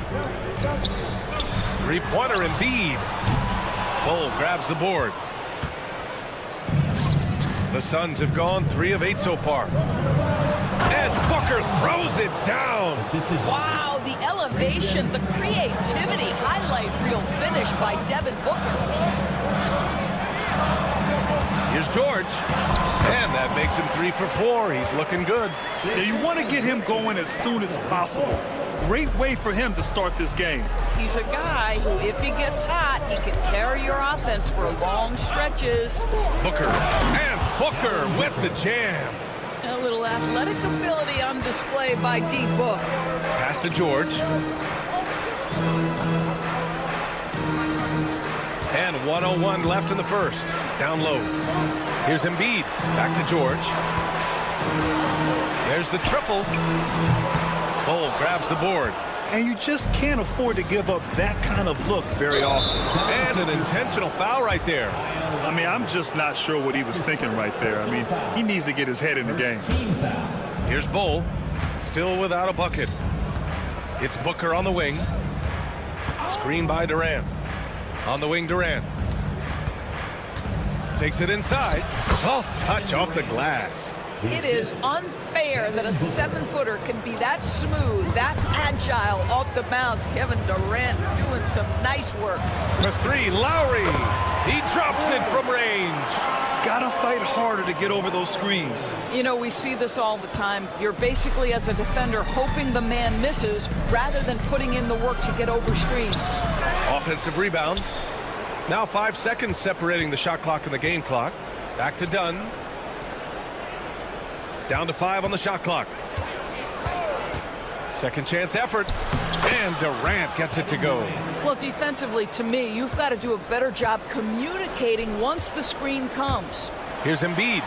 Three-pointer Embiid. Bol grabs the board. The Suns have gone 3 of 8 so far. And Booker throws it down. Wow, the elevation, the creativity, highlight reel finish by Devin Booker. Here's George. And that makes him 3 for 4. He's looking good. Yeah, you want to get him going as soon as possible. Great way for him to start this game. He's a guy who, if he gets hot, he can carry your offense for long stretches. Booker. And Booker with the jam. A little athletic ability on display by D-Book. Pass to George. And 1:01 left in the first. Down low. Here's Embiid. Back to George. There's the triple. Bull grabs the board. And you just can't afford to give up that kind of look very often. And an intentional foul right there. I mean, I'm just not sure what he was thinking right there. I mean, he needs to get his head in the game. Here's Bull, still without a bucket. It's Booker on the wing. Screen by Durant. On the wing, Durant. Takes it inside. Soft touch off the glass. It is unfair that a 7-footer can be that smooth, that agile off the bounce. Kevin Durant doing some nice work. For three, Lowry. He drops it from range. Gotta fight harder to get over those screens. You know, we see this all the time. You're basically, as a defender, hoping the man misses rather than putting in the work to get over screens. Offensive rebound. Now 5 seconds separating the shot clock and the game clock. Back to Dunn. Down to 5 on the shot clock. Second chance effort. And Durant gets it to go. Well, defensively, to me, you've got to do a better job communicating once the screen comes. Here's Embiid.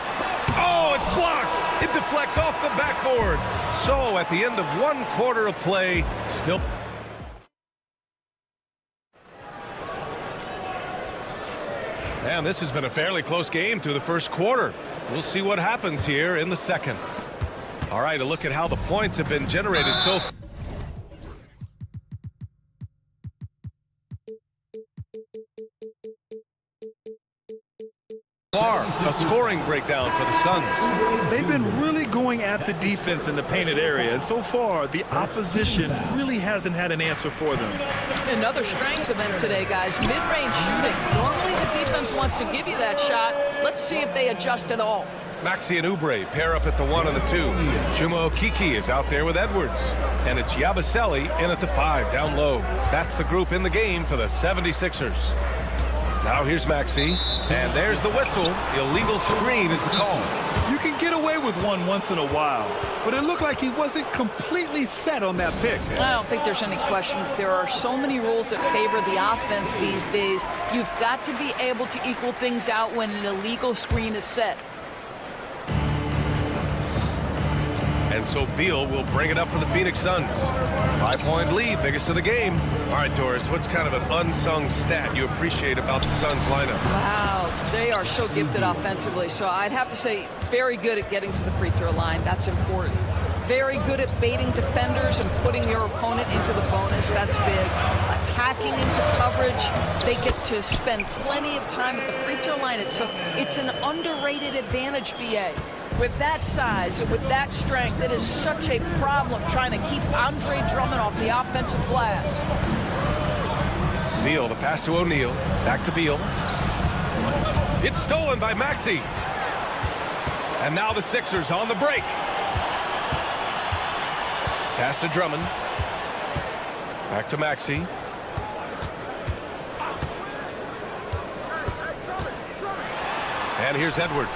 Oh, it's blocked. It deflects off the backboard. So at the end of 1 quarter of play, still... And this has been a fairly close game through the first quarter. We'll see what happens here in the second. All right, a look at how the points have been generated so far. A scoring breakdown for the Suns. They've been really going at the defense in the painted area, and so far the opposition really hasn't had an answer for them. Another strength for them today, guys. Mid-range shooting. Normally the defense wants to give you that shot. Let's see if they adjust at all. Maxey and Oubre pair up at the 1 and the 2. Chuma Okeke is out there with Edwards. And it's Yabusele in at the 5 down low. That's the group in the game for the 76ers. Now here's Maxey, and there's the whistle. Illegal screen is the call. You can get away with one once in a while, but it looked like he wasn't completely set on that pick. I don't think there's any question. There are so many rules that favor the offense these days. You've got to be able to equal things out when an illegal screen is set. And so Beal will bring it up for the Phoenix Suns. 5-point lead, biggest of the game. All right, Doris, what's kind of an unsung stat you appreciate about the Suns lineup? Wow, they are so gifted offensively. So I'd have to say very good at getting to the free throw line. That's important. Very good at baiting defenders and putting your opponent into the bonus. That's big. Attacking into coverage. They get to spend plenty of time at the free throw line. It's an underrated advantage, BA. With that size and with that strength, it is such a problem trying to keep Andre Drummond off the offensive glass. Beal, the pass to O'Neal. Back to Beal. It's stolen by Maxey. And now the Sixers on the break. Pass to Drummond. Back to Maxey. And here's Edwards.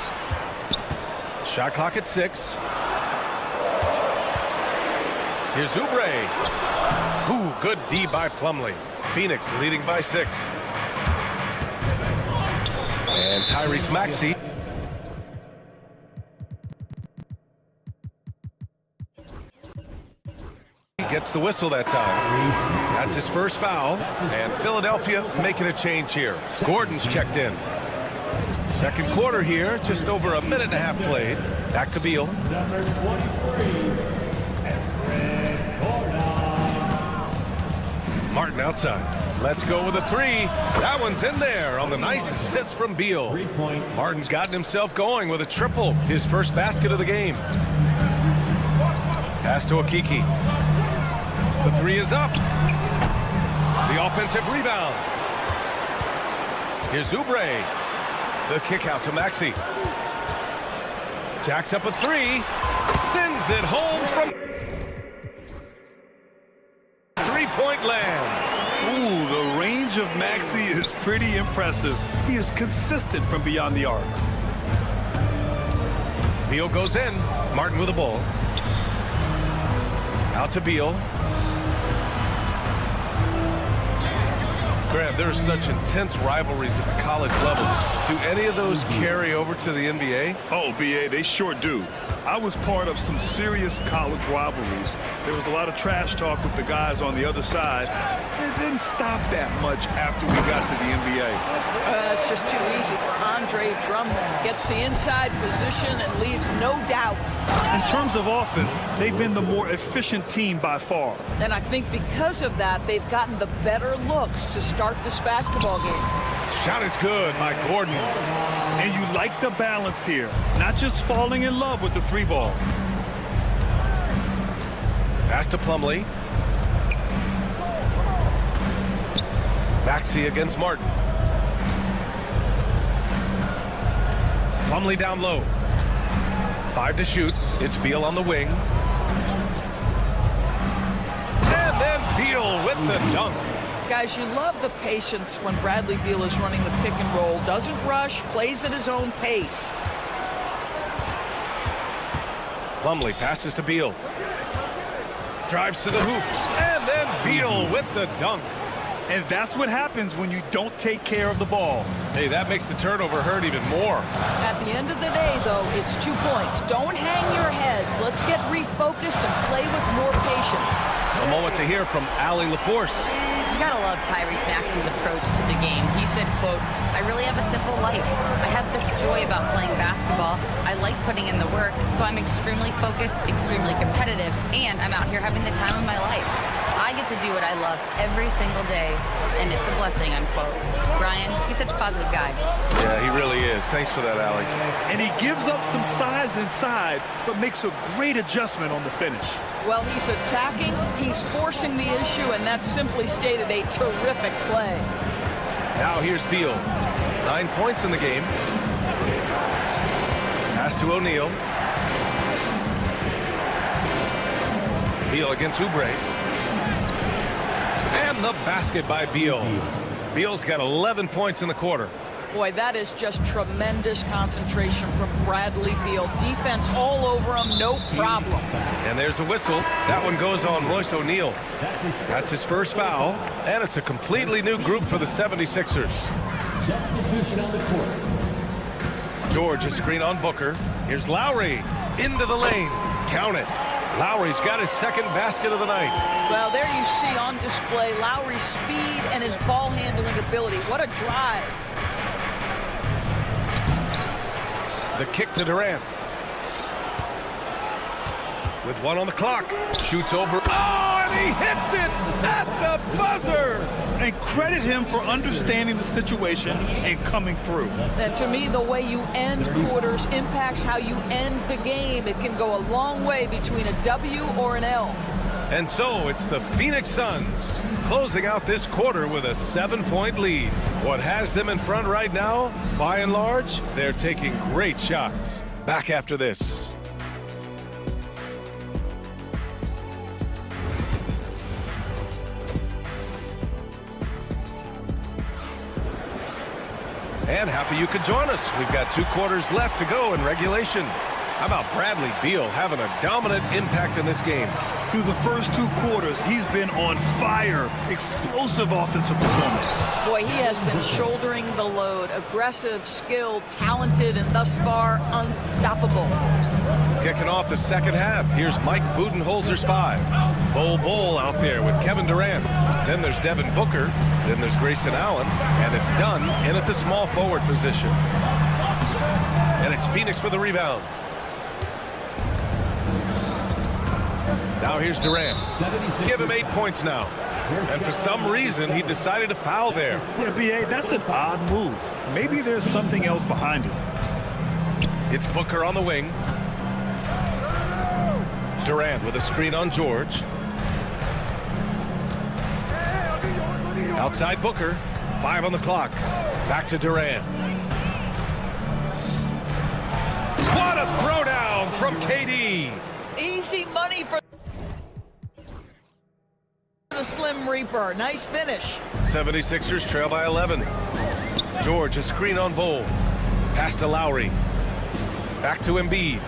Shot clock at 6. Here's Oubre. Ooh, good D by Plumlee. Phoenix leading by 6. And Tyrese Maxey. He gets the whistle that time. That's his first foul. And Philadelphia making a change here. Gordon's checked in. Second quarter here, just over a minute and a half played. Back to Beal. Number 23, Martin outside. Let's go with a 3. That one's in there on the nice assist from Beal. Martin's gotten himself going with a triple, his first basket of the game. Pass to Okeke. The 3 is up. The offensive rebound. Here's Oubre. The kick out to Maxey. Jacks up a 3. Sends it home from 3-point land. Ooh, the range of Maxey is pretty impressive. He is consistent from beyond the arc. Beal goes in. Martin with the ball. Out to Beal. Grant, there are such intense rivalries at the college level. Do any of those carry over to the NBA? Oh, BA, they sure do. I was part of some serious college rivalries. There was a lot of trash talk with the guys on the other side. It didn't stop that much after we got to the NBA. It's just too easy for Andre Drummond. Gets the inside position and leaves no doubt. In terms of offense, they've been the more efficient team by far. And I think because of that, they've gotten the better looks to start this basketball game. Shot is good by Gordon. And you like the balance here, not just falling in love with the three ball. Pass to Plumlee. Maxey against Martin. Plumlee down low. 5 to shoot. It's Beal on the wing. And then Beal with the dunk. Guys, you love the patience when Bradley Beal is running the pick and roll. Doesn't rush, plays at his own pace. Plumlee passes to Beal. Drives to the hoop. And then Beal with the dunk. And that's what happens when you don't take care of the ball. Hey, that makes the turnover hurt even more. At the end of the day, though, it's 2 points. Don't hang your heads. Let's get refocused and play with more patience. A moment to hear from Allie LaForce. You gotta love Tyrese Maxey's approach to the game. He said, quote, "I really have a simple life. I have this joy about playing basketball. I like putting in the work, so I'm extremely focused, extremely competitive, and I'm out here having the time of my life. I get to do what I love every single day, and it's a blessing," unquote. Brian, he's such a positive guy. Yeah, he really is. Thanks for that, Allie. And he gives up some size inside, but makes a great adjustment on the finish. Well, he's attacking, he's forcing the issue, and that's simply stated a terrific play. Now here's Beal. 9 points in the game. Pass to O'Neal. Beal against Oubre. And the basket by Beal. Beal's got 11 points in the quarter. Boy, that is just tremendous concentration from Bradley Beal. Defense all over him, no problem. And there's a whistle. That one goes on Royce O'Neal. That's his first foul, and it's a completely new group for the 76ers. Substitution on the court. George, a screen on Booker. Here's Lowry into the lane. Count it. Lowry's got his second basket of the night. Well, there you see on display Lowry's speed and his ball handling ability. What a drive. The kick to Durant. With 1 on the clock. Shoots over. Oh, and he hits it at the buzzer. And credit him for understanding the situation and coming through. And to me, the way you end quarters impacts how you end the game. It can go a long way between a W or an L. And so it's the Phoenix Suns closing out this quarter with a 7-point lead. What has them in front right now, by and large, they're taking great shots. Back after this. And happy you could join us. We've got 2 quarters left to go in regulation. How about Bradley Beal having a dominant impact in this game? Through the first 2 quarters, he's been on fire. Explosive offensive performance. Boy, he has been shouldering the load. Aggressive, skilled, talented, and thus far unstoppable. Kicking off the second half, here's Mike Budenholzer's 5. Bol out there with Kevin Durant. Then there's Devin Booker. Then there's Grayson Allen. And it's Dunn in at the small forward position. And it's Phoenix with the rebound. Now here's Durant. Give him 8 points now. And for some reason, he decided to foul there. Yeah, B.A., that's an odd move. Maybe there's something else behind it. It's Booker on the wing. Durant with a screen on George. Outside Booker. 5 on the clock. Back to Durant. What a throwdown from KD. Easy money for the Slim Reaper. Nice finish. 76ers trail by 11. George, a screen on Bol. Pass to Lowry. Back to Embiid.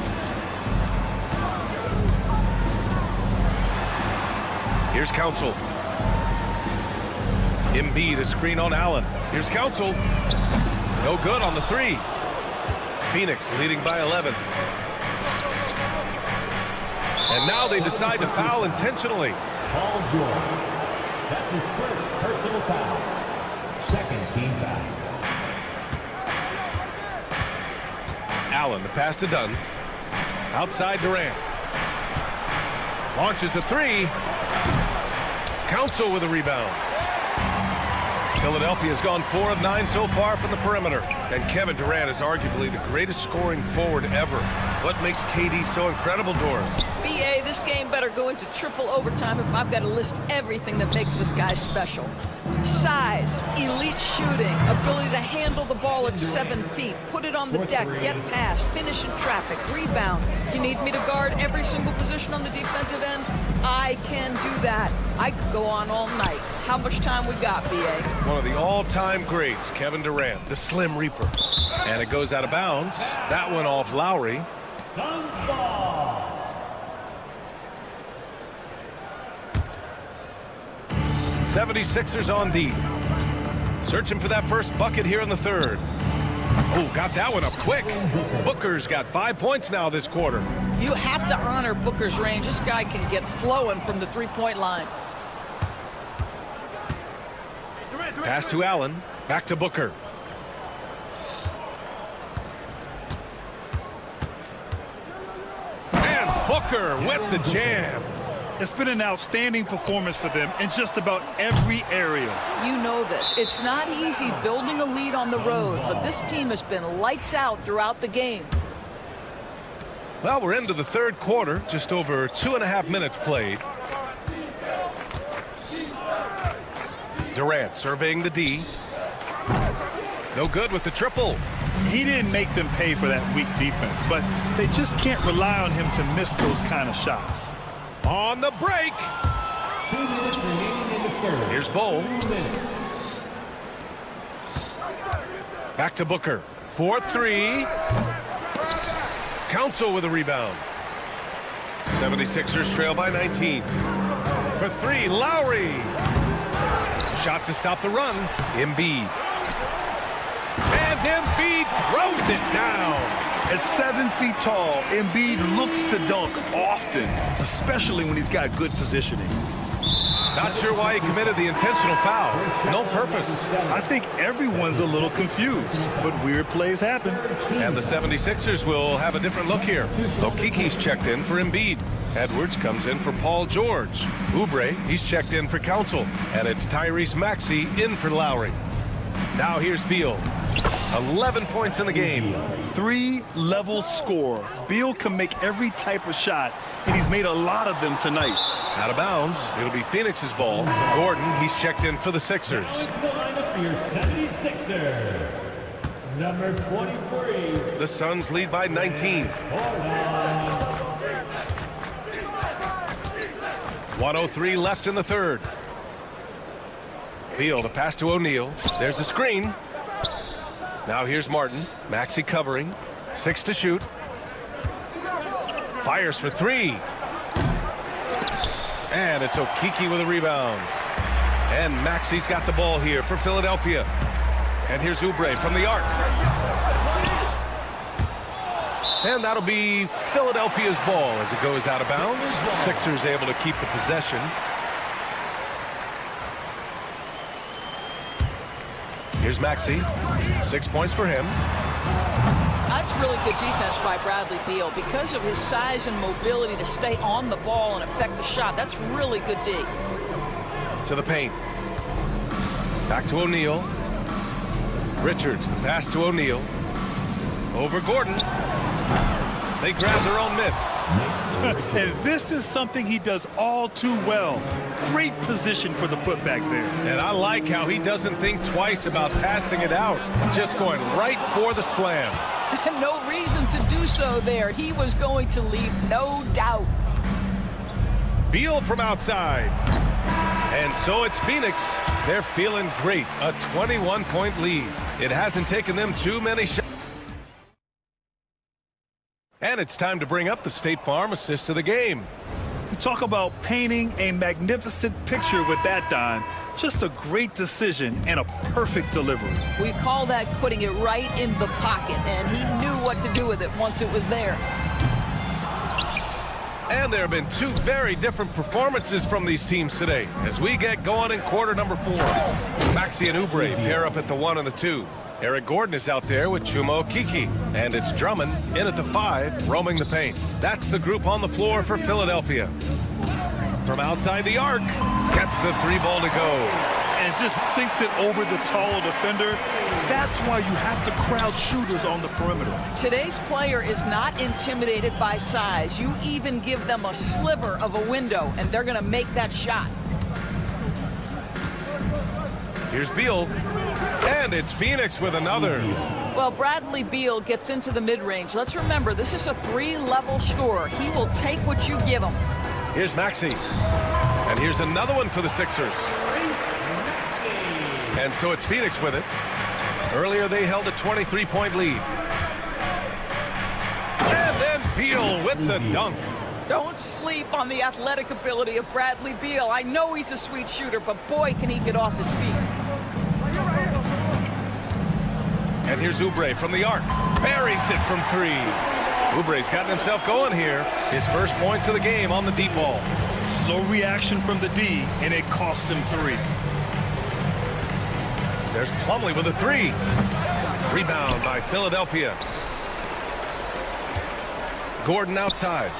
Here's Council. Embiid, a screen on Allen. Here's Council. No good on the three. Phoenix leading by 11. And now they decide to foul intentionally. Paul George. That's his first personal foul. Second team foul. Allen, the pass to Dunn. Outside Durant. Launches a three. Council with a rebound. Philadelphia's gone 4 of 9 so far from the perimeter. And Kevin Durant is arguably the greatest scoring forward ever. What makes KD so incredible, Doris? BA, this game better go into triple overtime if I've got to list everything that makes this guy special. Size, elite shooting, ability to handle the ball at 7 feet, put it on the deck, get past, finish in traffic, rebound. You need me to guard every single position on the defensive end? I can do that. I could go on all night. How much time we got, BA? One of the all-time greats, Kevin Durant, the Slim Reaper. And it goes out of bounds. That one off Lowry. Suns ball. 76ers on D. Searching for that first bucket here in the third. Oh, got that one up quick. Booker's got 5 points now this quarter. You have to honor Booker's range. This guy can get flowing from the three-point line. Pass to Allen. Back to Booker. And Booker with the jam. It's been an outstanding performance for them in just about every area. You know this. It's not easy building a lead on the road, but this team has been lights out throughout the game. Well, we're into the third quarter, just over 2.5 minutes played. Durant surveying the D. No good with the triple. He didn't make them pay for that weak defense, but they just can't rely on him to miss those kind of shots. On the break. 2 minutes remaining in the third. Here's Bowl. 2 minutes. Back to Booker. 4-3. Council with a rebound. 76ers trail by 19. For three, Lowry. Shot to stop the run. Embiid. And Embiid throws it down. At 7 feet tall, Embiid looks to dunk often, especially when he's got good positioning. Not sure why he committed the intentional foul. No purpose. I think everyone's a little confused, but weird plays happen. And the 76ers will have a different look here. Okiki's checked in for Embiid. Edwards comes in for Paul George. Oubre, he's checked in for Council. And it's Tyrese Maxey in for Lowry. Now here's Beal. 11 points in the game. 3-level score. Beal can make every type of shot, and he's made a lot of them tonight. Out of bounds. It'll be Phoenix's ball. Gordon, he's checked in for the Sixers. The lineup for your 76ers. Number 23. The Suns lead by 19. 1:03 left in the third. Beal, the pass to O'Neal. There's a screen. Now here's Martin. Maxey covering. 6 to shoot. Fires for 3. And it's Okiki with a rebound. And Maxey's got the ball here for Philadelphia. And here's Oubre from the arc. And that'll be Philadelphia's ball as it goes out of bounds. Sixers able to keep the possession. Here's Maxey. 6 points for him. That's really good defense by Bradley Beal because of his size and mobility to stay on the ball and affect the shot. That's really good D. To the paint. Back to O'Neal. Richards, the pass to O'Neal. Over Gordon. They grab their own miss. And this is something he does all too well. Great position for the putback there. And I like how he doesn't think twice about passing it out. Just going right for the slam. No reason to do so there. He was going to leave, no doubt. Beal from outside. And so it's Phoenix. They're feeling great. A 21-point lead. It hasn't taken them too many shots. And it's time to bring up the State Farm assist of the game. You talk about painting a magnificent picture with that dime. Just a great decision and a perfect delivery. We call that putting it right in the pocket, and he knew what to do with it once it was there. And there have been two very different performances from these teams today as we get going in quarter number 4. Maxey and Oubre pair up at the 1 and the 2. Eric Gordon is out there with Chuma Okeke. And it's Drummond in at the 5, roaming the paint. That's the group on the floor for Philadelphia. From outside the arc, gets the 3-ball to go. And just sinks it over the taller defender. That's why you have to crowd shooters on the perimeter. Today's player is not intimidated by size. You even give them a sliver of a window, and they're going to make that shot. Here's Beal. And it's Phoenix with another. Well, Bradley Beal gets into the mid-range. Let's remember, this is a 3-level scorer. He will take what you give him. Here's Maxey. And here's another one for the Sixers. And so it's Phoenix with it. Earlier they held a 23-point lead. And then Beal with the dunk. Don't sleep on the athletic ability of Bradley Beal. I know he's a sweet shooter, but boy, can he get off his feet. And here's Oubre from the arc. Buries it from 3. Oubre's gotten himself going here. His first point to the game on the deep ball. Slow reaction from the D, and it cost him 3. There's Plumlee with a 3. Rebound by Philadelphia. Gordon outside.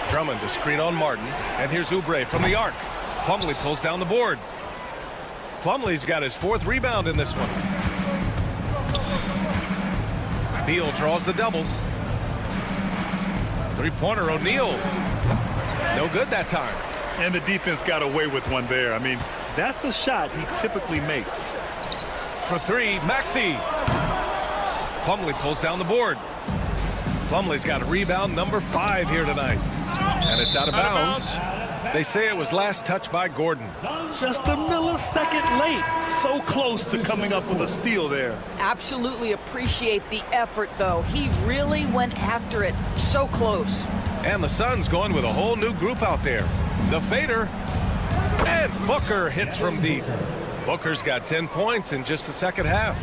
Drummond to screen on Martin. And here's Oubre from the arc. Plumlee pulls down the board. Plumlee's got his 4th rebound in this one. Beal draws the double. 3-pointer O'Neal. No good that time. And the defense got away with one there. I mean, that's a shot he typically makes. For 3, Maxey. Plumlee pulls down the board. Plumlee's got a rebound number 5 here tonight. And it's out of bounds. They say it was last touched by Gordon. Just a millisecond late. So close to coming up with a steal there. Absolutely appreciate the effort, though. He really went after it. So close. And the Suns going with a whole new group out there. The fader. And Booker hits from deep. Booker's got 10 points in just the second half.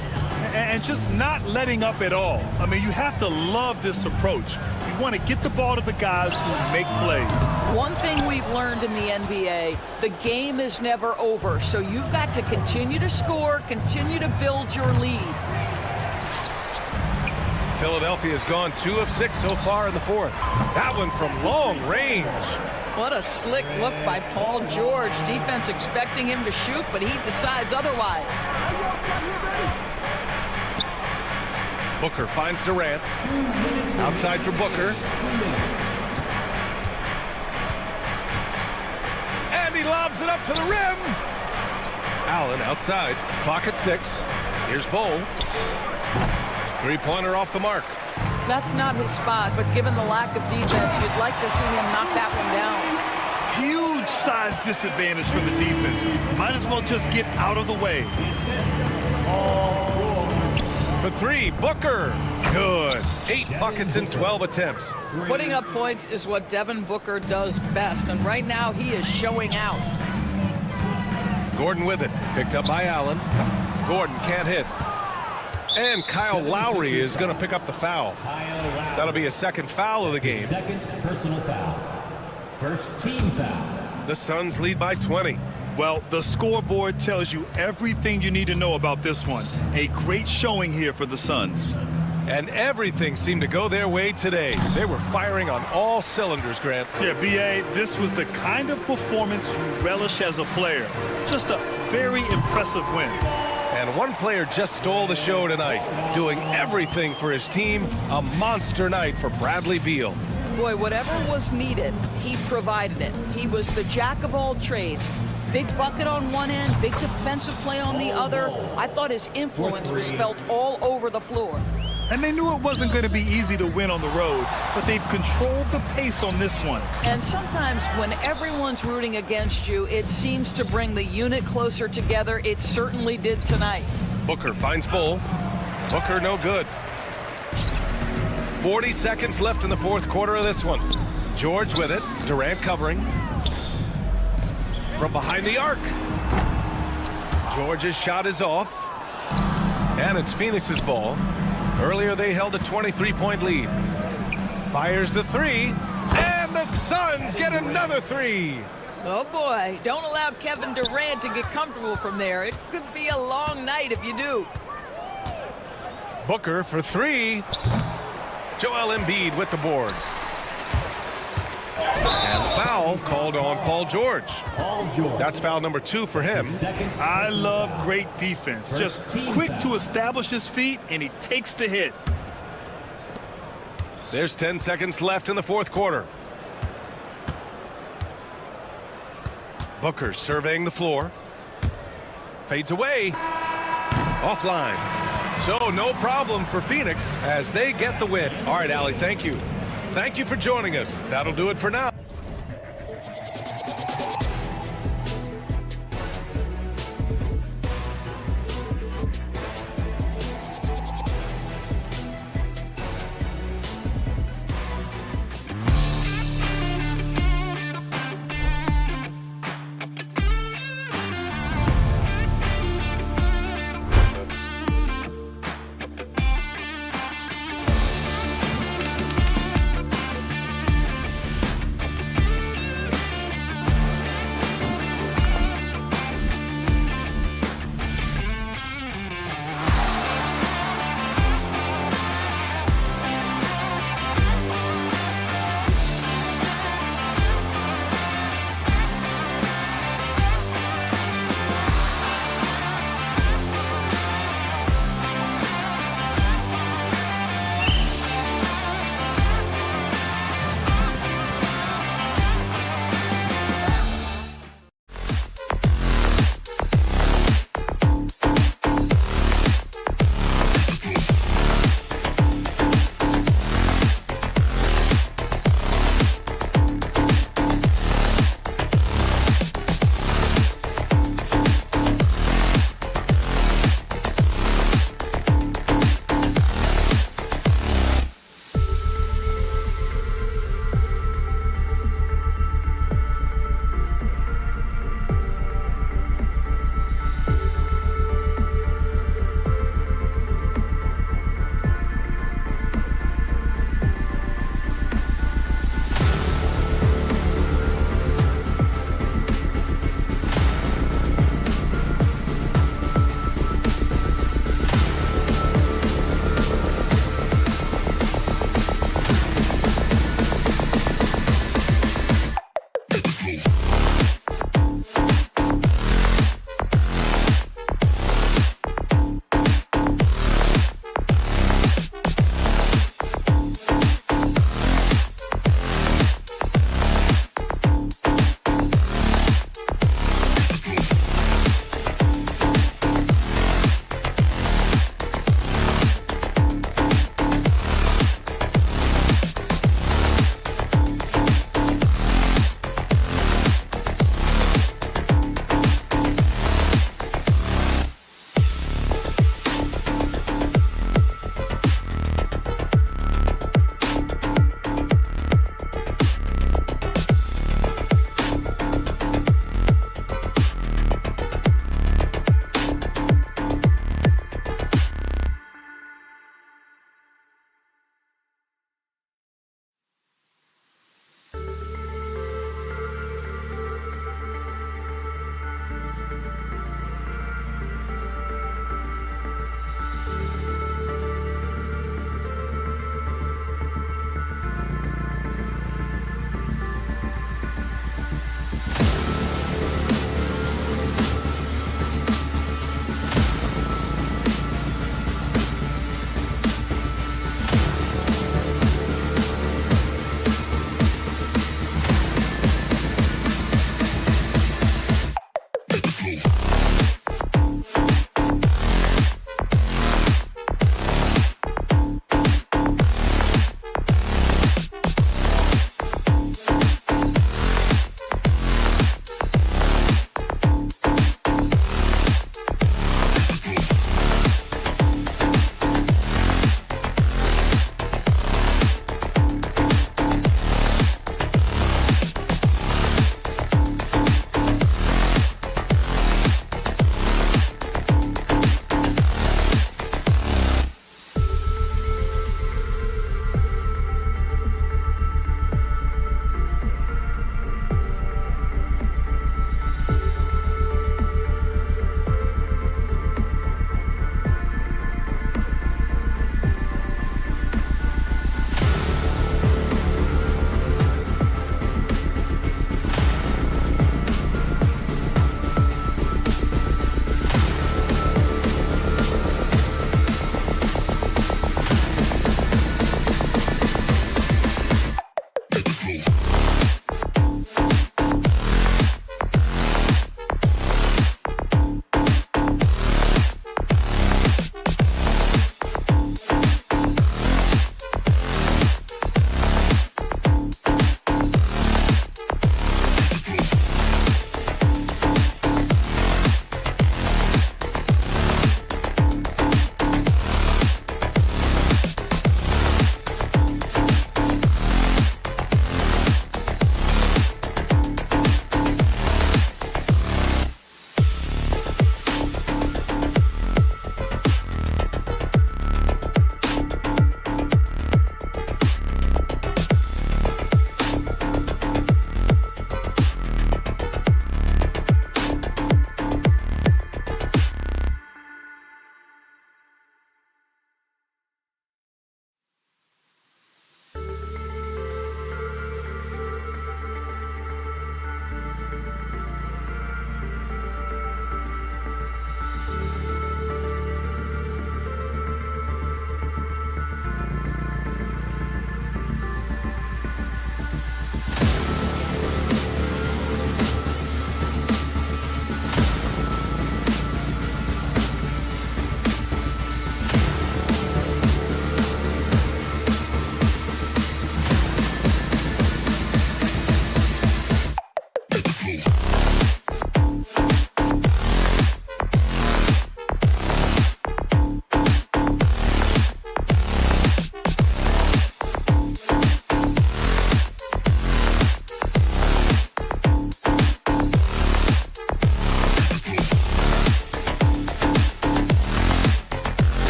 And just not letting up at all. I mean, you have to love this approach. You want to get the ball to the guys who make plays. One thing we've learned in the NBA, the game is never over. So you've got to continue to score, continue to build your lead. Philadelphia's gone 2 of 6 so far in the 4th. That one from long range. What a slick look by Paul George. Defense expecting him to shoot, but he decides otherwise. Booker finds Durant. Outside for Booker. And he lobs it up to the rim. Allen outside. Clock at 6. Here's Bowl. 3-pointer off the mark. That's not his spot, but given the lack of defense, you'd like to see him knock that one down. Huge size disadvantage for the defense. Might as well just get out of the way. For 3, Booker. Good. 8 buckets in 12 attempts. Putting up points is what Devin Booker does best, and right now he is showing out. Gordon with it. Picked up by Allen. Gordon can't hit. And Kyle Lowry is going to pick up the foul. That'll be a second foul of the game. Second personal foul. First team foul. The Suns lead by 20. Well, the scoreboard tells you everything you need to know about this one. A great showing here for the Suns. And everything seemed to go their way today. They were firing on all cylinders, Grant. Yeah, B.A., this was the kind of performance you relish as a player. Just a very impressive win. And one player just stole the show tonight, doing everything for his team. A monster night for Bradley Beal. Boy, whatever was needed, he provided it. He was the jack of all trades. Big bucket on one end, big defensive play on the other. I thought his influence was felt all over the floor. And they knew it wasn't going to be easy to win on the road, but they've controlled the pace on this one. And sometimes when everyone's rooting against you, it seems to bring the unit closer together. It certainly did tonight. Booker finds Bull. Booker no good. 40 seconds left in the fourth quarter of this one. George with it. Durant covering. From behind the arc. George's shot is off. And it's Phoenix's ball. Earlier they held a 23-point lead. Fires the three. And the Suns get another three. Oh boy, don't allow Kevin Durant to get comfortable from there. It could be a long night if you do. Booker for three. Joel Embiid with the board. And foul called on Paul George. That's foul number 2 for him. I love great defense. Just quick to establish his feet, and he takes the hit. There's 10 seconds left in the fourth quarter. Booker surveying the floor. Fades away. Offline. So no problem for Phoenix as they get the win. All right, Allie, thank you. Thank you for joining us. That'll do it for now.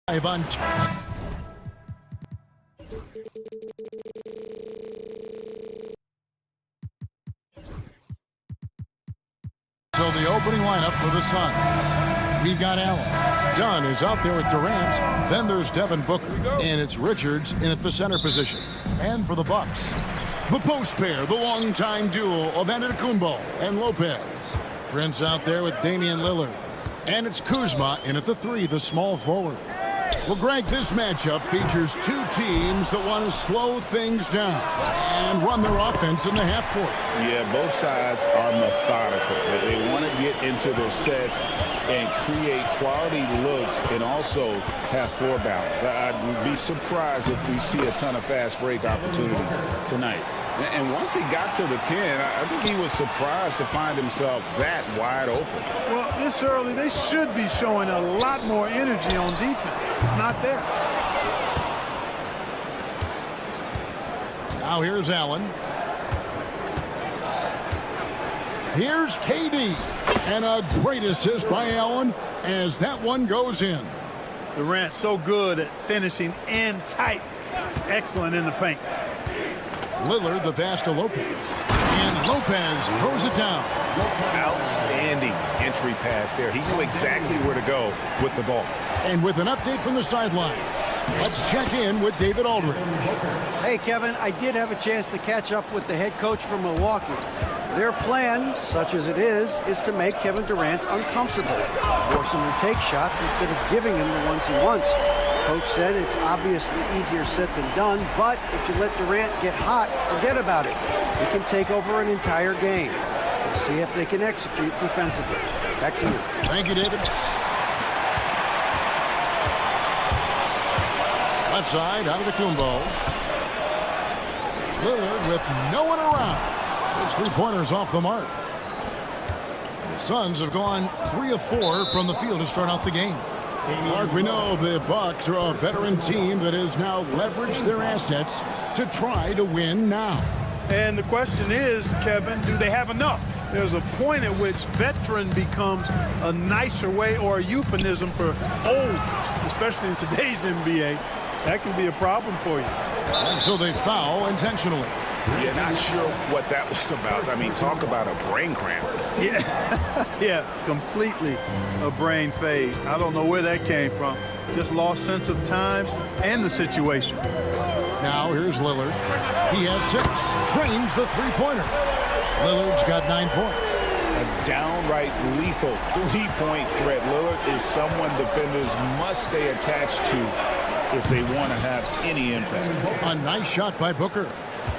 on. So the opening lineup for the Suns. We've got Allen. Dunn is out there with Durant. Then there's Devin Booker. And it's Richards in at the center position. And for the Bucks, the post pair, the longtime duo of Antetokounmpo and Lopez. Prince out there with Damian Lillard. And it's Kuzma in at the 3, the small forward. Well, Greg, this matchup features two teams that want to slow things down and run their offense in the half court. Yeah, both sides are methodical. They want to get into their sets and create quality looks and also have floor balance. I'd be surprised if we see a ton of fast break opportunities tonight. And once he got to the 10, I think he was surprised to find himself that wide open. Well, this early, they should be showing a lot more energy on defense. It's not there. Now here's Allen. Here's KD. And a great assist by Allen as that one goes in. Durant so good at finishing and tight. Excellent in the paint. Lillard the pass to Lopez. And Lopez throws it down. Outstanding entry pass there. He knew exactly where to go with the ball. And with an update from the sideline, let's check in with David Aldridge. Hey, Kevin, I did have a chance to catch up with the head coach from Milwaukee. Their plan, such as it is to make Kevin Durant uncomfortable, force him to take shots instead of giving him the ones he wants. Coach said it's obviously easier said than done, but if you let Durant get hot, forget about it. He can take over an entire game. We'll see if they can execute defensively. Back to you. Thank you, David. Left side, Antetokounmpo. Lillard with no one around. His three-pointers off the mark. The Suns have gone 3 of 4 from the field to start out the game. Mark, we know the Bucks are a veteran team that has now leveraged their assets to try to win now. And the question is, Kevin, do they have enough? There's a point at which veteran becomes a nicer way or a euphemism for old, especially in today's NBA. That can be a problem for you. And so they foul intentionally. Yeah, not sure what that was about. I mean, talk about a brain cramp. Yeah, yeah, completely a brain fade. I don't know where that came from. Just lost sense of time and the situation. Now here's Lillard. He has 6. Drains the three-pointer. Lillard's got 9 points. A downright lethal three-point threat. Lillard is someone defenders must stay attached to if they want to have any impact. A nice shot by Booker.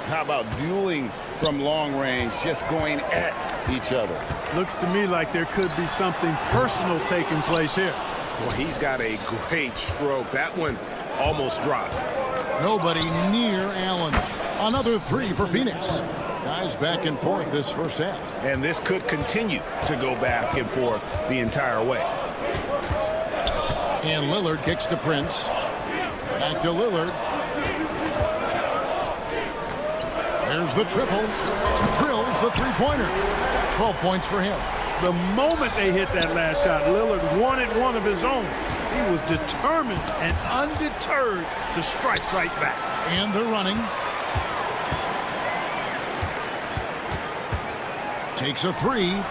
How about dueling from long range, just going at each other? Looks to me like there could be something personal taking place here. Well, he's got a great stroke. That one almost dropped. Nobody near Allen. Another 3 for Phoenix. Guys back and forth this first half. And this could continue to go back and forth the entire way. And Lillard kicks to Prince. Back to Lillard. There's the triple. Drills the three-pointer. 12 points for him. The moment they hit that last shot, Lillard wanted one of his own. He was determined and undeterred to strike right back. And they're running. Takes a 3.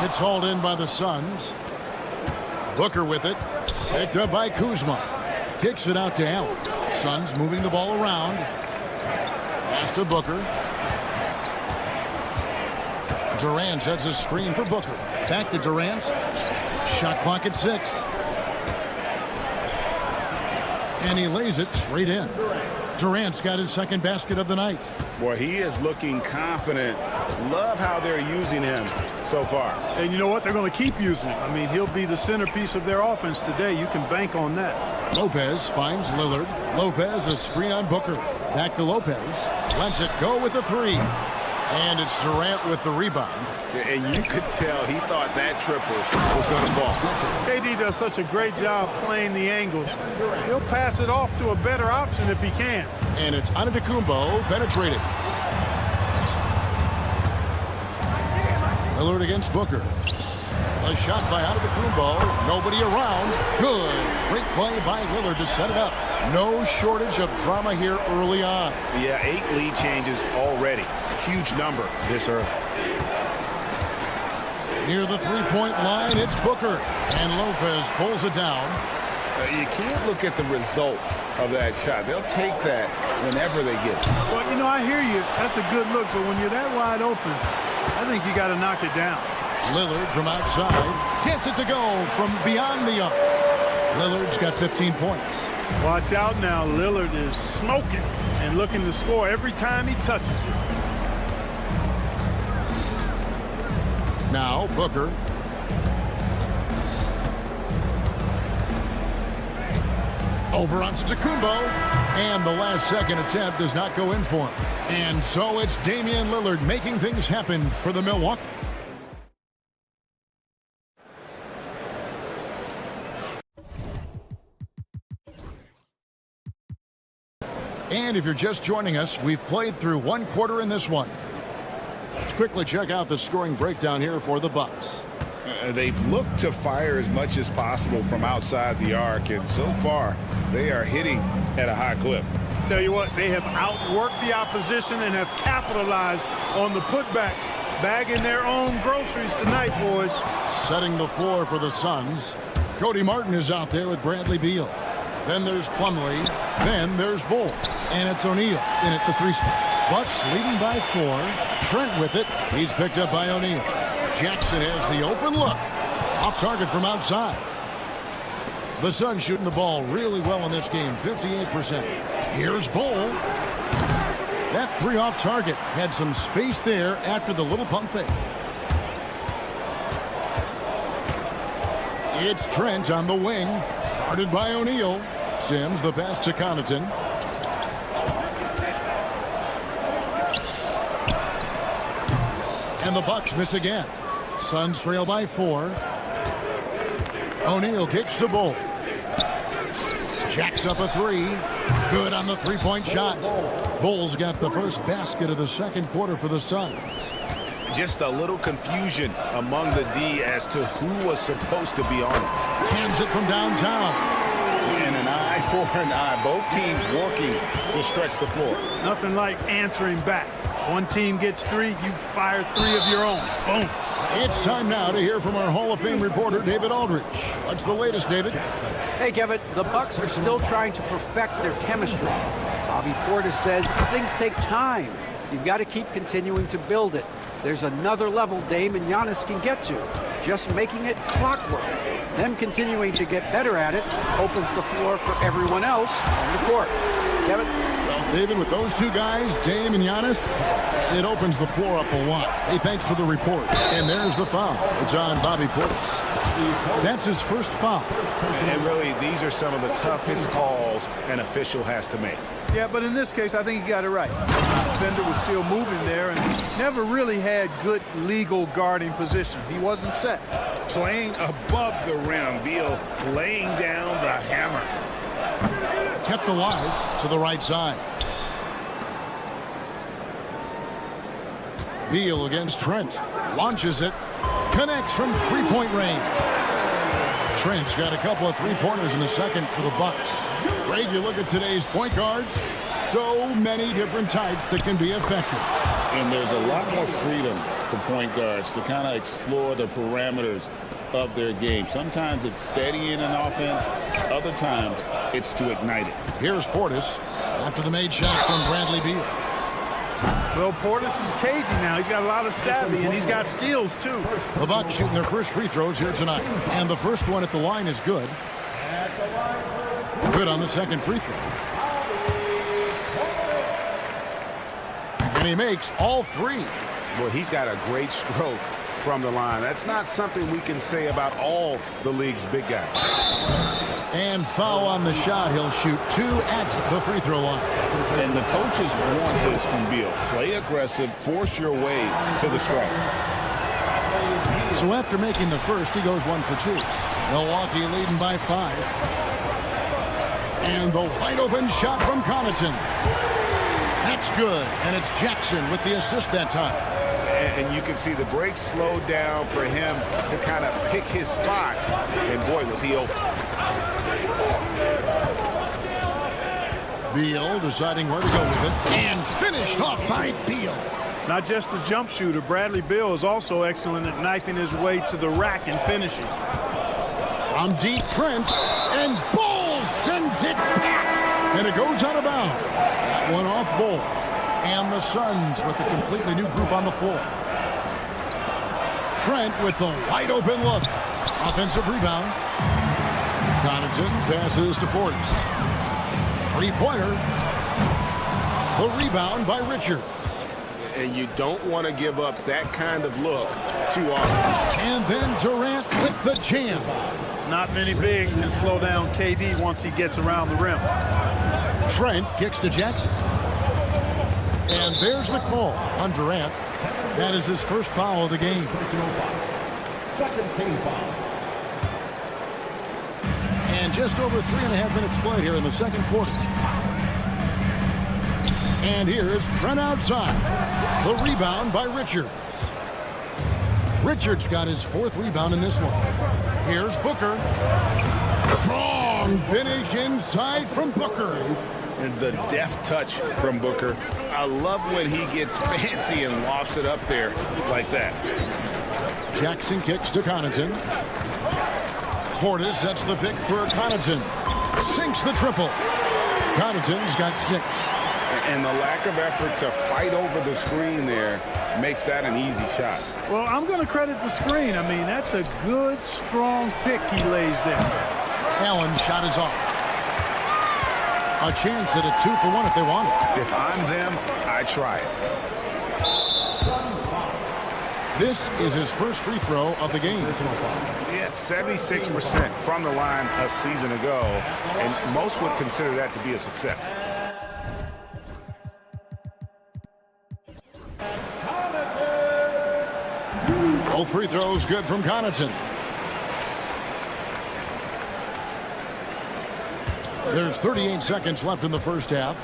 It's hauled in by the Suns. Booker with it. Picked up by Kuzma. Kicks it out to Allen. Suns moving the ball around. Pass to Booker. Durant sets a screen for Booker. Back to Durant. Shot clock at 6. And he lays it straight in. Durant's got his second basket of the night. Boy, he is looking confident. Love how they're using him so far. And you know what? They're going to keep using him. I mean, he'll be the centerpiece of their offense today. You can bank on that. Lopez finds Lillard. Lopez, a screen on Booker. Back to Lopez. Lets it go with the 3. And it's Durant with the rebound. And you could tell he thought that triple was going to fall. KD does such a great job playing the angles. He'll pass it off to a better option if he can. And it's Antetokounmpo penetrating. Lillard against Booker. A shot by Antetokounmpo. Nobody around. Good. Great play by Lillard to set it up. No shortage of drama here early on. Yeah, 8 lead changes already. Huge number this early. Near the three-point line, it's Booker. And Lopez pulls it down. You can't look at the result of that shot. They'll take that whenever they get it. Well, you know, I hear you. That's a good look, but when you're that wide open, I think you got to knock it down. Lillard from outside gets it to go from beyond the arc. Lillard's got 15 points. Watch out now. Lillard is smoking and looking to score every time he touches it. Now Booker. Over on Antetokounmpo, and the last-second attempt does not go in for him. And so it's Damian Lillard making things happen for the Milwaukee. And if you're just joining us, we've played through one quarter in this one. Let's quickly check out the scoring breakdown here for the Bucks. They've looked to fire as much as possible from outside the arc, and so far they are hitting at a high clip. Tell you what, they have outworked the opposition and have capitalized on the putbacks, bagging their own groceries tonight, boys. Setting the floor for the Suns. Cody Martin is out there with Bradley Beal. Then there's Plumlee. Then there's Bull. And it's O'Neal in at the 3 spot. Bucks leading by 4. Trent with it. He's picked up by O'Neal. Jackson has the open look. Off target from outside. The Suns shooting the ball really well in this game, 58%. Here's Bull. That 3 off target. Had some space there after the little pump fake. It's Trent on the wing. Guarded by O'Neal. Sims the pass to Connaughton. And the Bucks miss again. Suns trail by 4. O'Neal kicks to Bull. Jacks up a 3. Good on the 3-point shot. Bull's got the first basket of the second quarter for the Suns. Just a little confusion among the D as to who was supposed to be on it. Hands it from downtown. And an eye for an eye. Both teams working to stretch the floor. Nothing like answering back. One team gets 3, you fire 3 of your own. Boom. It's time now to hear from our Hall of Fame reporter, David Aldridge. What's the latest, David? Hey, Kevin, the Bucks are still trying to perfect their chemistry. Bobby Portis says things take time. You've got to keep continuing to build it. There's another level Dame and Giannis can get to. Just making it clockwork. Them continuing to get better at it opens the floor for everyone else on the court. Kevin? Well, David, with those 2 guys, Dame and Giannis, it opens the floor up a lot. Hey, thanks for the report. And there's the foul. It's on Bobby Portis. That's his first foul. And really, these are some of the toughest calls an official has to make. Yeah, but in this case, I think he got it right. The defender was still moving there and never really had good legal guarding position. He wasn't set. Playing above the rim, Beal laying down the hammer. Kept alive to the right side. Beal against Trent. Launches it. Connects from 3-point range. Trent's got a couple of 3-pointers in the second for the Bucks. Greg, you look at today's point guards, so many different types that can be effective. And there's a lot more freedom for point guards to kind of explore the parameters of their game. Sometimes it's steadying an offense. Other times it's to ignite it. Here's Portis after the made shot from Bradley Beal. Well, Portis is cagey now. He's got a lot of savvy, and he's got skills, too. The Bucks shooting their first free throws here tonight. And the first one at the line is good. Good on the second free throw. And he makes all 3. Well, he's got a great stroke from the line. That's not something we can say about all the league's big guys. And foul on the shot. He'll shoot 2 at the free throw line. And the coaches want this from Beal. Play aggressive, force your way to the stripe. So after making the first, he goes 1 for 2. Milwaukee leading by 5. And the wide open shot from Connaughton. That's good. And it's Jackson with the assist that time. And you can see the break slowed down for him to kind of pick his spot. And boy, was he open. Beal deciding where to go with it. And finished off by Beal. Not just a jump shooter, Bradley Beal is also excellent at knifing his way to the rack and finishing. From deep, Trent, and Bull sends it back. And it goes out of bounds. That one off Bull. And the Suns with a completely new group on the floor. Trent with the wide open look. Offensive rebound. Connaughton passes to Portis. Three-pointer. The rebound by Richards. And you don't want to give up that kind of look too often. And then Durant with the jam. Not many bigs can slow down KD once he gets around the rim. Trent kicks to Jackson. And there's the call on Durant. That is his first foul of the game. Second team foul. And just over 3.5 minutes played here in the second quarter. And here's Trent outside. The rebound by Richards. Richards got his fourth rebound in this one. Here's Booker. Strong finish inside from Booker. And the deft touch from Booker. I love when he gets fancy and lofts it up there like that. Jackson kicks to Connaughton. Portis sets the pick for Connaughton. Sinks the triple. Connaughton's got 6. And the lack of effort to fight over the screen there makes that an easy shot. Well, I'm going to credit the screen. I mean, that's a good, strong pick he lays there. Allen's shot is off. A chance at a 2-for-1 if they want it. If I'm them, I try it. This is his first free throw of the game. He had 76% from the line a season ago, and most would consider that to be a success. Both free throws good from Connaughton. There's 38 seconds left in the first half.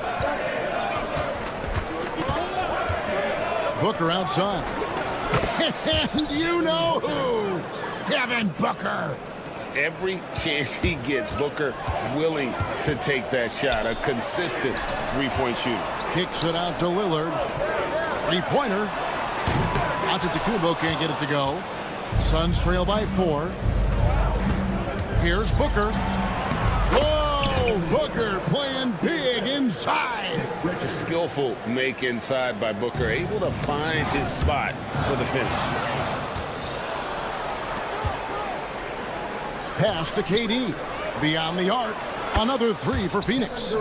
Booker outside. And you know who? Devin Booker. Every chance he gets, Booker willing to take that shot. A consistent three-point shooter. Kicks it out to Lillard. Three-pointer. Antetokounmpo can't get it to go. Suns trail by 4. Here's Booker. Whoa! Booker playing big inside. Skillful make inside by Booker. Able to find his spot for the finish. Pass to KD. Beyond the arc. Another 3 for Phoenix.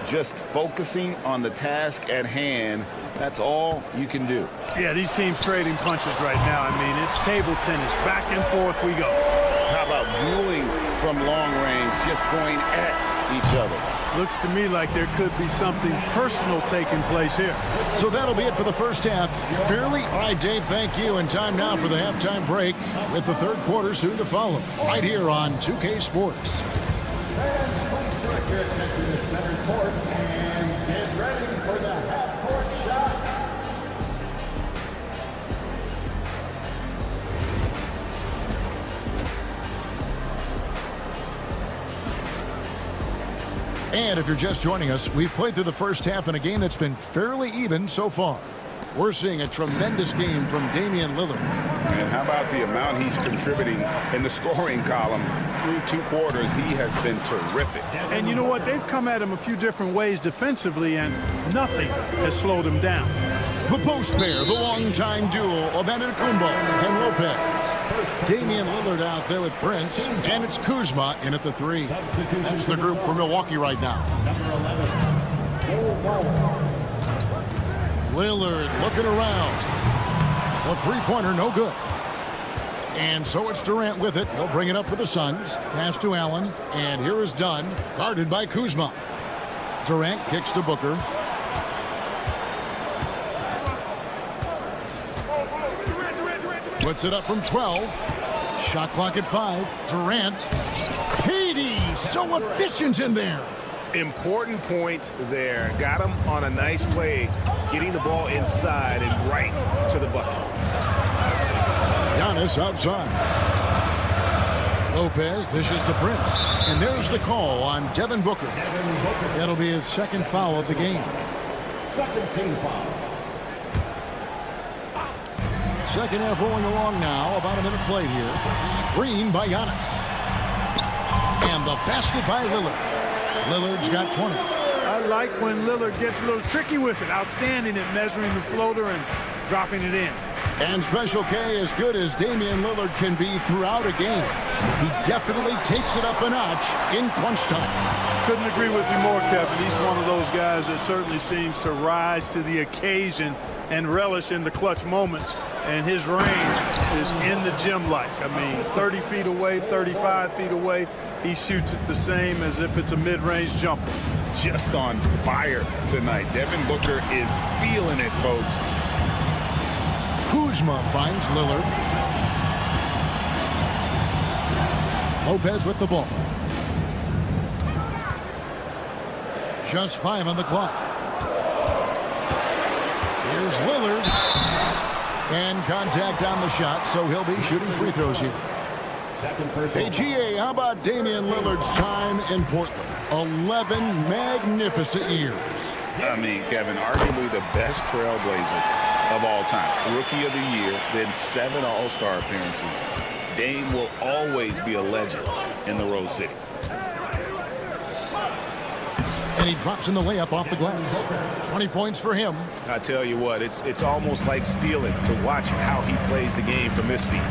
Just focusing on the task at hand. That's all you can do. Yeah, these teams trading punches right now. I mean, it's table tennis. Back and forth we go. How about dueling from long range, just going at each other? Looks to me like there could be something personal taking place here. So that'll be it for the first half. Fairly. All right, Dave, thank you. And time now for the halftime break with the third quarter soon to follow. Right here on 2K Sports. Fans, please direct your attention to center court and get ready for the half-court shot. And if you're just joining us, we've played through the first half in a game that's been fairly even so far. We're seeing a tremendous game from Damian Lillard. And how about the amount he's contributing in the scoring column? Through 2 quarters, he has been terrific. And you know what? They've come at him a few different ways defensively, and nothing has slowed him down. The post pair, the longtime duo of Antetokounmpo and Lopez. Damian Lillard out there with Prince, and it's Kuzma in at the 3. That's the group for Milwaukee right now. Lillard looking around. The three-pointer no good. And so it's Durant with it. He'll bring it up for the Suns. Pass to Allen, and here is Dunn, guarded by Kuzma. Durant kicks to Booker. Puts it up from 12. Shot clock at 5. Durant. KD, so efficient in there. Important points there. Got him on a nice play, getting the ball inside and right to the bucket. Giannis outside. Lopez dishes to Prince. And there's the call on Devin Booker. That'll be his second foul of the game. Second team foul. Second half rolling along now. About a minute played here. Screen by Giannis. And the basket by Lillard. Lillard's got 20. I like when Lillard gets a little tricky with it. Outstanding at measuring the floater and dropping it in. And Special K, as good as Damian Lillard can be throughout a game, he definitely takes it up a notch in crunch time. Couldn't agree with you more, Kevin. He's one of those guys that certainly seems to rise to the occasion and relish in the clutch moments. And his range is in the gym-like. I mean, 30 feet away, 35 feet away, he shoots it the same as if it's a mid-range jumper. Just on fire tonight. Devin Booker is feeling it, folks. Kuzma finds Lillard. Lopez with the ball. Just 5 on the clock. Here's Lillard. And contact on the shot, so he'll be shooting free throws here. Hey, GA, how about Damian Lillard's time in Portland? 11 magnificent years. I mean, Kevin, arguably the best trailblazer of all time. Rookie of the year, then 7 All-Star appearances. Dame will always be a legend in the Rose City. And he drops in the layup off the glass. 20 points for him. I tell you what, it's almost like stealing to watch how he plays the game from this seat.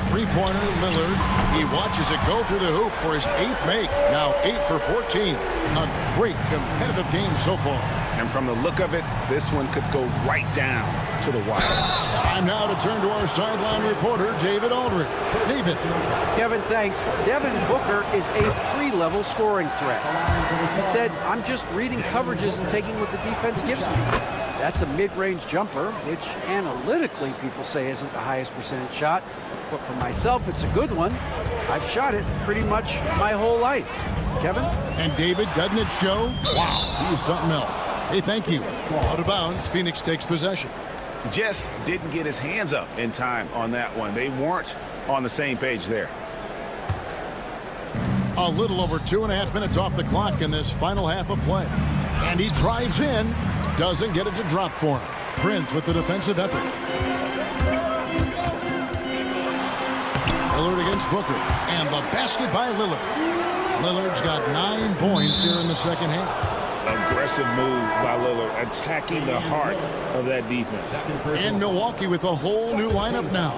Three-pointer, Lillard. He watches it go through the hoop for his 8th make. Now 8 for 14. A great competitive game so far. And from the look of it, this one could go right down to the wire. Time now to turn to our sideline reporter, David Aldridge. David. Kevin, thanks. Devin Booker is a 3-level scoring threat. He said, I'm just reading coverages and taking what the defense gives me. That's a mid-range jumper, which analytically people say isn't the highest percentage shot. But for myself, it's a good one. I've shot it pretty much my whole life. Kevin? And David, doesn't it show? Wow, he's something else. Hey, thank you. Out of bounds, Phoenix takes possession. Just didn't get his hands up in time on that one. They weren't on the same page there. A little over 2.5 minutes off the clock in this final half of play. And he drives in. Doesn't get it to drop for him. Prince with the defensive effort. Lillard against Booker. And the basket by Lillard. Lillard's got 9 points here in the second half. Aggressive move by Lillard, attacking the heart of that defense. And Milwaukee with a whole new lineup now.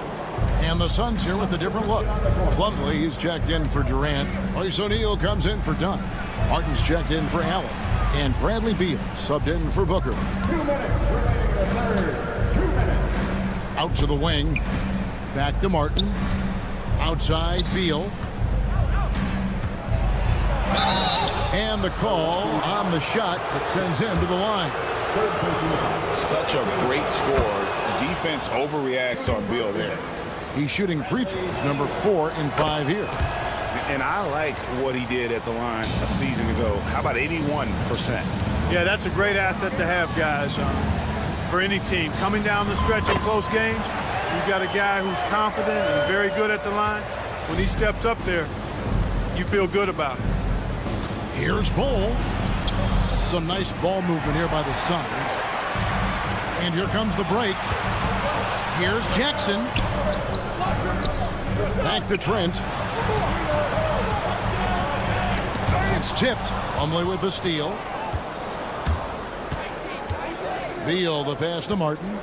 And the Suns here with a different look. Plumlee, he's checked in for Durant. Royce O'Neal comes in for Dunn. Martin's checked in for Allen. And Bradley Beal subbed in for Booker. 2 minutes remaining in the third. 2 minutes. Out to the wing. Back to Martin. Outside Beal. And the call on the shot that sends him to the line. Such a great score. Defense overreacts on Beal there. He's shooting free throws, number 4 in 5 here. And I like what he did at the line a season ago. How about 81%? Yeah, that's a great asset to have, guys, for any team. Coming down the stretch in close games, you've got a guy who's confident and very good at the line. When he steps up there, you feel good about it. Here's Bol. Some nice ball movement here by the Suns. And here comes the break. Here's Jackson. Back to Trent. It's tipped. Plumlee with the steal. Beal the pass to Martin.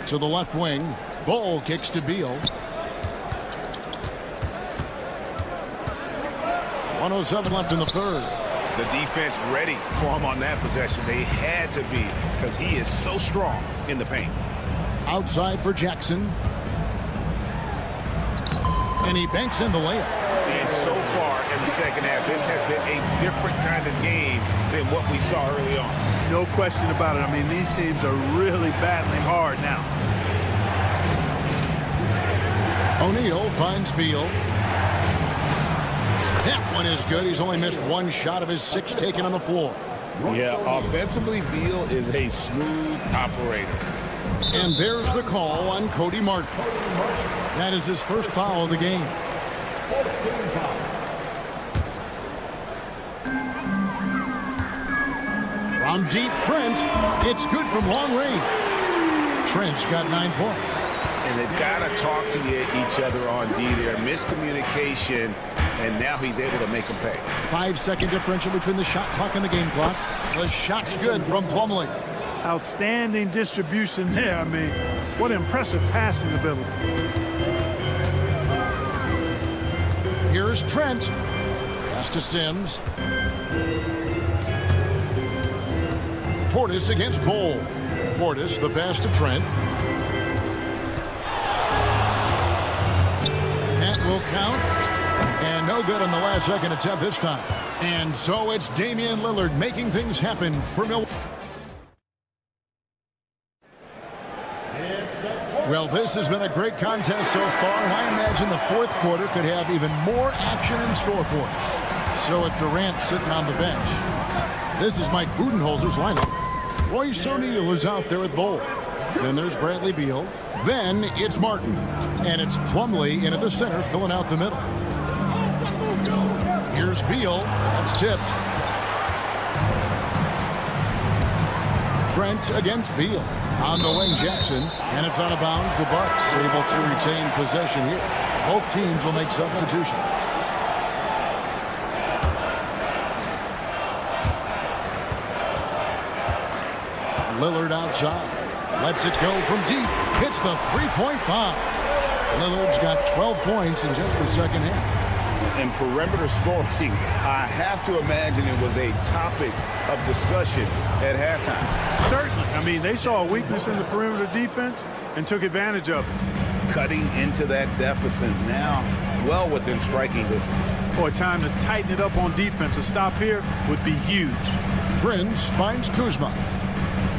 To the left wing. Bol kicks to Beal. 1:07 left in the third. The defense ready for him on that possession. They had to be, because he is so strong in the paint. Outside for Jackson. And he banks in the layup. And so far in the second half, this has been a different kind of game than what we saw early on. No question about it. I mean, these teams are really battling hard now. O'Neal finds Beal. That one is good. He's only missed 1 shot of his 6 taken on the floor. Yeah, offensively, Beal is a smooth operator. And there's the call on Cody Martin. That is his first foul of the game. From deep, Trent. It's good from long range. Trent's got 9 points. And they've got to talk to each other on D there. Miscommunication, and now he's able to make them pay. 5-second differential between the shot clock and the game clock. The shot's good from Plumlee. Outstanding distribution there. I mean, what impressive passing ability. Here's Trent. Pass to Sims. Portis against Bowl. Portis, the pass to Trent. That will count. And no good on the last second attempt this time. And so it's Damian Lillard making things happen for Milwaukee. Well, this has been a great contest so far. I imagine the fourth quarter could have even more action in store for us. So with Durant sitting on the bench, this is Mike Budenholzer's lineup. Royce O'Neal is out there at Bowl. Then there's Bradley Beal. Then it's Martin. And it's Plumlee in at the center, filling out the middle. Here's Beal. That's tipped. Trent against Beal. On the wing, Jackson. And it's out of bounds. The Bucks able to retain possession here. Both teams will make substitutions. Lillard outside. Lets it go from deep. Hits the three-point bomb. Lillard's got 12 points in just the second half. And perimeter scoring, I have to imagine it was a topic of discussion at halftime. Certainly. I mean, they saw a weakness in the perimeter defense and took advantage of it. Cutting into that deficit now, well within striking distance. Boy, time to tighten it up on defense. A stop here would be huge. Prince finds Kuzma.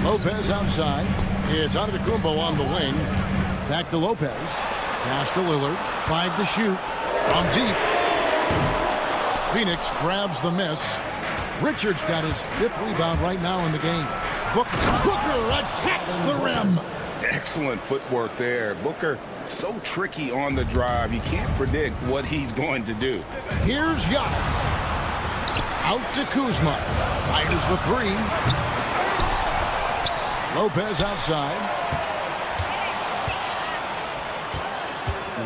Lopez outside. It's Antetokounmpo on the wing. Back to Lopez. Pass to Lillard. 5 to shoot. From deep. Phoenix grabs the miss. Richards got his 5th rebound right now in the game. Booker attacks the rim. Excellent footwork there. Booker so tricky on the drive. You can't predict what he's going to do. Here's Giannis. Out to Kuzma. Fires the 3. Lopez outside.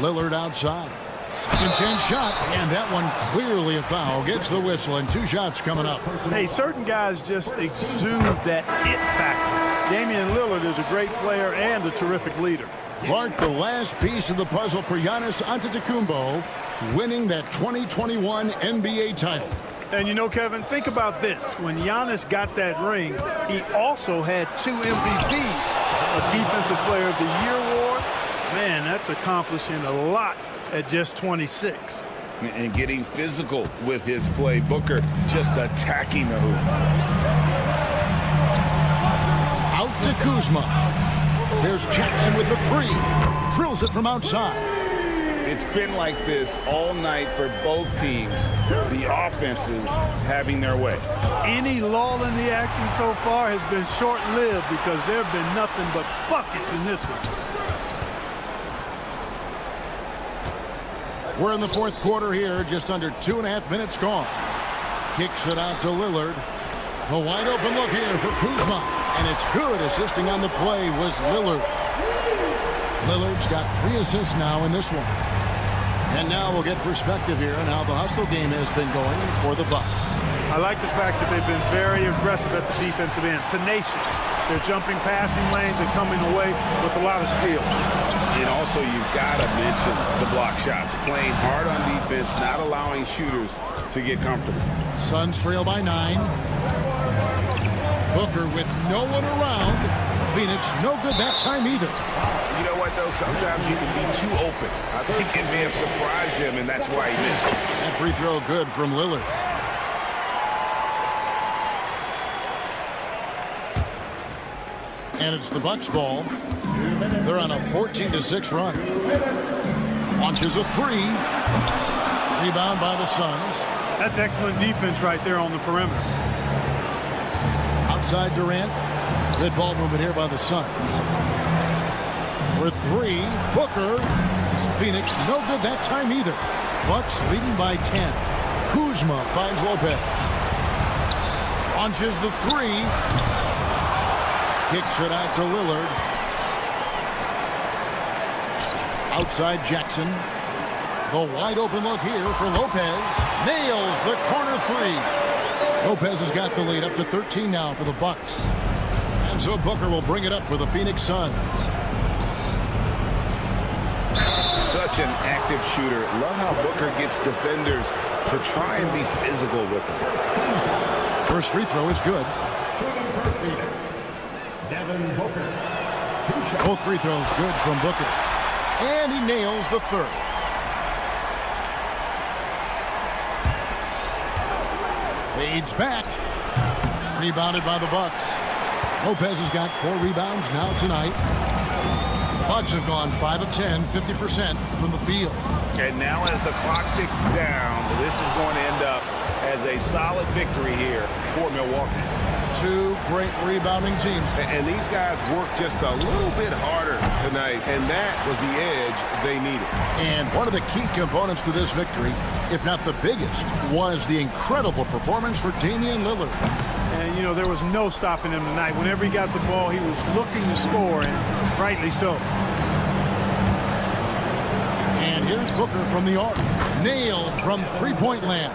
Lillard outside. Second chance shot, and that one clearly a foul. Gets the whistle, and 2 shots coming up. Hey, certain guys just exude that it factor. Damian Lillard is a great player and a terrific leader. Clark, the last piece of the puzzle for Giannis Antetokounmpo, winning that 2021 NBA title. And you know, Kevin, think about this. When Giannis got that ring, he also had 2 MVPs. A Defensive Player of the Year award. Man, that's accomplishing a lot at just 26. And getting physical with his play. Booker just attacking the hoop. Out to Kuzma. There's Jackson with the 3. Drills it from outside. It's been like this all night for both teams. The offenses having their way. Any lull in the action so far has been short-lived because there have been nothing but buckets in this one. We're in the fourth quarter here, just under 2.5 minutes gone. Kicks it out to Lillard. A wide open look here for Kuzma. And it's good. Assisting on the play was Lillard. Lillard's got 3 assists now in this one. And now we'll get perspective here on how the hustle game has been going for the Bucks. I like the fact that they've been very aggressive at the defensive end. Tenacious. They're jumping passing lanes and coming away with a lot of skill. And also, you've got to mention the block shots. Playing hard on defense, not allowing shooters to get comfortable. Suns trail by 9. Booker with no one around. Phoenix no good that time either. You know what, though? Sometimes you can be too open. I think it may have surprised him, and that's why he missed. That free throw good from Lillard. And it's the Bucks ball. They're on a 14-6 run. Launches a 3. Rebound by the Suns. That's excellent defense right there on the perimeter. Outside Durant. Good ball movement here by the Suns. For three, Booker. Phoenix, no good that time either. Bucks leading by 10. Kuzma finds Lopez. Launches the three. Kicks it out to Lillard. Outside Jackson. The wide open look here for Lopez. Nails the corner three. Lopez has got the lead up to 13 now for the Bucks. And so Booker will bring it up for the Phoenix Suns. Such an active shooter. Love how Booker gets defenders to try and be physical with him. First free throw is good. Devin Booker. 2 shots. Both free throws good from Booker. And he nails the third. Fades back. Rebounded by the Bucks. Lopez has got 4 rebounds now tonight. Bucks have gone 5 of 10, 50% from the field. And now as the clock ticks down, this is going to end up as a solid victory here for Milwaukee. 2 great rebounding teams. And these guys worked just a little bit harder tonight, and that was the edge they needed. And one of the key components to this victory, if not the biggest, was the incredible performance for Damian Lillard. And, you know, there was no stopping him tonight. Whenever he got the ball, he was looking to score, and rightly so. And here's Booker from the arc. Nailed from three-point land.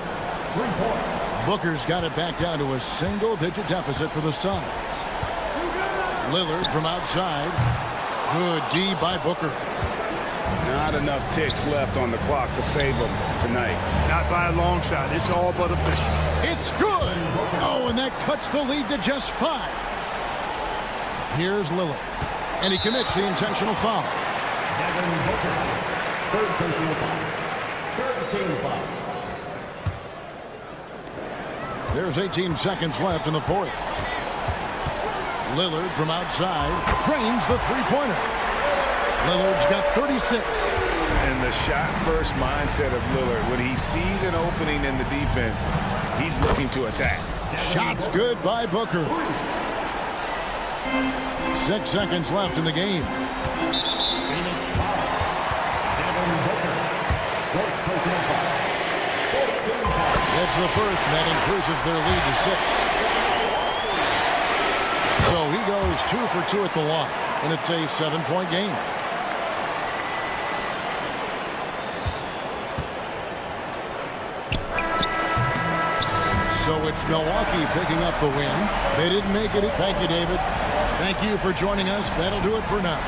Booker's got it back down to a single-digit deficit for the Suns. Lillard from outside. Good D by Booker. Not enough ticks left on the clock to save them tonight. Not by a long shot. It's all but official. It's good. Oh, and that cuts the lead to just 5. Here's Lillard. And he commits the intentional foul. Devin Booker. Third personal foul. Third team foul. There's 18 seconds left in the fourth. Lillard from outside drains the three-pointer. Lillard's got 36. And the shot-first mindset of Lillard, when he sees an opening in the defense, he's looking to attack. Shots good by Booker. 6 seconds left in the game. Phoenix foul. Devin Booker. Fourth personal foul. It's the first, and that increases their lead to 6. So he goes 2 for 2 at the line, and it's a 7-point game. So it's Milwaukee picking up the win. They didn't make it. Thank you, David. Thank you for joining us. That'll do it for now.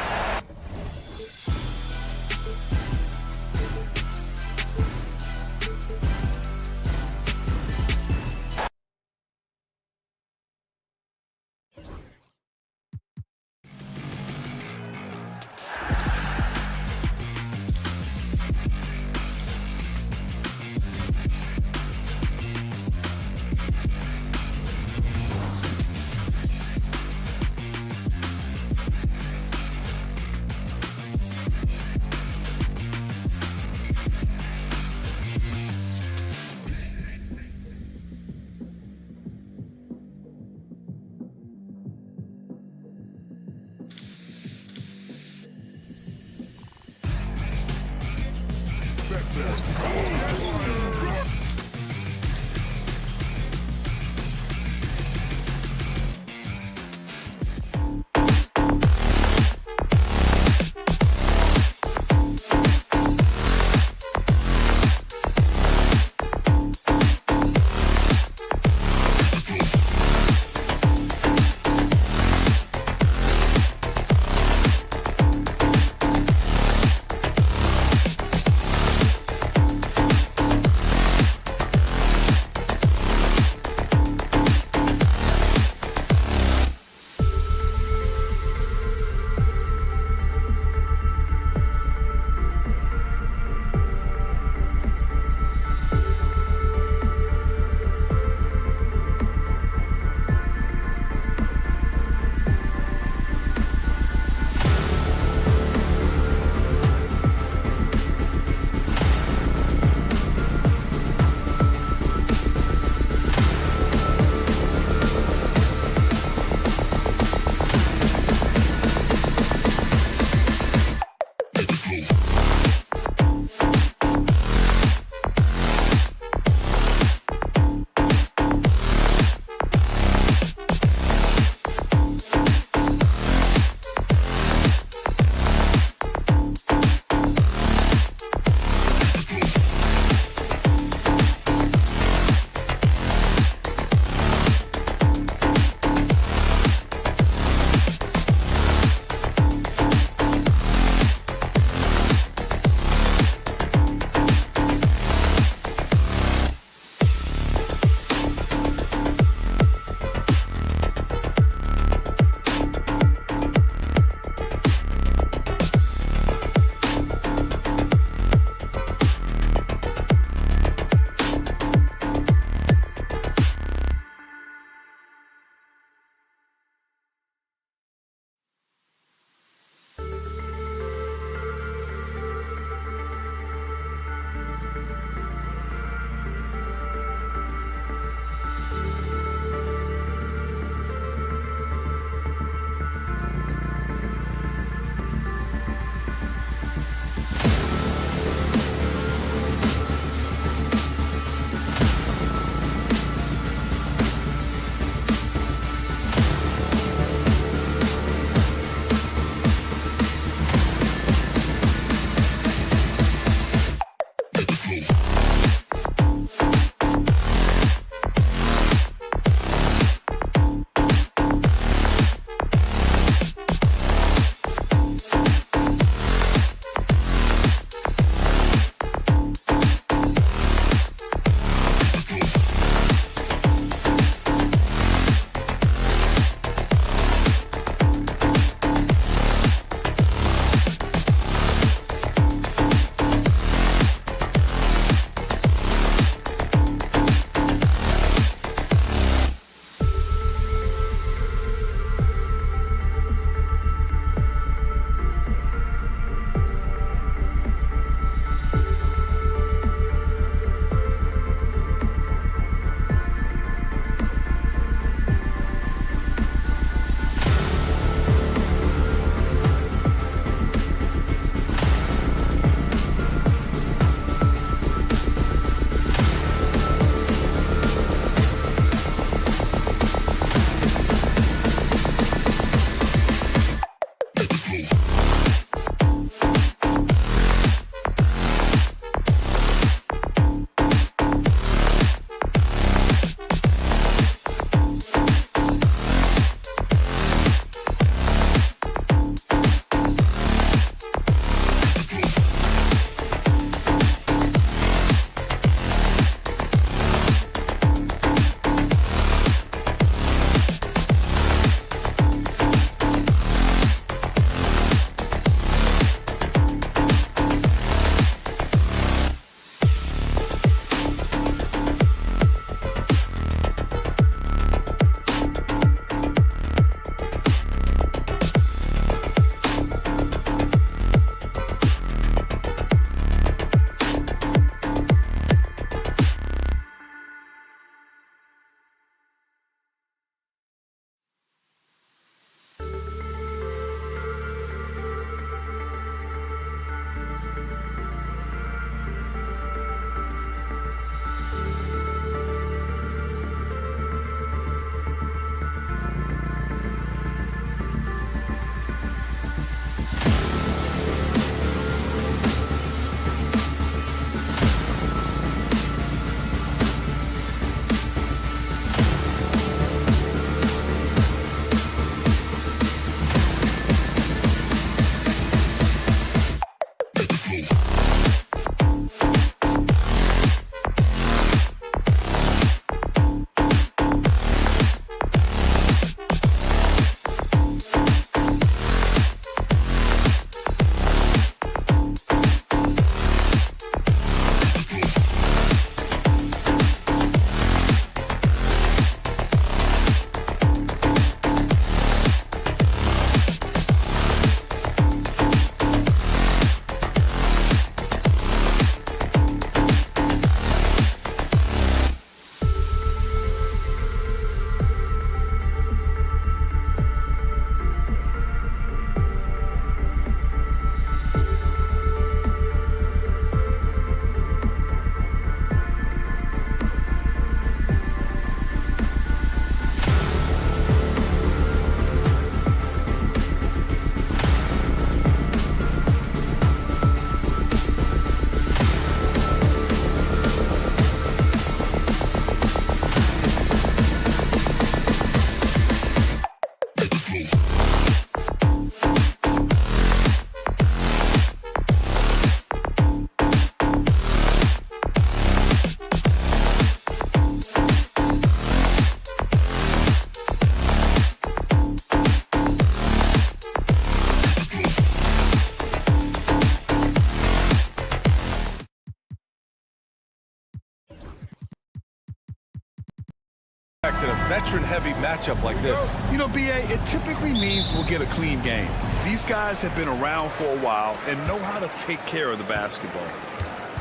veteran-heavy matchup like this? You know, B.A., it typically means we'll get a clean game. These guys have been around for a while and know how to take care of the basketball.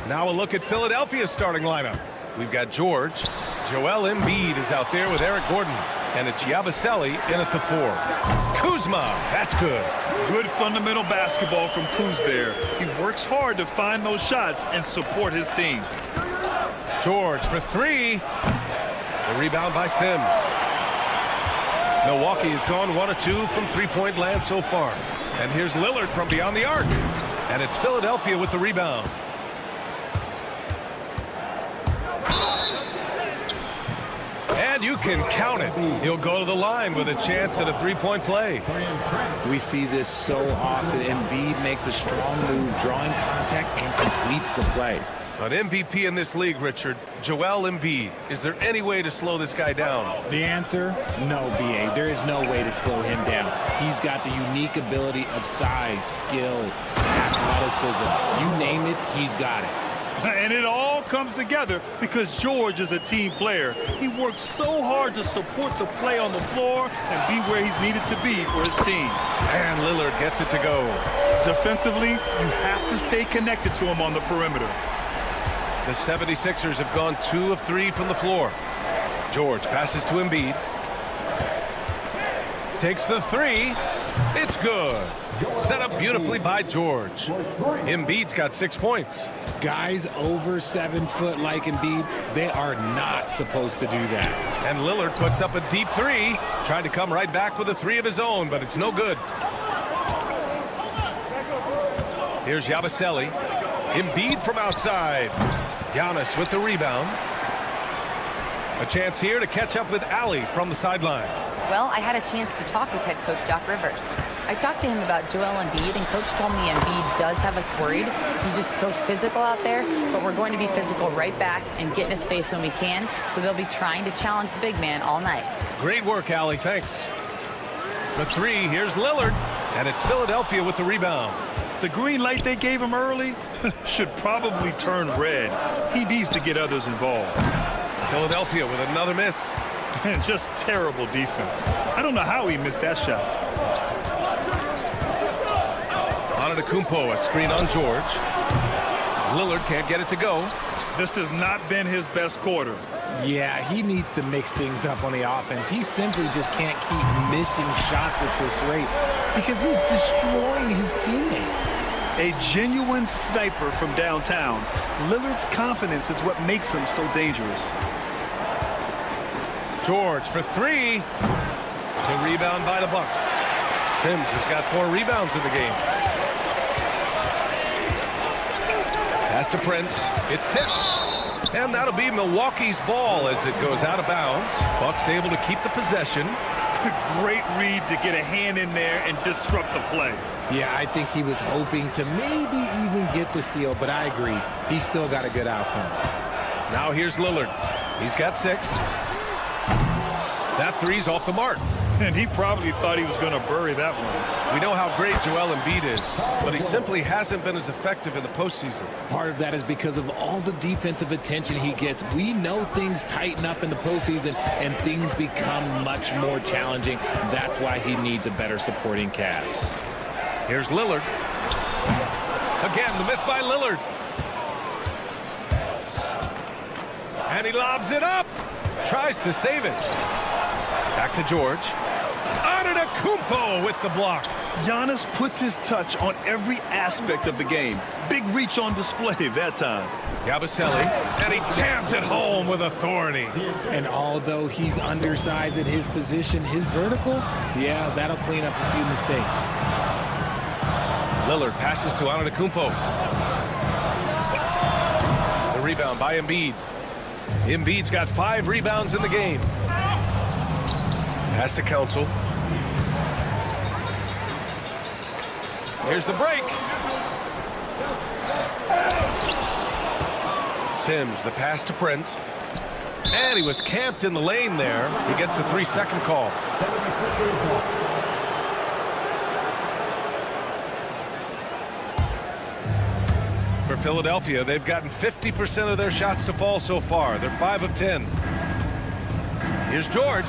Now a look at Philadelphia's starting lineup. We've got George. Joel Embiid is out there with Eric Gordon. And it's Yabusele in at the 4. Kuzma, that's good. Good fundamental basketball from Kuz there. He works hard to find those shots and support his team. George for 3. The rebound by Sims. Milwaukee has gone 1 of 2 from three-point land so far. And here's Lillard from beyond the arc. And it's Philadelphia with the rebound. And you can count it. He'll go to the line with a chance at a three-point play. We see this so often. Embiid makes a strong move, drawing contact, and completes the play. An MVP in this league, Richard, Joel Embiid. Is there any way to slow this guy down? The answer, no, B.A. There is no way to slow him down. He's got the unique ability of size, skill, athleticism. You name it, he's got it. And it all comes together because George is a team player. He works so hard to support the play on the floor and be where he's needed to be for his team. And Lillard gets it to go. Defensively, you have to stay connected to him on the perimeter. The 76ers have gone 2 of 3 from the floor. George passes to Embiid. Takes the 3. It's good. Set up beautifully by George. Embiid's got 6 points. Guys over 7 foot like Embiid, they are not supposed to do that. And Lillard puts up a deep 3. Trying to come right back with a 3 of his own, but it's no good. Here's Yabusele. Embiid from outside. Giannis with the rebound. A chance here to catch up with Ali from the sideline. Well, I had a chance to talk with head coach Doc Rivers. I talked to him about Joel Embiid, and coach told me Embiid does have us worried. He's just so physical out there, but we're going to be physical right back and get in his face when we can, so they'll be trying to challenge the big man all night. Great work, Ali. Thanks. The 3, here's Lillard, and it's Philadelphia with the rebound. The green light they gave him early should probably turn red. He needs to get others involved. Philadelphia with another miss. And just terrible defense. I don't know how he missed that shot. Antetokounmpo, a screen on George. Lillard can't get it to go. This has not been his best quarter. Yeah, he needs to mix things up on the offense. He simply just can't keep missing shots at this rate because he's destroying his teammates. A genuine sniper from downtown. Lillard's confidence is what makes him so dangerous. George for 3. The rebound by the Bucks. Sims has got 4 rebounds in the game. Pass to Prince. It's tipped. And that'll be Milwaukee's ball as it goes out of bounds. Bucks able to keep the possession. Great read to get a hand in there and disrupt the play. Yeah, I think he was hoping to maybe even get the steal, but I agree. He's still got a good outcome. Now here's Lillard. He's got 6. That 3's off the mark. And he probably thought he was going to bury that one. We know how great Joel Embiid is, but he simply hasn't been as effective in the postseason. Part of that is because of all the defensive attention he gets. We know things tighten up in the postseason and things become much more challenging. That's why he needs a better supporting cast. Here's Lillard. Again, the miss by Lillard. And he lobs it up. Tries to save it. Back to George. Antetokounmpo with the block. Giannis puts his touch on every aspect of the game. Big reach on display that time. Yabusele, and he jams it home with authority. And although he's undersized at his position, his vertical, yeah, that'll clean up a few mistakes. Lillard passes to Antetokounmpo. The rebound by Embiid. Embiid's got 5 rebounds in the game. Pass to Council. Here's the break. Sims, the pass to Prince. And he was camped in the lane there. He gets a 3-second call. For Philadelphia, they've gotten 50% of their shots to fall so far. They're 5 of 10. Here's George.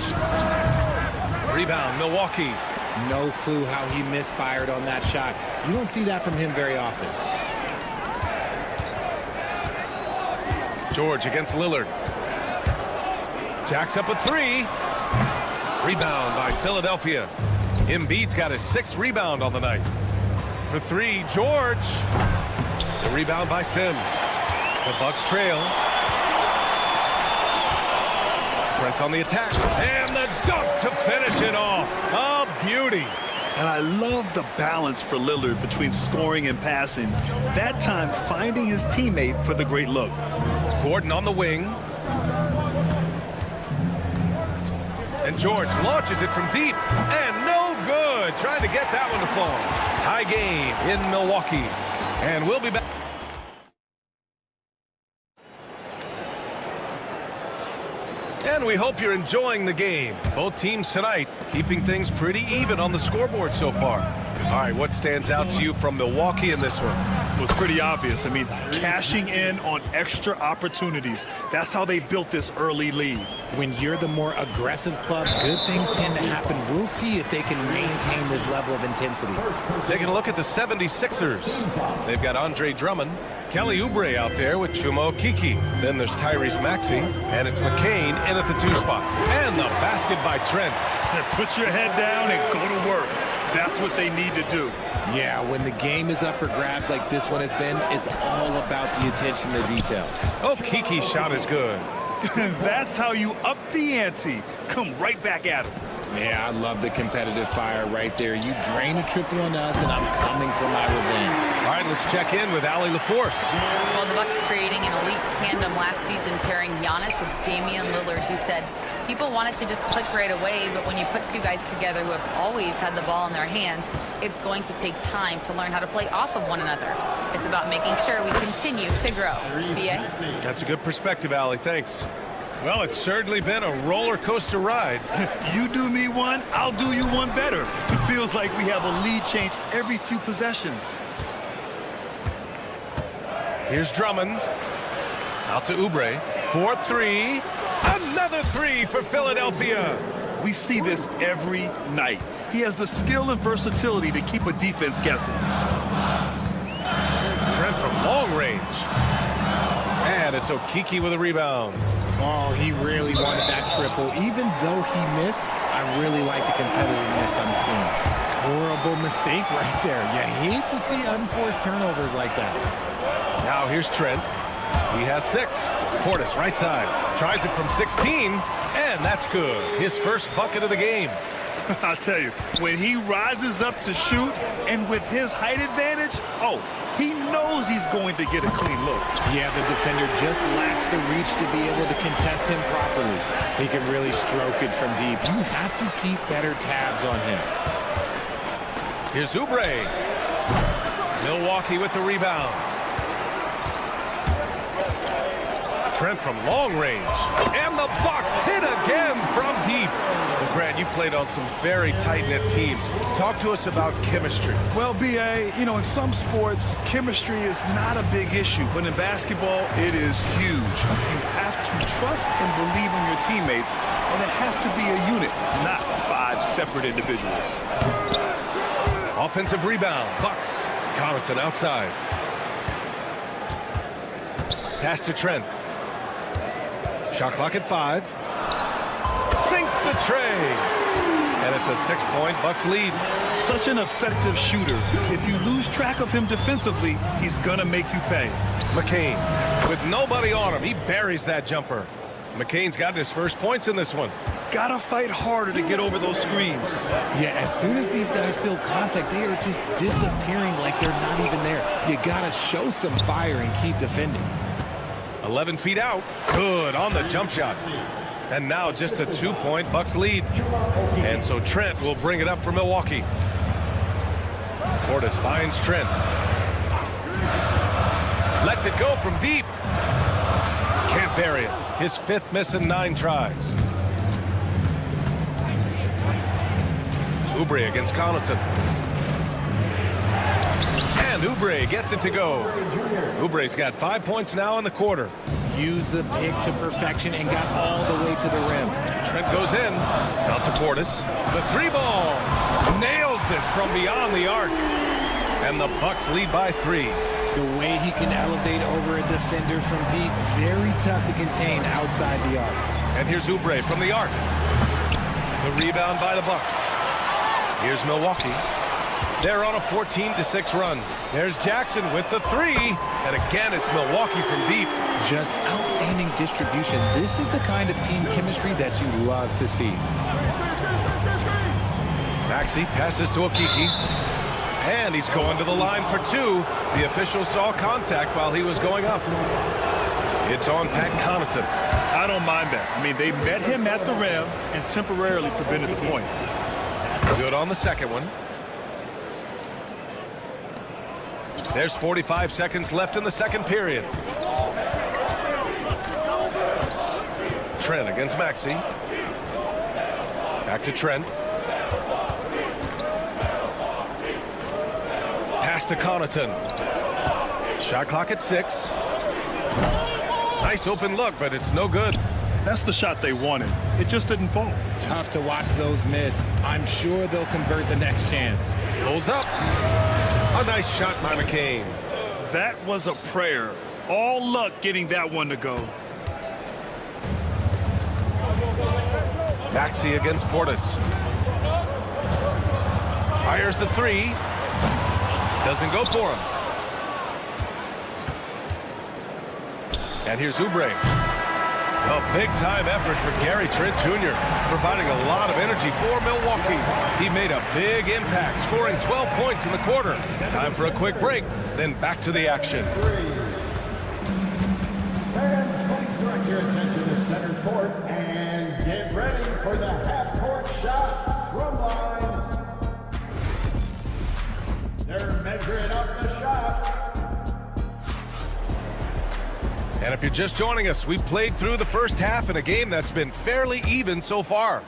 Rebound, Milwaukee. No clue how he misfired on that shot. You don't see that from him very often. George against Lillard. Jacks up a three. Rebound by Philadelphia. Embiid's got his 6th rebound on the night. For three, George. The rebound by Sims. The Bucks trail. Trent's on the attack. And the dunk to finish it off. A beauty. And I love the balance for Lillard between scoring and passing. That time finding his teammate for the great look. Gordon on the wing. And George launches it from deep. And no good. Trying to get that one to fall. Tie game in Milwaukee. And we'll be back. And we hope you're enjoying the game. Both teams tonight keeping things pretty even on the scoreboard so far. All right, what stands out to you from Milwaukee in this one? It was pretty obvious. I mean, cashing in on extra opportunities. That's how they built this early lead. When you're the more aggressive club, good things tend to happen. We'll see if they can maintain this level of intensity. Taking a look at the 76ers. They've got Andre Drummond, Kelly Oubre out there with Chuma Okeke. Then there's Tyrese Maxey, and it's McCain in at the 2 spot. And the basket by Trent. Put your head down and go to work. That's what they need to do. Yeah, when the game is up for grabs like this one has been, it's all about the attention to detail. Okeke's shot is good. That's how you up the ante. Come right back at him. Yeah, I love the competitive fire right there. You drain a triple on us, and I'm coming for my revenge. All right, let's check in with Allie LaForce. Well, the Bucks creating an elite tandem last season, pairing Giannis with Damian Lillard, who said people wanted to just click right away, but when you put two guys together who have always had the ball in their hands, it's going to take time to learn how to play off of one another. It's about making sure we continue to grow. B.A.? That's a good perspective, Allie. Thanks. Well, it's certainly been a roller coaster ride. You do me one, I'll do you one better. It feels like we have a lead change every few possessions. Here's Drummond. Out to Oubre. 4-3. Another three for Philadelphia. We see this every night. He has the skill and versatility to keep a defense guessing. Trent from long range. And it's Okeke with a rebound. Oh, he really wanted that triple. Even though he missed, I really like the competitiveness I'm seeing. Horrible mistake right there. You hate to see unforced turnovers like that. Now here's Trent. He has 6. Portis right side. Tries it from 16, and that's good. His first bucket of the game. I'll tell you, when he rises up to shoot, and with his height advantage, oh, he knows he's going to get a clean look. Yeah, the defender just lacks the reach to be able to contest him properly. He can really stroke it from deep. You have to keep better tabs on him. Here's Oubre. Milwaukee with the rebound. Trent from long range. And the Bucks hit again from deep. Well, Grant, you played on some very tight-knit teams. Talk to us about chemistry. Well, B.A., you know, in some sports, chemistry is not a big issue. But in basketball, it is huge. You have to trust and believe in your teammates. And it has to be a unit, not 5 separate individuals. Offensive rebound. Bucks. Connaughton outside. Pass to Trent. Shot clock at 5. Sinks the tray. And it's a 6-point Bucks lead. Such an effective shooter. If you lose track of him defensively, he's going to make you pay. McCain, with nobody on him, he buries that jumper. McCain's got his first points in this one. Gotta fight harder to get over those screens. Yeah, as soon as these guys feel contact, they are just disappearing like they're not even there. You gotta show some fire and keep defending. 11 feet out. Good on the jump shot. And now just a 2-point Bucks lead. And so Trent will bring it up for Milwaukee. Portis finds Trent. Lets it go from deep. Can't bury it. His 5th miss in 9 tries. Oubre against Connaughton. And Oubre gets it to go. Oubre's got 5 points now in the quarter. Used the pick to perfection and got all the way to the rim. Trent goes in. Out to Portis. The 3-ball. Nails it from beyond the arc. And the Bucks lead by 3. The way he can elevate over a defender from deep, very tough to contain outside the arc. And here's Oubre from the arc. The rebound by the Bucks. Here's Milwaukee. They're on a 14-6 run. There's Jackson with the 3. And again, it's Milwaukee from deep. Just outstanding distribution. This is the kind of team chemistry that you love to see. Maxey passes to Okiki. And he's going to the line for 2. The official saw contact while he was going up. It's on Pat Connaughton. I don't mind that. I mean, they met him at the rim and temporarily prevented the points. Good on the second one. There's 45 seconds left in the second period. Trent against Maxey. Back to Trent. Pass to Connaughton. Shot clock at 6. Nice open look, but it's no good. That's the shot they wanted. It just didn't fall. Tough to watch those miss. I'm sure they'll convert the next chance. Pulls up. A nice shot by McCain. That was a prayer. All luck getting that one to go. Maxey against Portis. Fires the 3. Doesn't go for him. And here's Oubre. A big-time effort for Gary Trent Jr., providing a lot of energy for Milwaukee. He made a big impact, scoring 12 points in the quarter. Time for a quick break, then back to the action. Fans, please direct your attention to center court and get ready for the half-court shot from line. They're measuring up the shot. And if you're just joining us, we've played through the first half in a game that's been fairly even so far.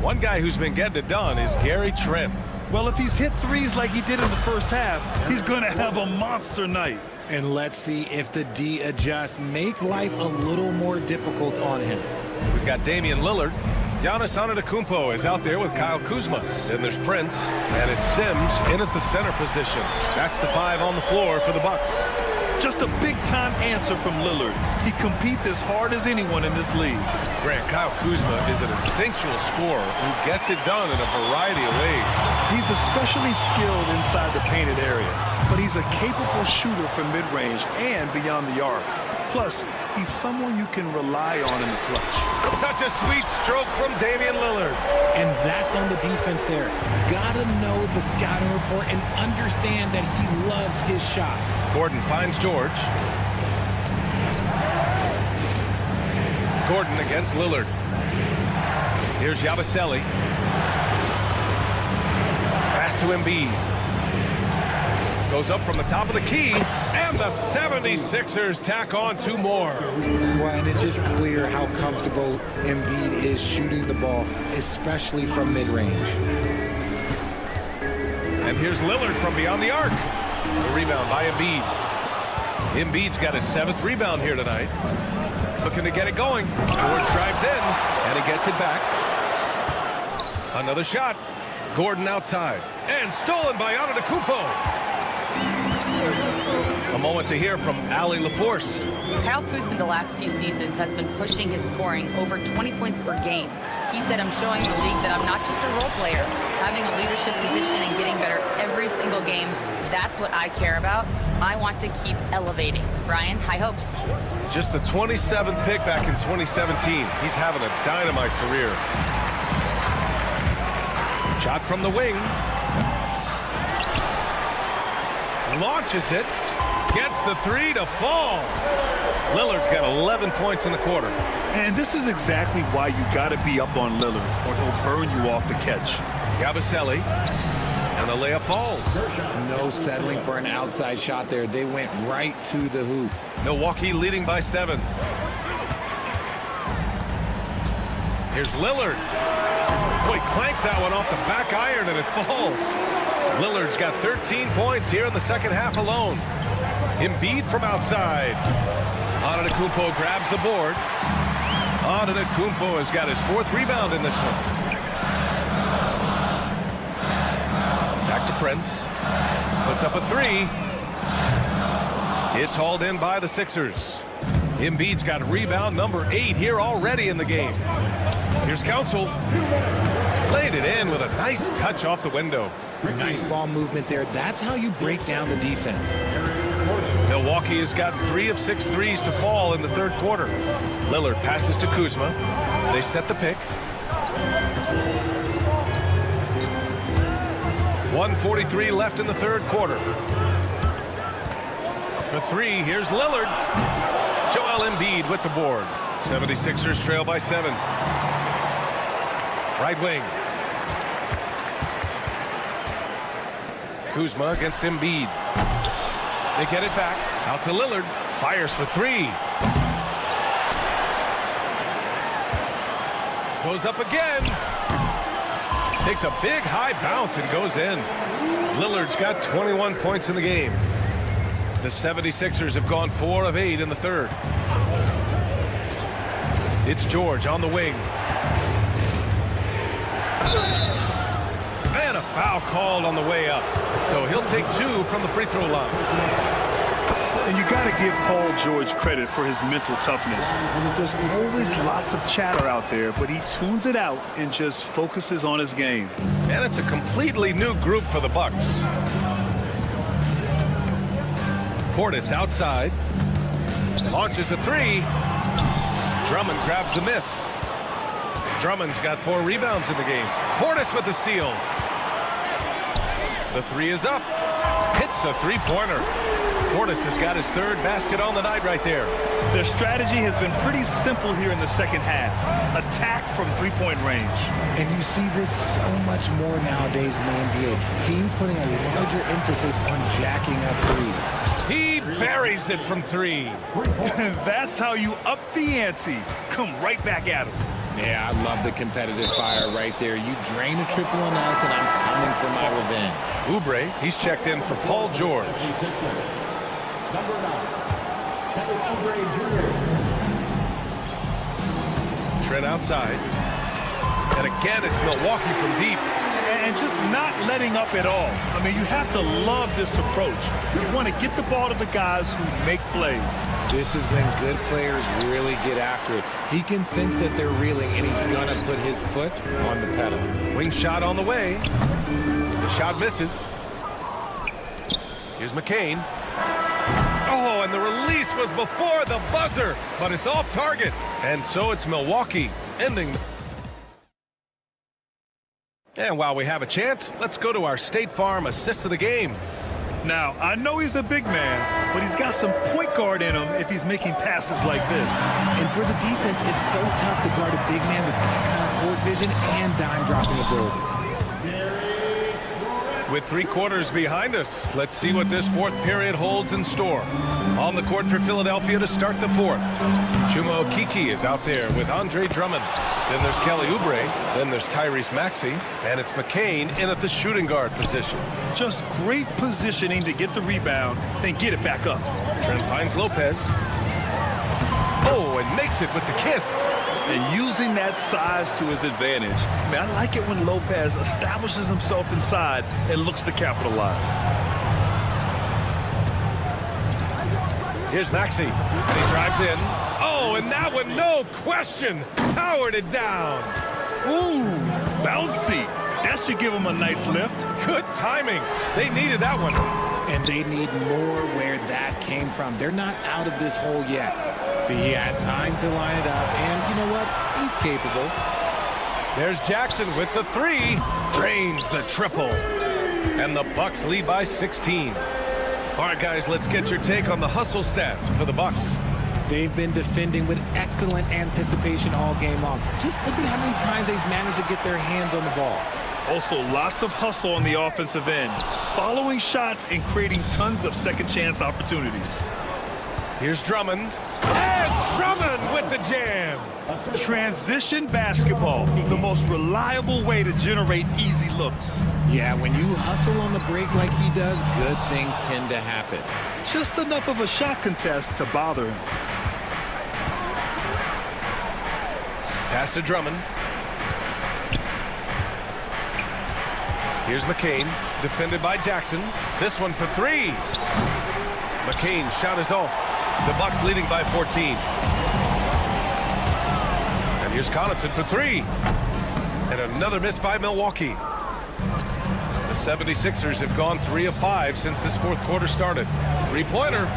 One guy who's been getting it done is Gary Trent. Well, if he's hit threes like he did in the first half, he's going to have a monster night. And let's see if the D adjusts, make life a little more difficult on him. We've got Damian Lillard. Giannis Antetokounmpo is out there with Kyle Kuzma. Then there's Prince, and it's Sims in at the center position. That's the 5 on the floor for the Bucks. Just a big-time answer from Lillard. He competes as hard as anyone in this league. Grant, Kyle Kuzma is an instinctual scorer who gets it done in a variety of ways. He's especially skilled inside the painted area, but he's a capable shooter from mid-range and beyond the arc. Plus, he's someone you can rely on in the clutch. Such a sweet stroke from Damian Lillard. And that's on the defense there. Gotta know the scouting report and understand that he loves his shot. Gordon finds George. Gordon against Lillard. Here's Yabusele. Pass to Embiid. Goes up from the top of the key, and the 76ers tack on 2 more. Well, and it's just clear how comfortable Embiid is shooting the ball, especially from mid-range. And here's Lillard from beyond the arc. The rebound by Embiid. Embiid's got his 7th rebound here tonight. Looking to get it going. George drives in, and he gets it back. Another shot. Gordon outside. And stolen by Antetokounmpo. A moment to hear from Allie LaForce. Kyle Kuzma the last few seasons has been pushing his scoring over 20 points per game. He said, I'm showing the league that I'm not just a role player. Having a leadership position and getting better every single game, that's what I care about. I want to keep elevating. Brian, high hopes. Just the 27th pick back in 2017. He's having a dynamite career. Shot from the wing. Launches it. Gets the 3 to fall. Lillard's got 11 points in the quarter. And this is exactly why you got to be up on Lillard, or he'll burn you off the catch. Yabusele. And the layup falls. No settling for an outside shot there. They went right to the hoop. Milwaukee leading by 7. Here's Lillard. Boy, clanks that one off the back iron and it falls. Lillard's got 13 points here in the second half alone. Embiid from outside. Antetokounmpo grabs the board. Antetokounmpo has got his 4th rebound in this one. Back to Prince. Puts up a 3. It's hauled in by the Sixers. Embiid's got rebound number 8 here already in the game. Here's Council. Laid it in with a nice touch off the window. Nice ball movement there. That's how you break down the defense. Milwaukee has gotten 3 of 6 threes to fall in the 3rd quarter. Lillard passes to Kuzma. They set the pick. 1:43 left in the 3rd quarter. For 3, here's Lillard. Joel Embiid with the board. 76ers trail by 7. Right wing. Kuzma against Embiid. They get it back. Out to Lillard. Fires for 3. Goes up again. Takes a big high bounce and goes in. Lillard's got 21 points in the game. The 76ers have gone 4 of 8 in the 3rd. It's George on the wing. And a foul called on the way up. So he'll take 2 from the free throw line. And you got to give Paul George credit for his mental toughness. There's always lots of chatter out there, but he tunes it out and just focuses on his game. And it's a completely new group for the Bucks. Portis outside. Launches a 3. Drummond grabs the miss. Drummond's got 4 rebounds in the game. Portis with the steal. The 3 is up. Hits a 3-pointer. Portis has got his 3rd basket on the night right there. Their strategy has been pretty simple here in the second half. Attack from 3-point range. And you see this so much more nowadays in the NBA. Teams putting a larger emphasis on jacking up threes. He buries it from 3. That's how you up the ante. Come right back at him. Yeah, I love the competitive fire right there. You drain a triple on us, and I'm coming for my revenge. Oubre, he's checked in for Paul George. Number 9, Kevin Oubre Jr. Trent outside. And again, it's Milwaukee from deep. And just not letting up at all. I mean, you have to love this approach. You want to get the ball to the guys who make plays. This is when good players really get after it. He can sense that they're reeling, and he's going to put his foot on the pedal. Wing shot on the way. The shot misses. Here's McCain. Oh, and the release was before the buzzer, but it's off target. And so it's Milwaukee ending. And while we have a chance, let's go to our State Farm assist of the game. Now, I know he's a big man, but he's got some point guard in him if he's making passes like this. And for the defense, it's so tough to guard a big man with that kind of court vision and dime-dropping ability. With 3 quarters behind us, let's see what this 4th period holds in store. On the court for Philadelphia to start the 4th. Chuma Okeke is out there with Andre Drummond. Then there's Kelly Oubre. Then there's Tyrese Maxey. And it's McCain in at the shooting guard position. Just great positioning to get the rebound, then get it back up. Trent finds Lopez. Oh, and makes it with the kiss. And using that size to his advantage. I mean, I like it when Lopez establishes himself inside and looks to capitalize. Here's Maxey. He drives in. Oh, and that one, no question, powered it down. Ooh, bouncy. That should give him a nice lift. Good timing. They needed that one. And they need more where that came from. They're not out of this hole yet. See, he had time to line it up, and you know what? He's capable. There's Jackson with the 3. Drains the triple. And the Bucks lead by 16. All right, guys, let's get your take on the hustle stats for the Bucks. They've been defending with excellent anticipation all game long. Just look at how many times they've managed to get their hands on the ball. Also, lots of hustle on the offensive end. Following shots and creating tons of second chance opportunities. Here's Drummond. And And Drummond with the jam. Transition basketball, the most reliable way to generate easy looks. Yeah, when you hustle on the break like he does, good things tend to happen. Just enough of a shot contest to bother him. Pass to Drummond. Here's McCain, defended by Jackson. This one for three. McCain shot is off. The Bucks leading by 14. And here's Connaughton for three. And another miss by Milwaukee. The 76ers have gone 3 of 5 since this fourth quarter started. Three-pointer.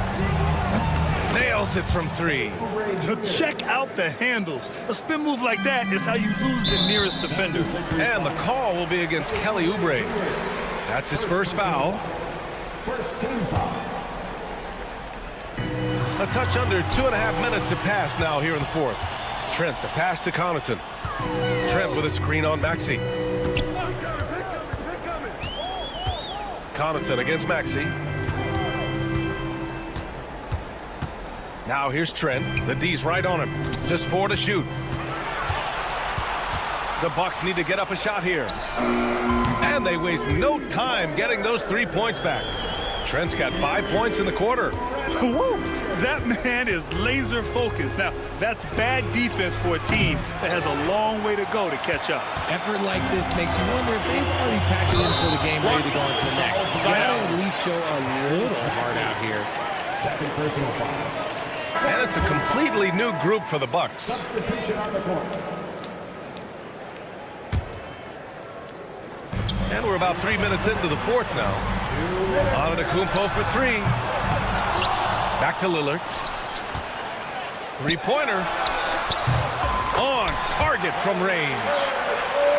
Nails it from three. Check out the handles. A spin move like that is how you lose the nearest defender. And the call will be against Kelly Oubre. That's his first foul. First team foul. A touch under 2.5 minutes have passed now here in the fourth. Trent, the pass to Connaughton. Trent with a screen on Maxey. Connaughton against Maxey. Now here's Trent. The D's right on him. Just 4 to shoot. The Bucks need to get up a shot here. And they waste no time getting those 3 points back. Trent's got 5 points in the quarter. Whoa, that man is laser focused. Now, that's bad defense for a team that has a long way to go to catch up. Effort like this makes you wonder if they've already packed it in for the game ready to go into the next. You gotta at least show a little heart out here. Second personal foul. And it's a completely new group for the Bucks. Substitution on the court. And we're about 3 minutes into the fourth now. Antetokounmpo for three. Back to Lillard. Three-pointer. On target from range.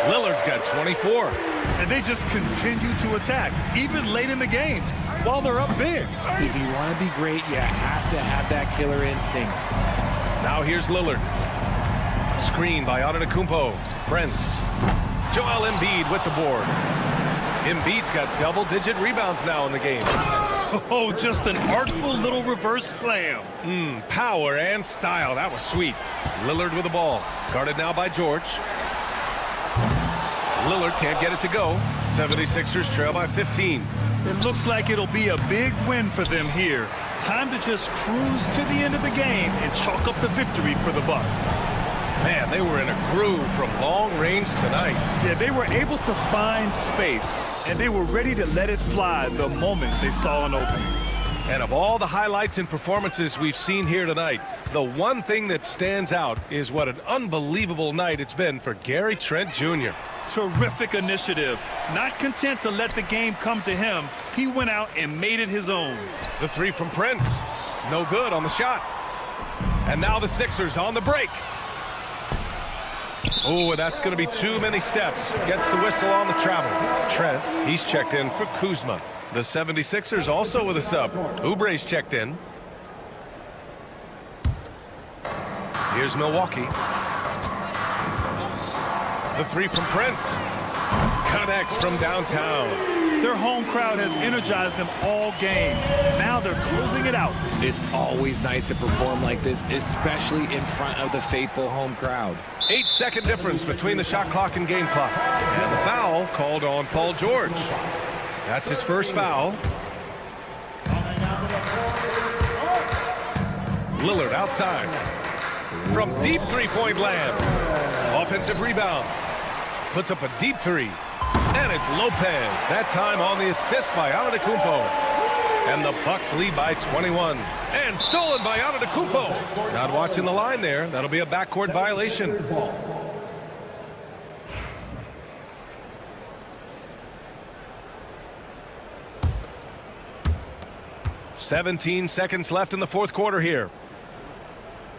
Lillard's got 24. And they just continue to attack, even late in the game, while they're up big. If you want to be great, you have to have that killer instinct. Now here's Lillard. Screen by Antetokounmpo. Prince. Joel Embiid with the board. Embiid's got double-digit rebounds now in the game. Oh, just an artful little reverse slam. Power and style. That was sweet. Lillard with the ball. Guarded now by George. Lillard can't get it to go. 76ers trail by 15. It looks like it'll be a big win for them here. Time to just cruise to the end of the game and chalk up the victory for the Bucks. Man, they were in a groove from long range tonight. Yeah, they were able to find space, and they were ready to let it fly the moment they saw an opening. And of all the highlights and performances we've seen here tonight, the one thing that stands out is what an unbelievable night it's been for Gary Trent Jr. Terrific initiative. Not content to let the game come to him, he went out and made it his own. The three from Prince. No good on the shot. And now the Sixers on the break. Oh, that's going to be too many steps. Gets the whistle on the travel. Trent, he's checked in for Kuzma. The 76ers also with a sub. Oubre's checked in. Here's Milwaukee. The three from Prince. Connects from downtown. Their home crowd has energized them all game. Now they're closing it out. It's always nice to perform like this, especially in front of the faithful home crowd. 8-second difference between the shot clock and game clock. And the foul called on Paul George. That's his first foul. Lillard outside. From deep three-point land. Offensive rebound. Puts up a deep three. And it's Lopez. That time on the assist by Antetokounmpo. And the Bucks lead by 21. And stolen by Antetokounmpo. Not watching the line there. That'll be a backcourt violation. 17 seconds left in the fourth quarter here.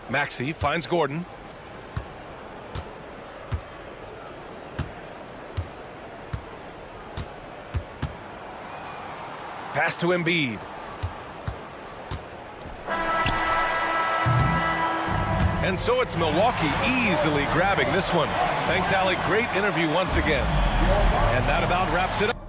Maxey finds Gordon. Pass to Embiid. And so it's Milwaukee easily grabbing this one. Thanks, Allie. Great interview once again. And that about wraps it up.